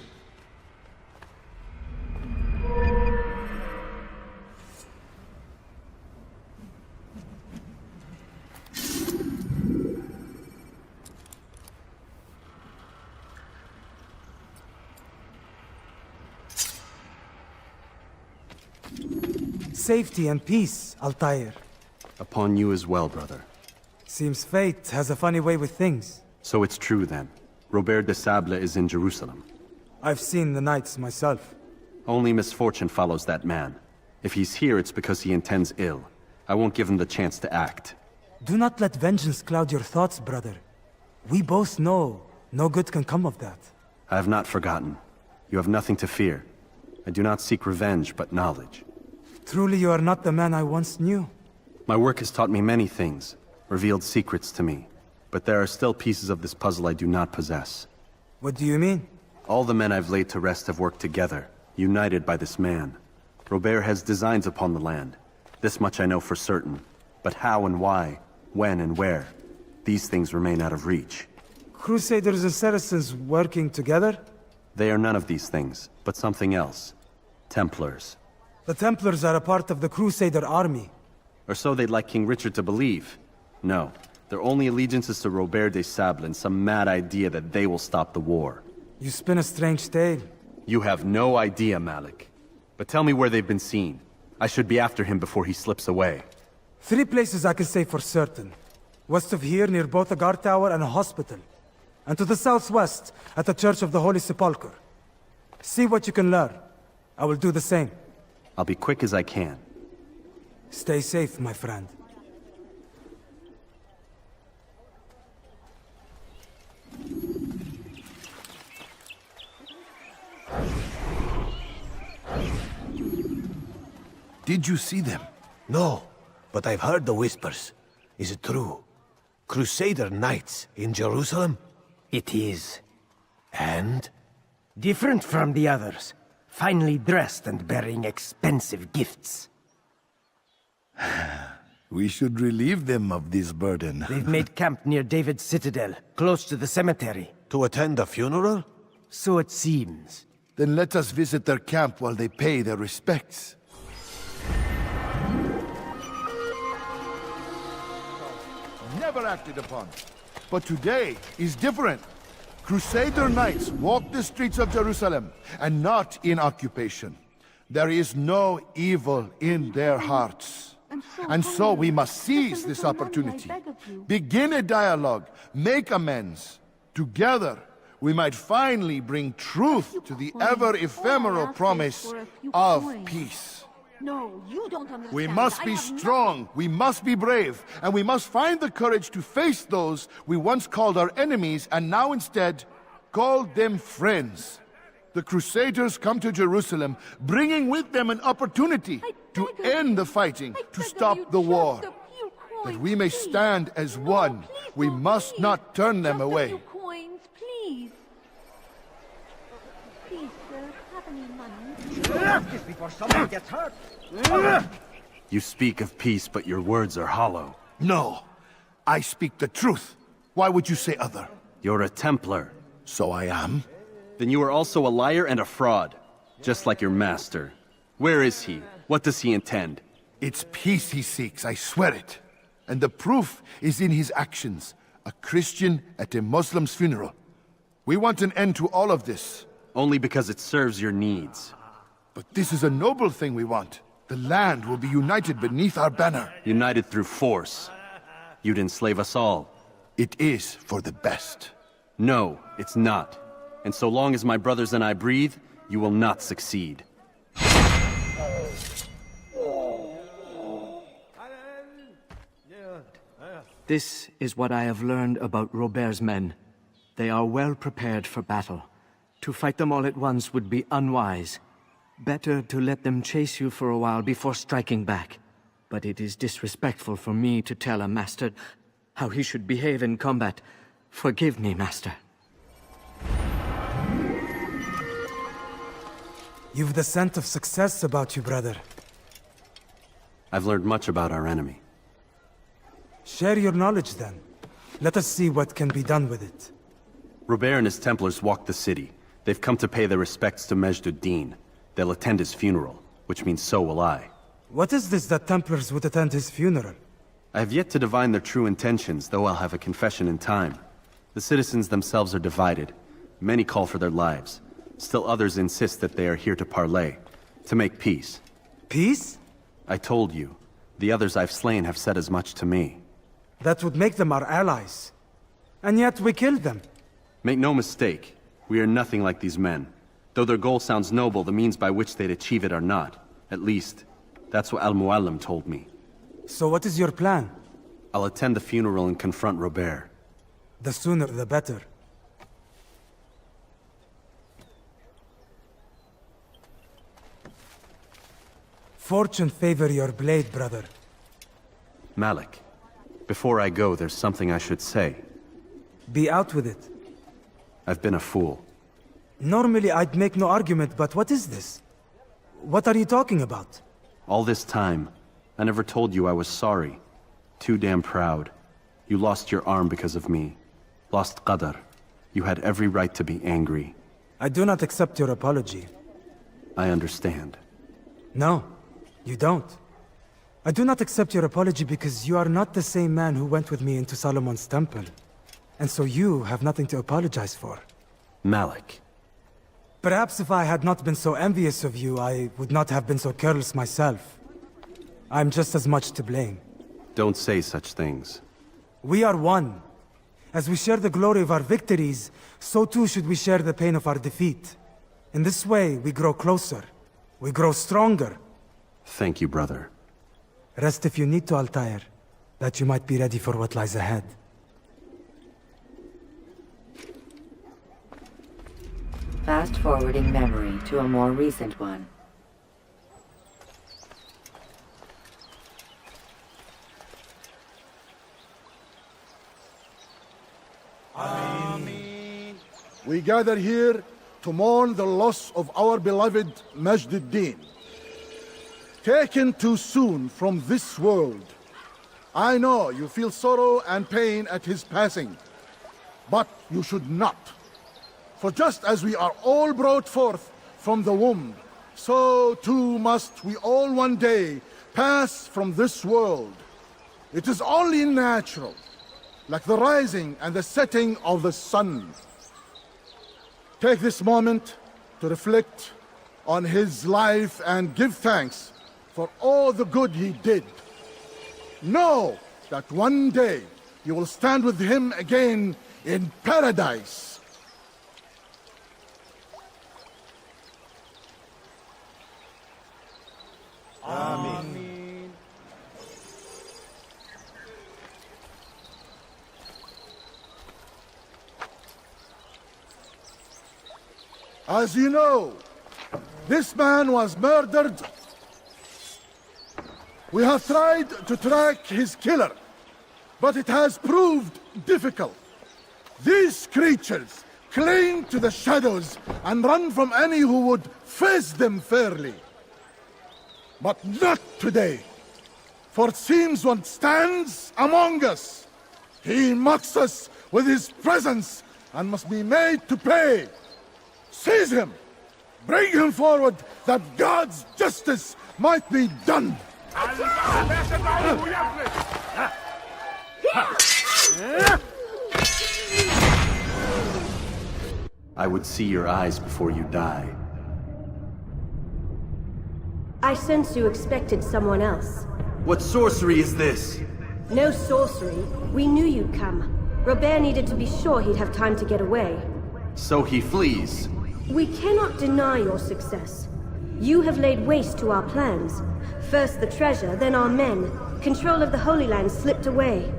Safety and peace, Altair. Upon you as well, brother. Seems fate has a funny way with things. So it's true then. Robert de Sable is in Jerusalem. I've seen the knights myself. Only misfortune follows that man. If he's here, it's because he intends ill. I won't give him the chance to act. Do not let vengeance cloud your thoughts, brother. We both know no good can come of that. I have not forgotten. You have nothing to fear. I do not seek revenge, but knowledge. Truly you are not the man I once knew. My work has taught me many things, revealed secrets to me. But there are still pieces of this puzzle I do not possess. What do you mean? All the men I've laid to rest have worked together, united by this man. Robert has designs upon the land. This much I know for certain. But how and why, when and where, these things remain out of reach. Crusaders and Saracens working together? They are none of these things, but something else. Templars. The Templars are a part of the Crusader army. Or so they'd like King Richard to believe. No, their only allegiance is to Robert de Sable and some mad idea that they will stop the war. You spin a strange tale. You have no idea, Malik. But tell me where they've been seen. I should be after him before he slips away. 3 places I can say for certain. West of here, near both a guard tower and a hospital. And to the southwest, at the Church of the Holy Sepulchre. See what you can learn. I will do the same. I'll be quick as I can. Stay safe, my friend. Did you see them? No, but I've heard the whispers. Is it true? Crusader knights in Jerusalem? It is. And? Different from the others. Finely dressed and bearing expensive gifts. We should relieve them of this burden. They've made camp near David's citadel, close to the cemetery. To attend a funeral? So it seems. Then let us visit their camp while they pay their respects. Never acted upon. But today is different. Crusader knights walk the streets of Jerusalem, and not in occupation. There is no evil in their hearts. And so we must seize this opportunity. Begin a dialogue, make amends. Together, we might finally bring truth to the ever-ephemeral promise of peace. No, you don't understand. We must be strong, we must be brave, and we must find the courage to face those we once called our enemies and now instead call them friends. The Crusaders come to Jerusalem, bringing with them an opportunity to end the fighting, to stop the war. That we may stand as one, we must not turn them away. Coins, please. Please, sir, have any money? Before someone gets hurt. You speak of peace, but your words are hollow. No, I speak the truth. Why would you say other? You're a Templar. So I am. Then you are also a liar and a fraud, just like your master. Where is he? What does he intend? It's peace he seeks, I swear it. And the proof is in his actions. A Christian at a Muslim's funeral. We want an end to all of this. Only because it serves your needs. But this is a noble thing we want. The land will be united beneath our banner. United through force. You'd enslave us all. It is for the best. No, it's not. And so long as my brothers and I breathe, you will not succeed. This is what I have learned about Robert's men. They are well prepared for battle. To fight them all at once would be unwise. Better to let them chase you for a while before striking back. But it is disrespectful for me to tell a master how he should behave in combat. Forgive me, master. You've the scent of success about you, brother. I've learned much about our enemy. Share your knowledge, then. Let us see what can be done with it. Robert and his Templars walk the city. They've come to pay their respects to Majd-ud-Din. They'll attend his funeral, which means so will I. What is this that Templars would attend his funeral? I have yet to divine their true intentions, though I'll have a confession in time. The citizens themselves are divided. Many call for their lives. Still others insist that they are here to parley, to make peace. Peace? I told you. The others I've slain have said as much to me. That would make them our allies. And yet we killed them. Make no mistake, we are nothing like these men. Though their goal sounds noble, the means by which they'd achieve it are not. At least, that's what Al-Mualim told me. So what is your plan? I'll attend the funeral and confront Robert. The sooner the better. Fortune favor your blade, brother. Malik, before I go, there's something I should say. Be out with it. I've been a fool. Normally I'd make no argument, but what is this? What are you talking about? All this time, I never told you I was sorry. Too damn proud. You lost your arm because of me. Lost Qadar. You had every right to be angry. I do not accept your apology. I understand. No, you don't. I do not accept your apology because you are not the same man who went with me into Solomon's temple. And so you have nothing to apologize for. Malik. Perhaps if I had not been so envious of you, I would not have been so careless myself. I'm just as much to blame. Don't say such things. We are one. As we share the glory of our victories, so too should we share the pain of our defeat. In this way, we grow closer. We grow stronger. Thank you, brother. Rest if you need to, Altair, that you might be ready for what lies ahead. Fast-forwarding memory to a more recent one. We gather here to mourn the loss of our beloved Majd-ud-Din. Taken too soon from this world. I know you feel sorrow and pain at his passing, but you should not. For just as we are all brought forth from the womb, so too must we all one day pass from this world. It is only natural, like the rising and the setting of the sun. Take this moment to reflect on his life and give thanks for all the good he did. Know that one day you will stand with him again in paradise. Amen. As you know, this man was murdered. We have tried to track his killer, but it has proved difficult. These creatures cling to the shadows and run from any who would face them fairly. But not today, for it seems one stands among us. He mocks us with his presence and must be made to pay. Seize him! Bring him forward that God's justice might be done! I would see your eyes before you die. I sense you expected someone else. What sorcery is this? No sorcery. We knew you'd come. Robert needed to be sure he'd have time to get away. So he flees. We cannot deny your success. You have laid waste to our plans. First the treasure, then our men. Control of the Holy Land slipped away.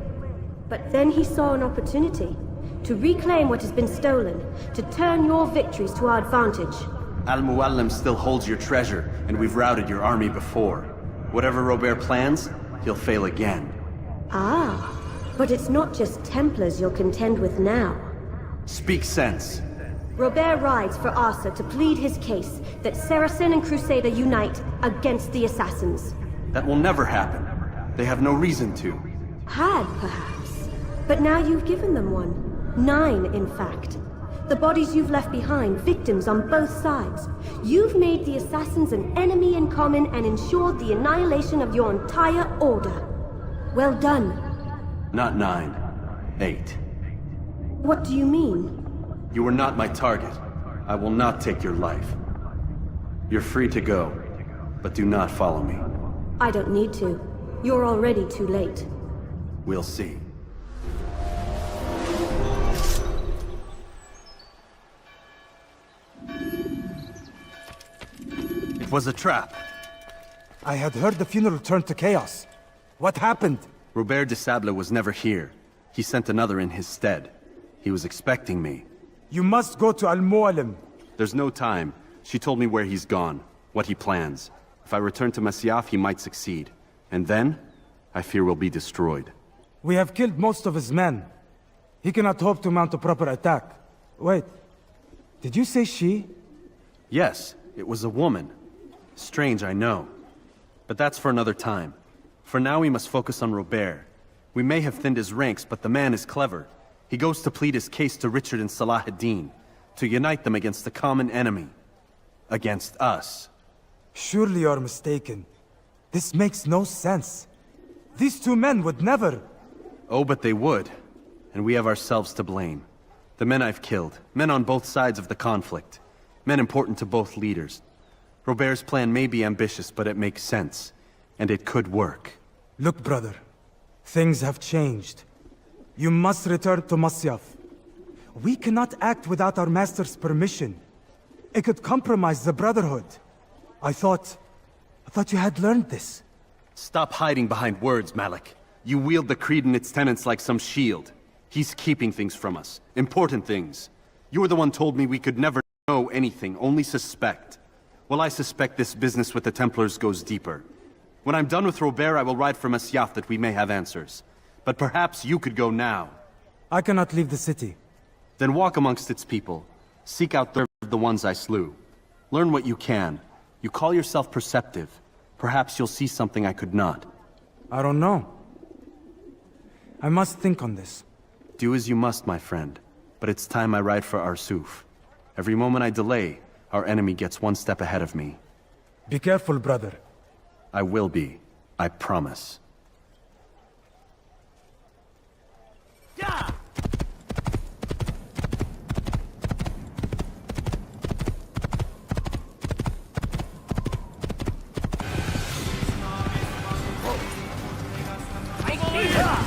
But then he saw an opportunity to reclaim what has been stolen, to turn your victories to our advantage. Al-Mualim still holds your treasure, and we've routed your army before. Whatever Robert plans, he'll fail again. Ah, but it's not just Templars you'll contend with now. Speak sense. Robert rides for Arsa to plead his case that Saracen and Crusader unite against the Assassins. That will never happen. They have no reason to. Had, perhaps. But now you've given them one. 9, in fact. The bodies you've left behind, victims on both sides. You've made the assassins an enemy in common and ensured the annihilation of your entire order. Well done. Not 9. 8. What do you mean? You were not my target. I will not take your life. You're free to go, but do not follow me. I don't need to. You're already too late. We'll see. It was a trap. I had heard the funeral turned to chaos. What happened? Robert de Sable was never here. He sent another in his stead. He was expecting me. You must go to Al-Mualim. There's no time. She told me where he's gone, what he plans. If I return to Masyaf, he might succeed. And then, I fear we'll be destroyed. We have killed most of his men. He cannot hope to mount a proper attack. Wait, did you say she? Yes, it was a woman. Strange, I know. But that's for another time. For now, we must focus on Robert. We may have thinned his ranks, but the man is clever. He goes to plead his case to Richard and Salah ad-Din, to unite them against the common enemy. Against us. Surely you're mistaken. This makes no sense. These two men would never... Oh, but they would. And we have ourselves to blame. The men I've killed, men on both sides of the conflict. Men important to both leaders. Robert's plan may be ambitious, but it makes sense. And it could work. Look, brother. Things have changed. You must return to Masyaf. We cannot act without our master's permission. It could compromise the Brotherhood. I thought you had learned this. Stop hiding behind words, Malik. You wield the creed and its tenets like some shield. He's keeping things from us. Important things. You were the one told me we could never know anything, only suspect. Well, I suspect this business with the Templars goes deeper. When I'm done with Robert, I will ride for Masyaf that we may have answers. But perhaps you could go now. I cannot leave the city. Then walk amongst its people. Seek out the ones I slew. Learn what you can. You call yourself perceptive. Perhaps you'll see something I could not. I don't know. I must think on this. Do as you must, my friend. But it's time I ride for Arsuf. Every moment I delay, our enemy gets one step ahead of me. Be careful, brother. I will be. I promise. Yeah!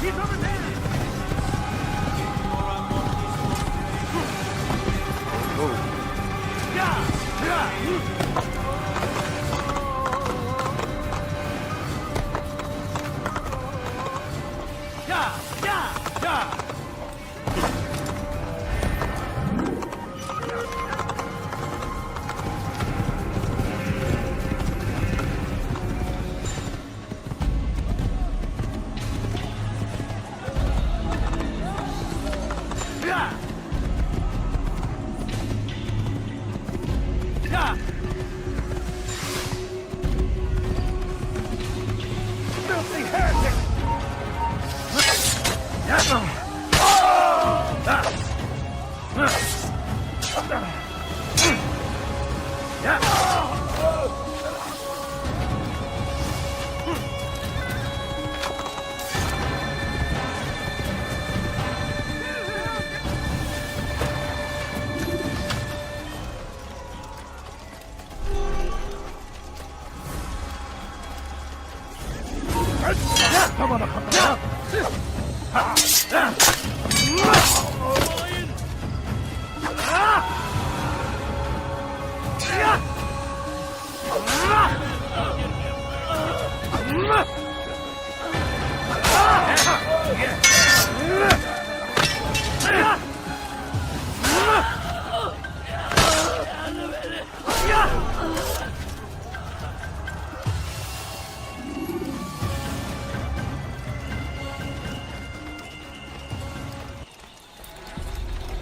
He's over there!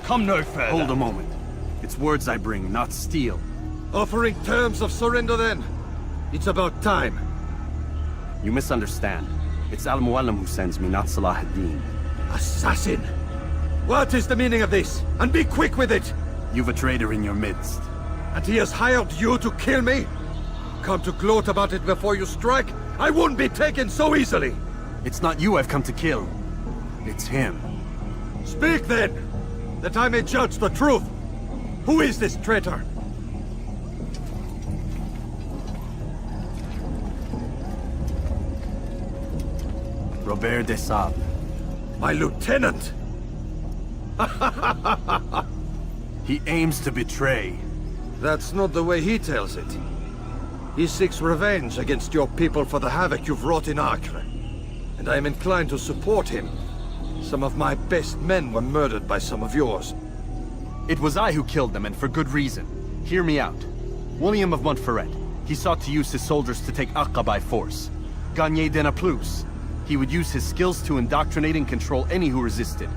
Come no further. Hold a moment. It's words I bring, not steel. Offering terms of surrender then. It's about time. You misunderstand. It's Al-Mualim who sends me, not Salah ad-Din. Assassin! What is the meaning of this? And be quick with it! You've a traitor in your midst. And he has hired you to kill me? Come to gloat about it before you strike? I won't be taken so easily! It's not you I've come to kill. It's him. Speak then, that I may judge the truth. Who is this traitor? Robert de Sable. My lieutenant! He aims to betray. That's not the way he tells it. He seeks revenge against your people for the havoc you've wrought in Acre. And I am inclined to support him. Some of my best men were murdered by some of yours. It was I who killed them, and for good reason. Hear me out. William of Montferrat. He sought to use his soldiers to take Acre by force. Gagné de Naplouse. He would use his skills to indoctrinate and control any who resisted.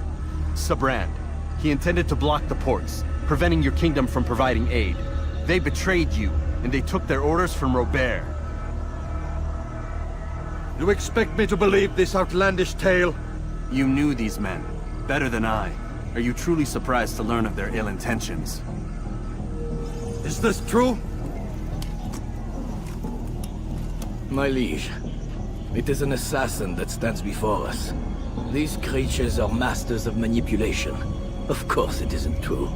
Sabrand. He intended to block the ports, preventing your kingdom from providing aid. They betrayed you, and they took their orders from Robert. You expect me to believe this outlandish tale? You knew these men, better than I. Are you truly surprised to learn of their ill intentions? Is this true? My liege, it is an assassin that stands before us. These creatures are masters of manipulation. Of course it isn't true.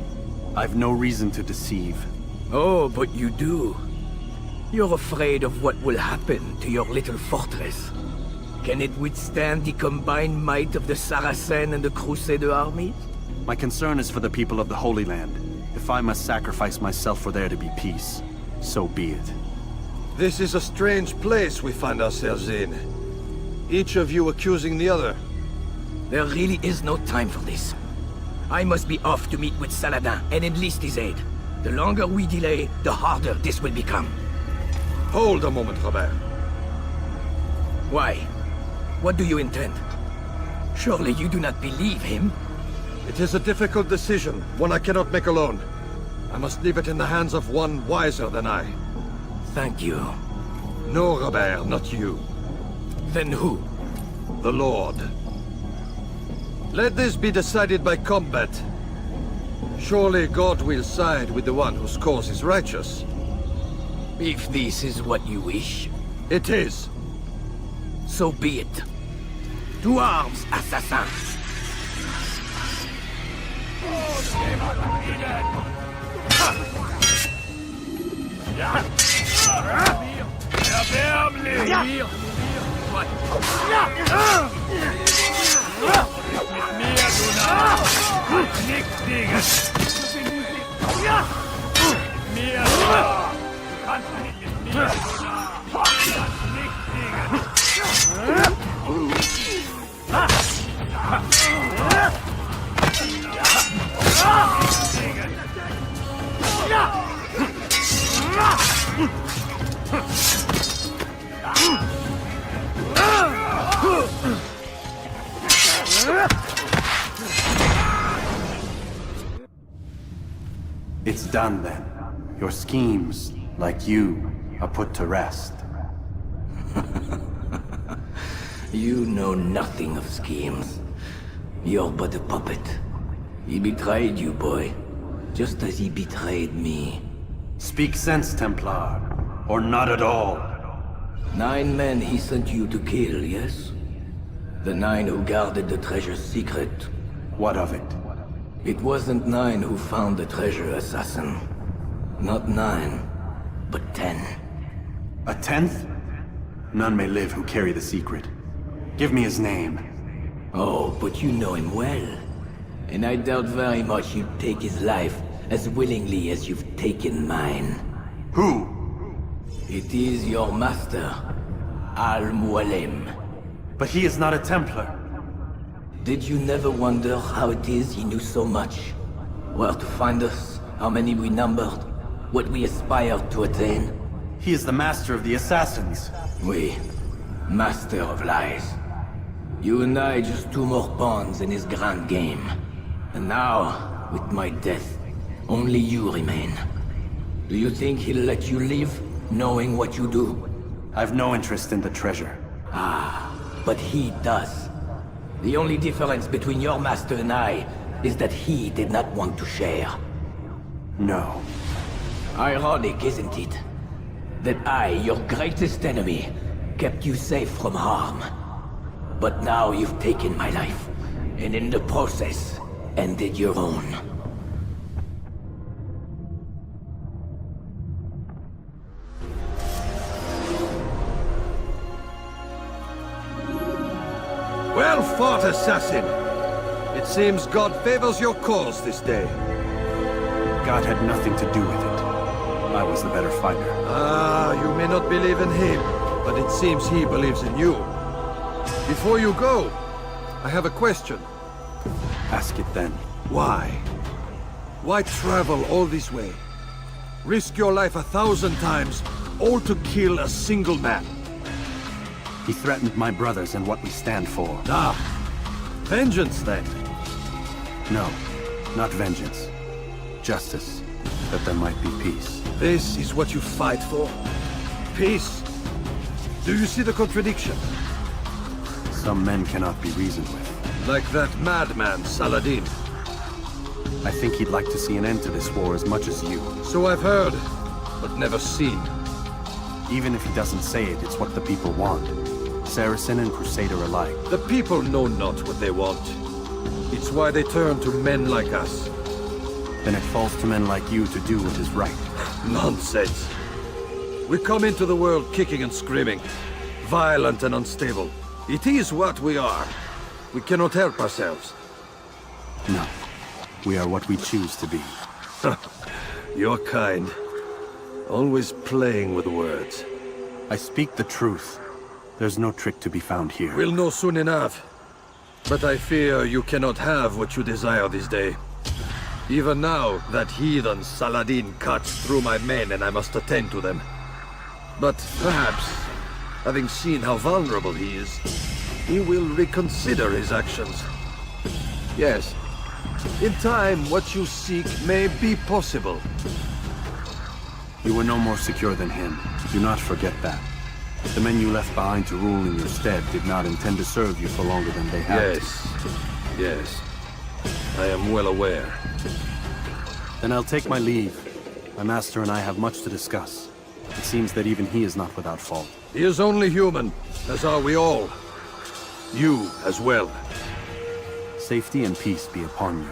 I've no reason to deceive. Oh, but you do. You're afraid of what will happen to your little fortress. Can it withstand the combined might of the Saracen and the Crusader armies? My concern is for the people of the Holy Land. If I must sacrifice myself for there to be peace, so be it. This is a strange place we find ourselves in. Each of you accusing the other. There really is no time for this. I must be off to meet with Saladin and enlist his aid. The longer we delay, the harder this will become. Hold a moment, Robert. Why? What do you intend? Surely you do not believe him? It is a difficult decision, one I cannot make alone. I must leave it in the hands of one wiser than I. Thank you. No, Robert, not you. Then who? The Lord. Let this be decided by combat. Surely God will side with the one whose cause is righteous. If this is what you wish. It is. So be it. To arms, assassins! It's done then. Your schemes, like you, are put to rest. You know nothing of schemes. You're but a puppet. He betrayed you, boy. Just as he betrayed me. Speak sense, Templar. Or not at all. 9 men he sent you to kill, yes? The 9 who guarded the treasure's secret. What of it? It wasn't 9 who found the treasure, assassin. Not 9, but 10. A 10th? None may live who carry the secret. Give me his name. Oh, but you know him well. And I doubt very much you'd take his life as willingly as you've taken mine. Who? It is your master, Al-Mualim. But he is not a Templar. Did you never wonder how it is he knew so much? Where to find us, how many we numbered, what we aspired to attain? He is the master of the assassins. Oui, master of lies. You and I just 2 more pawns in his grand game. And now, with my death, only you remain. Do you think he'll let you live, knowing what you do? I've no interest in the treasure. Ah, but he does. The only difference between your master and I is that he did not want to share. No. Ironic, isn't it? That I, your greatest enemy, kept you safe from harm. But now you've taken my life, and in the process, ended your own. Well fought, assassin! It seems God favors your cause this day. God had nothing to do with it. I was the better fighter. Ah, you may not believe in him, but it seems he believes in you. Before you go, I have a question. Ask it then. Why? Why travel all this way? Risk your life 1,000 times, all to kill a single man? He threatened my brothers and what we stand for. Ah, vengeance then? No, not vengeance. Justice, that there might be peace. This is what you fight for? Peace? Do you see the contradiction? Some men cannot be reasoned with. Like that madman, Saladin. I think he'd like to see an end to this war as much as you. So I've heard, but never seen. Even if he doesn't say it, it's what the people want. Saracen and Crusader alike. The people know not what they want. It's why they turn to men like us. Then it falls to men like you to do what is right. Nonsense. We come into the world kicking and screaming, violent and unstable. It is what we are. We cannot help ourselves. No. We are what we choose to be. Your kind. Always playing with words. I speak the truth. There's no trick to be found here. We'll know soon enough. But I fear you cannot have what you desire this day. Even now, that heathen Saladin cuts through my men and I must attend to them. But perhaps, having seen how vulnerable he is, he will reconsider his actions. Yes, in time, what you seek may be possible. You were no more secure than him. Do not forget that. The men you left behind to rule in your stead did not intend to serve you for longer than they had. Yes. I am well aware. Then I'll take my leave. My master and I have much to discuss. It seems that even he is not without fault. He is only human, as are we all. You as well. Safety and peace be upon you.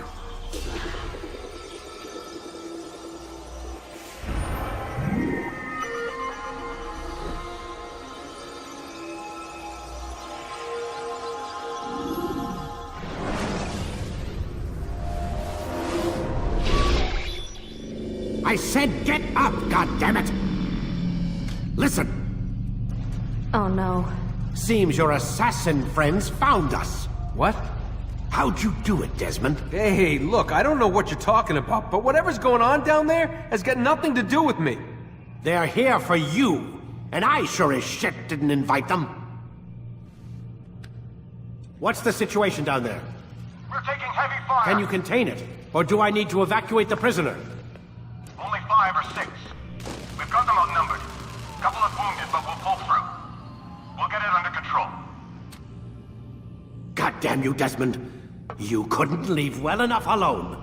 I said get up, goddammit! Listen! Oh no. Seems your assassin friends found us. What? How'd you do it, Desmond? Hey, look, I don't know what you're talking about, but whatever's going on down there has got nothing to do with me. They're here for you, and I sure as shit didn't invite them. What's the situation down there? We're taking heavy fire. Can you contain it? Or do I need to evacuate the prisoner? Only 5 or 6. We've got them outnumbered. Couple of wounded, but we'll pull through. We'll get it under control. God damn you, Desmond. You couldn't leave well enough alone.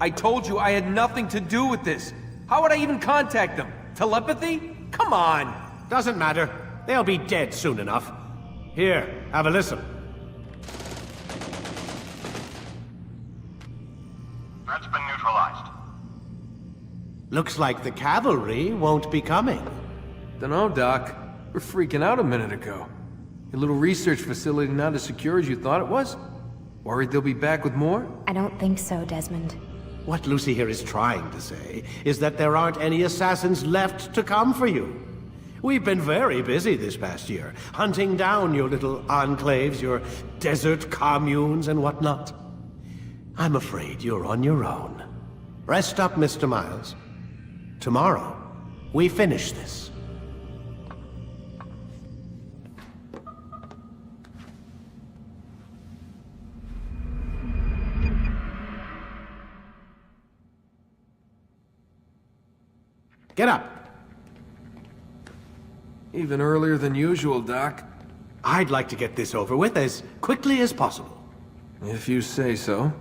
I told you I had nothing to do with this. How would I even contact them? Telepathy? Come on. Doesn't matter. They'll be dead soon enough. Here, have a listen. Threat's been neutralized. Looks like the cavalry won't be coming. Dunno, Doc. We're freaking out a minute ago. Your little research facility not as secure as you thought it was? Worried they'll be back with more? I don't think so, Desmond. What Lucy here is trying to say is that there aren't any assassins left to come for you. We've been very busy this past year, hunting down your little enclaves, your desert communes and whatnot. I'm afraid you're on your own. Rest up, Mr. Miles. Tomorrow, we finish this. Get up! Even earlier than usual, Doc. I'd like to get this over with as quickly as possible. If you say so.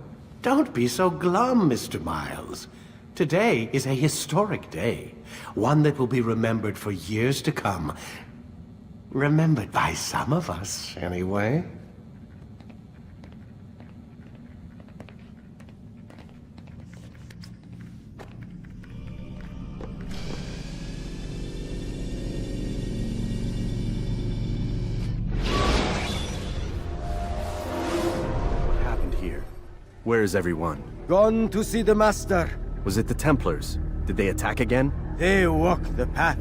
Don't be so glum, Mr. Miles. Today is a historic day. One that will be remembered for years to come. Remembered by some of us, anyway. What happened here? Where is everyone? Gone to see the Master. Was it the Templars? Did they attack again? They walk the path.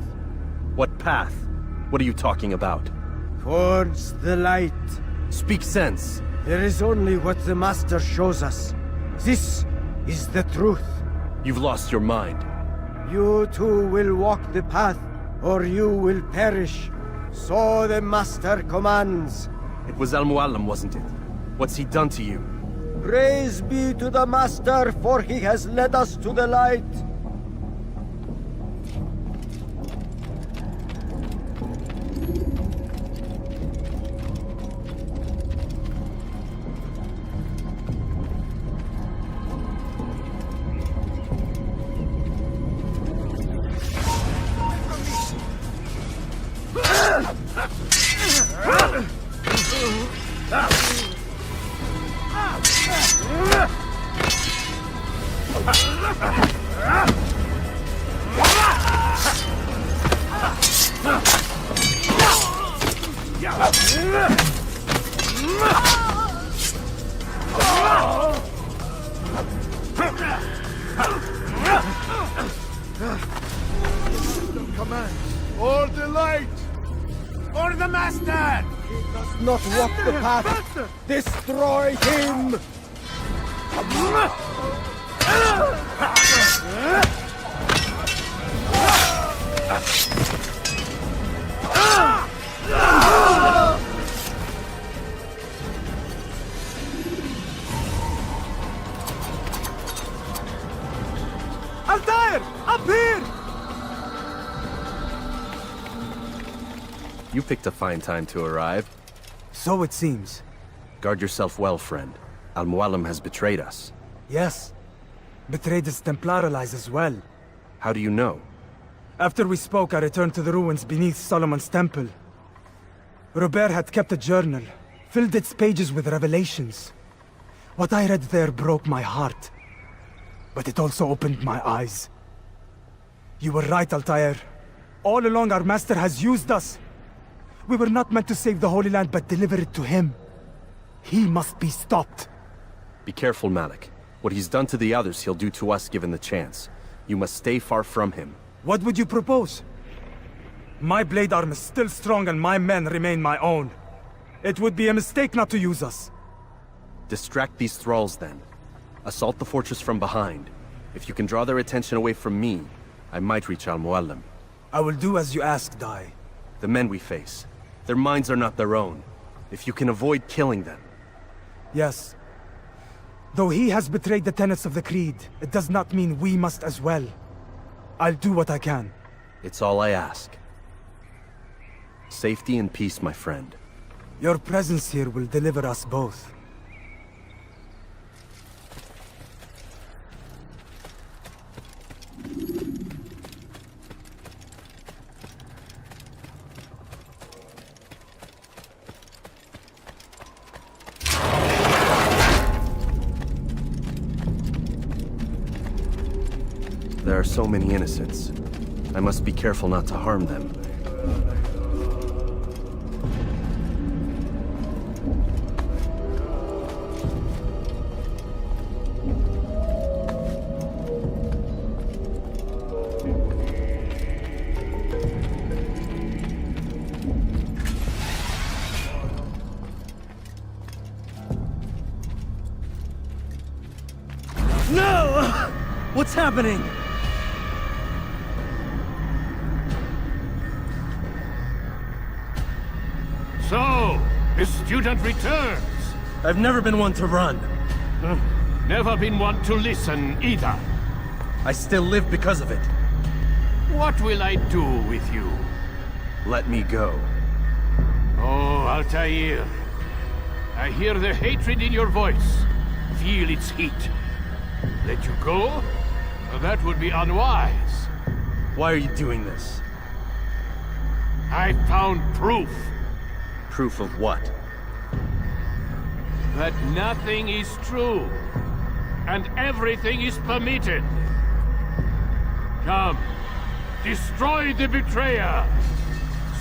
What path? What are you talking about? Towards the light. Speak sense. There is only what the Master shows us. This is the truth. You've lost your mind. You too will walk the path, or you will perish. So the Master commands. It was Al-Mualim, wasn't it? What's he done to you? Praise be to the Master, for he has led us to the light. Command, or the light, or the Master! He does not walk the path. Destroy him! Altair! Up here! You picked a fine time to arrive. So it seems. Guard yourself well, friend. Al-Mualim has betrayed us. Yes. Betrayed his Templar allies as well. How do you know? After we spoke, I returned to the ruins beneath Solomon's temple. Robert had kept a journal, filled its pages with revelations. What I read there broke my heart. But it also opened my eyes. You were right, Altair. All along our master has used us. We were not meant to save the Holy Land, but deliver it to him. He must be stopped. Be careful, Malik. What he's done to the others, he'll do to us given the chance. You must stay far from him. What would you propose? My blade arm is still strong and my men remain my own. It would be a mistake not to use us. Distract these thralls, then. Assault the fortress from behind. If you can draw their attention away from me, I might reach Al-Mualim. I will do as you ask, Dai. The men we face, their minds are not their own. If you can avoid killing them. Yes. Though he has betrayed the tenets of the Creed, it does not mean we must as well. I'll do what I can. It's all I ask. Safety and peace, my friend. Your presence here will deliver us both. There are so many innocents. I must be careful not to harm them. No! What's happening? So, the student returns. I've never been one to run. Never been one to listen either. I still live because of it. What will I do with you? Let me go. Oh, Altair. I hear the hatred in your voice. Feel its heat. Let you go? That would be unwise. Why are you doing this? I found proof. Proof of what? That nothing is true. And everything is permitted. Come. Destroy the betrayer.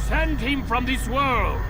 Send him from this world.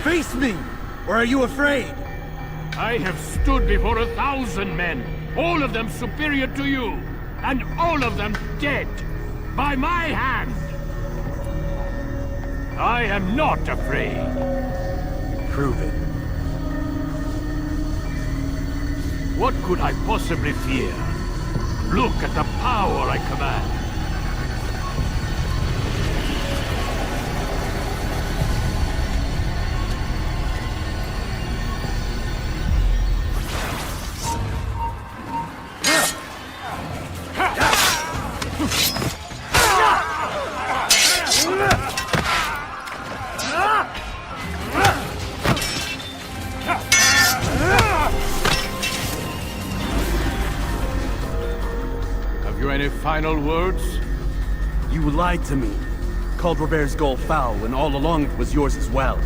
Face me! Or are you afraid? I have stood before 1,000 men, all of them superior to you, and all of them dead, by my hand. I am not afraid. Prove it. What could I possibly fear? Look at the power I command. Any final words? You lied to me. Called Robert's goal foul when all along it was yours as well.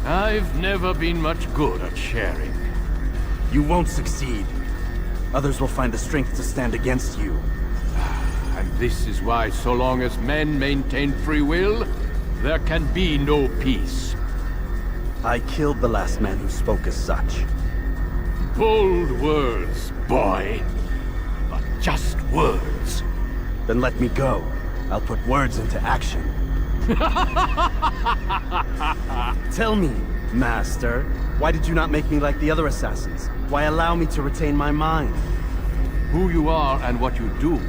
I've never been much good at sharing. You won't succeed. Others will find the strength to stand against you. And this is why, so long as men maintain free will, there can be no peace. I killed the last man who spoke as such. Bold words, boy. But just words. Then let me go. I'll put words into action. Tell me, Master, why did you not make me like the other assassins? Why allow me to retain my mind? Who you are and what you do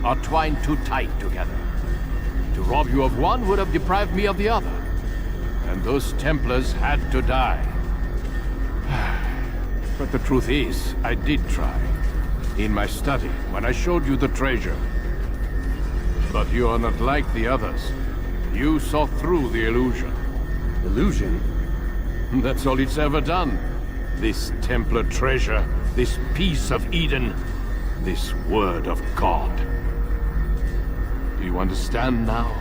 are twined too tight together. To rob you of one would have deprived me of the other. And those Templars had to die. But the truth is, I did try. In my study, when I showed you the treasure. But you are not like the others. You saw through the illusion. Illusion? That's all it's ever done. This Templar treasure, this piece of Eden, this word of God. Do you understand now?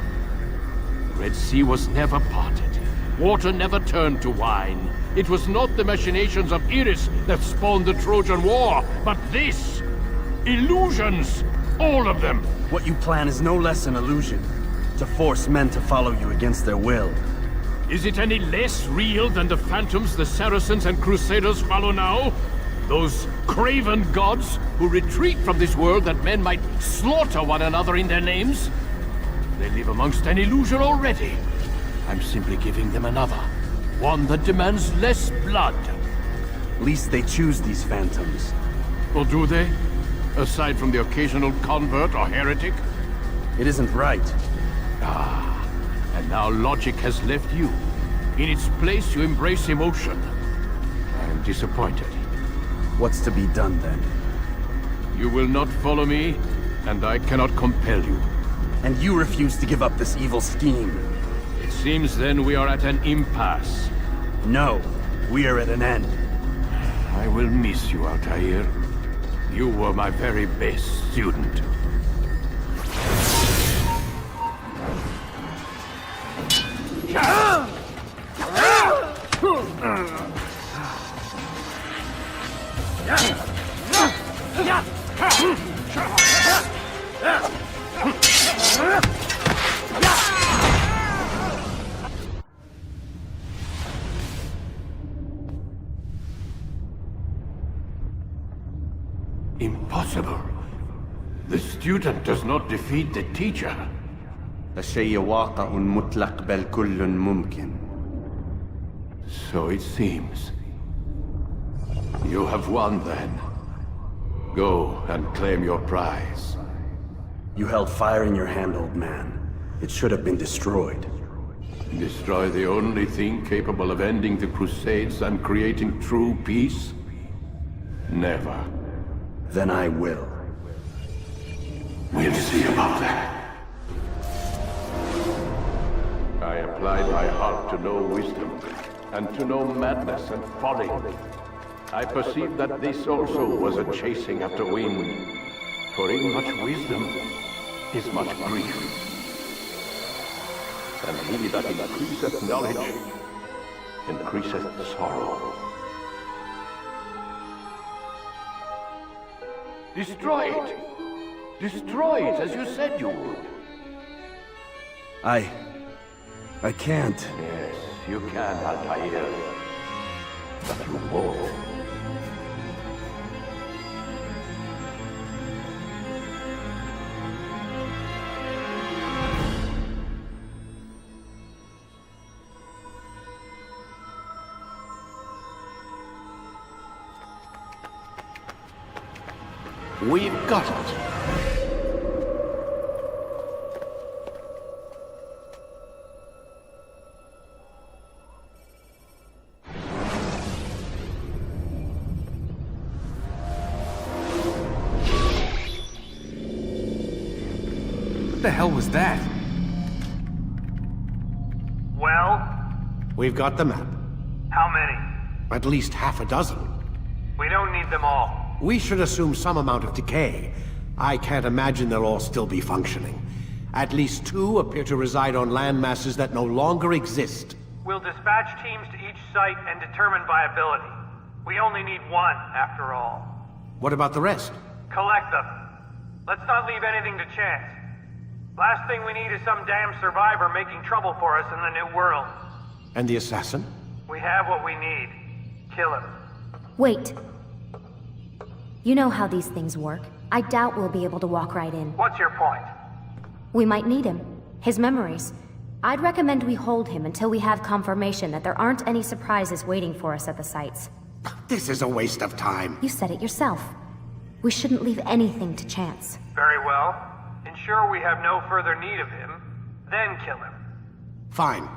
Red Sea was never parted. Water never turned to wine. It was not the machinations of Iris that spawned the Trojan War, but this! Illusions! All of them! What you plan is no less an illusion. To force men to follow you against their will. Is it any less real than the phantoms the Saracens and Crusaders follow now? Those craven gods who retreat from this world that men might slaughter one another in their names? They live amongst an illusion already. I'm simply giving them another. One that demands less blood. Least they choose these phantoms. Or do they? Aside from the occasional convert or heretic? It isn't right. Ah, and now logic has left you. In its place, you embrace emotion. I am disappointed. What's to be done, then? You will not follow me, and I cannot compel you. And you refuse to give up this evil scheme. It seems then we are at an impasse. No, we are at an end. I will miss you, Altair. You were my very best student. impossible. The student does not defeat the teacher. الشيء واقع مطلق بل كل ممكن. So it seems. You have won then. Go and claim your prize. You held fire in your hand, old man. It should have been destroyed. Destroy the only thing capable of ending the Crusades and creating true peace? Never. Then I will. We'll see about that. I applied my heart to know wisdom, and to know madness and folly. I perceived that this also was a chasing after wind. For in much wisdom is much grief. And he that increaseth knowledge increaseth sorrow. Destroy it! Destroy it as you said you would. I can't. Yes, you can, Altair. But you won't. We've got it. What the hell was that? Well? We've got the map. How many? At least half a dozen. We don't need them all. We should assume some amount of decay. I can't imagine they'll all still be functioning. At least 2 appear to reside on land masses that no longer exist. We'll dispatch teams to each site and determine viability. We only need 1, after all. What about the rest? Collect them. Let's not leave anything to chance. Last thing we need is some damn survivor making trouble for us in the new world. And the assassin? We have what we need. Kill him. Wait. You know how these things work. I doubt we'll be able to walk right in. What's your point? We might need him. His memories. I'd recommend we hold him until we have confirmation that there aren't any surprises waiting for us at the sites. This is a waste of time. You said it yourself. We shouldn't leave anything to chance. Very well. Ensure we have no further need of him, then kill him. Fine.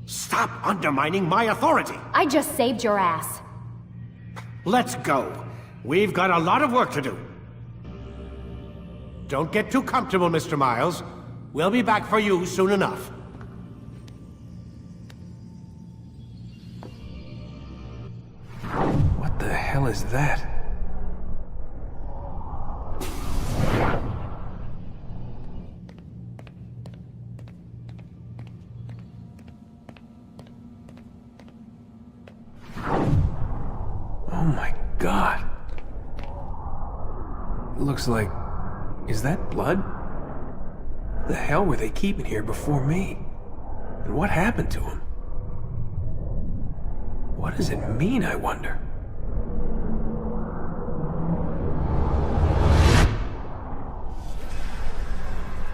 Stop undermining my authority! I just saved your ass. Let's go. We've got a lot of work to do. Don't get too comfortable, Mr. Miles. We'll be back for you soon enough. What the hell is that? Oh my God. Looks like... Is that blood? What the hell were they keeping here before me? And what happened to him? What does it mean, I wonder?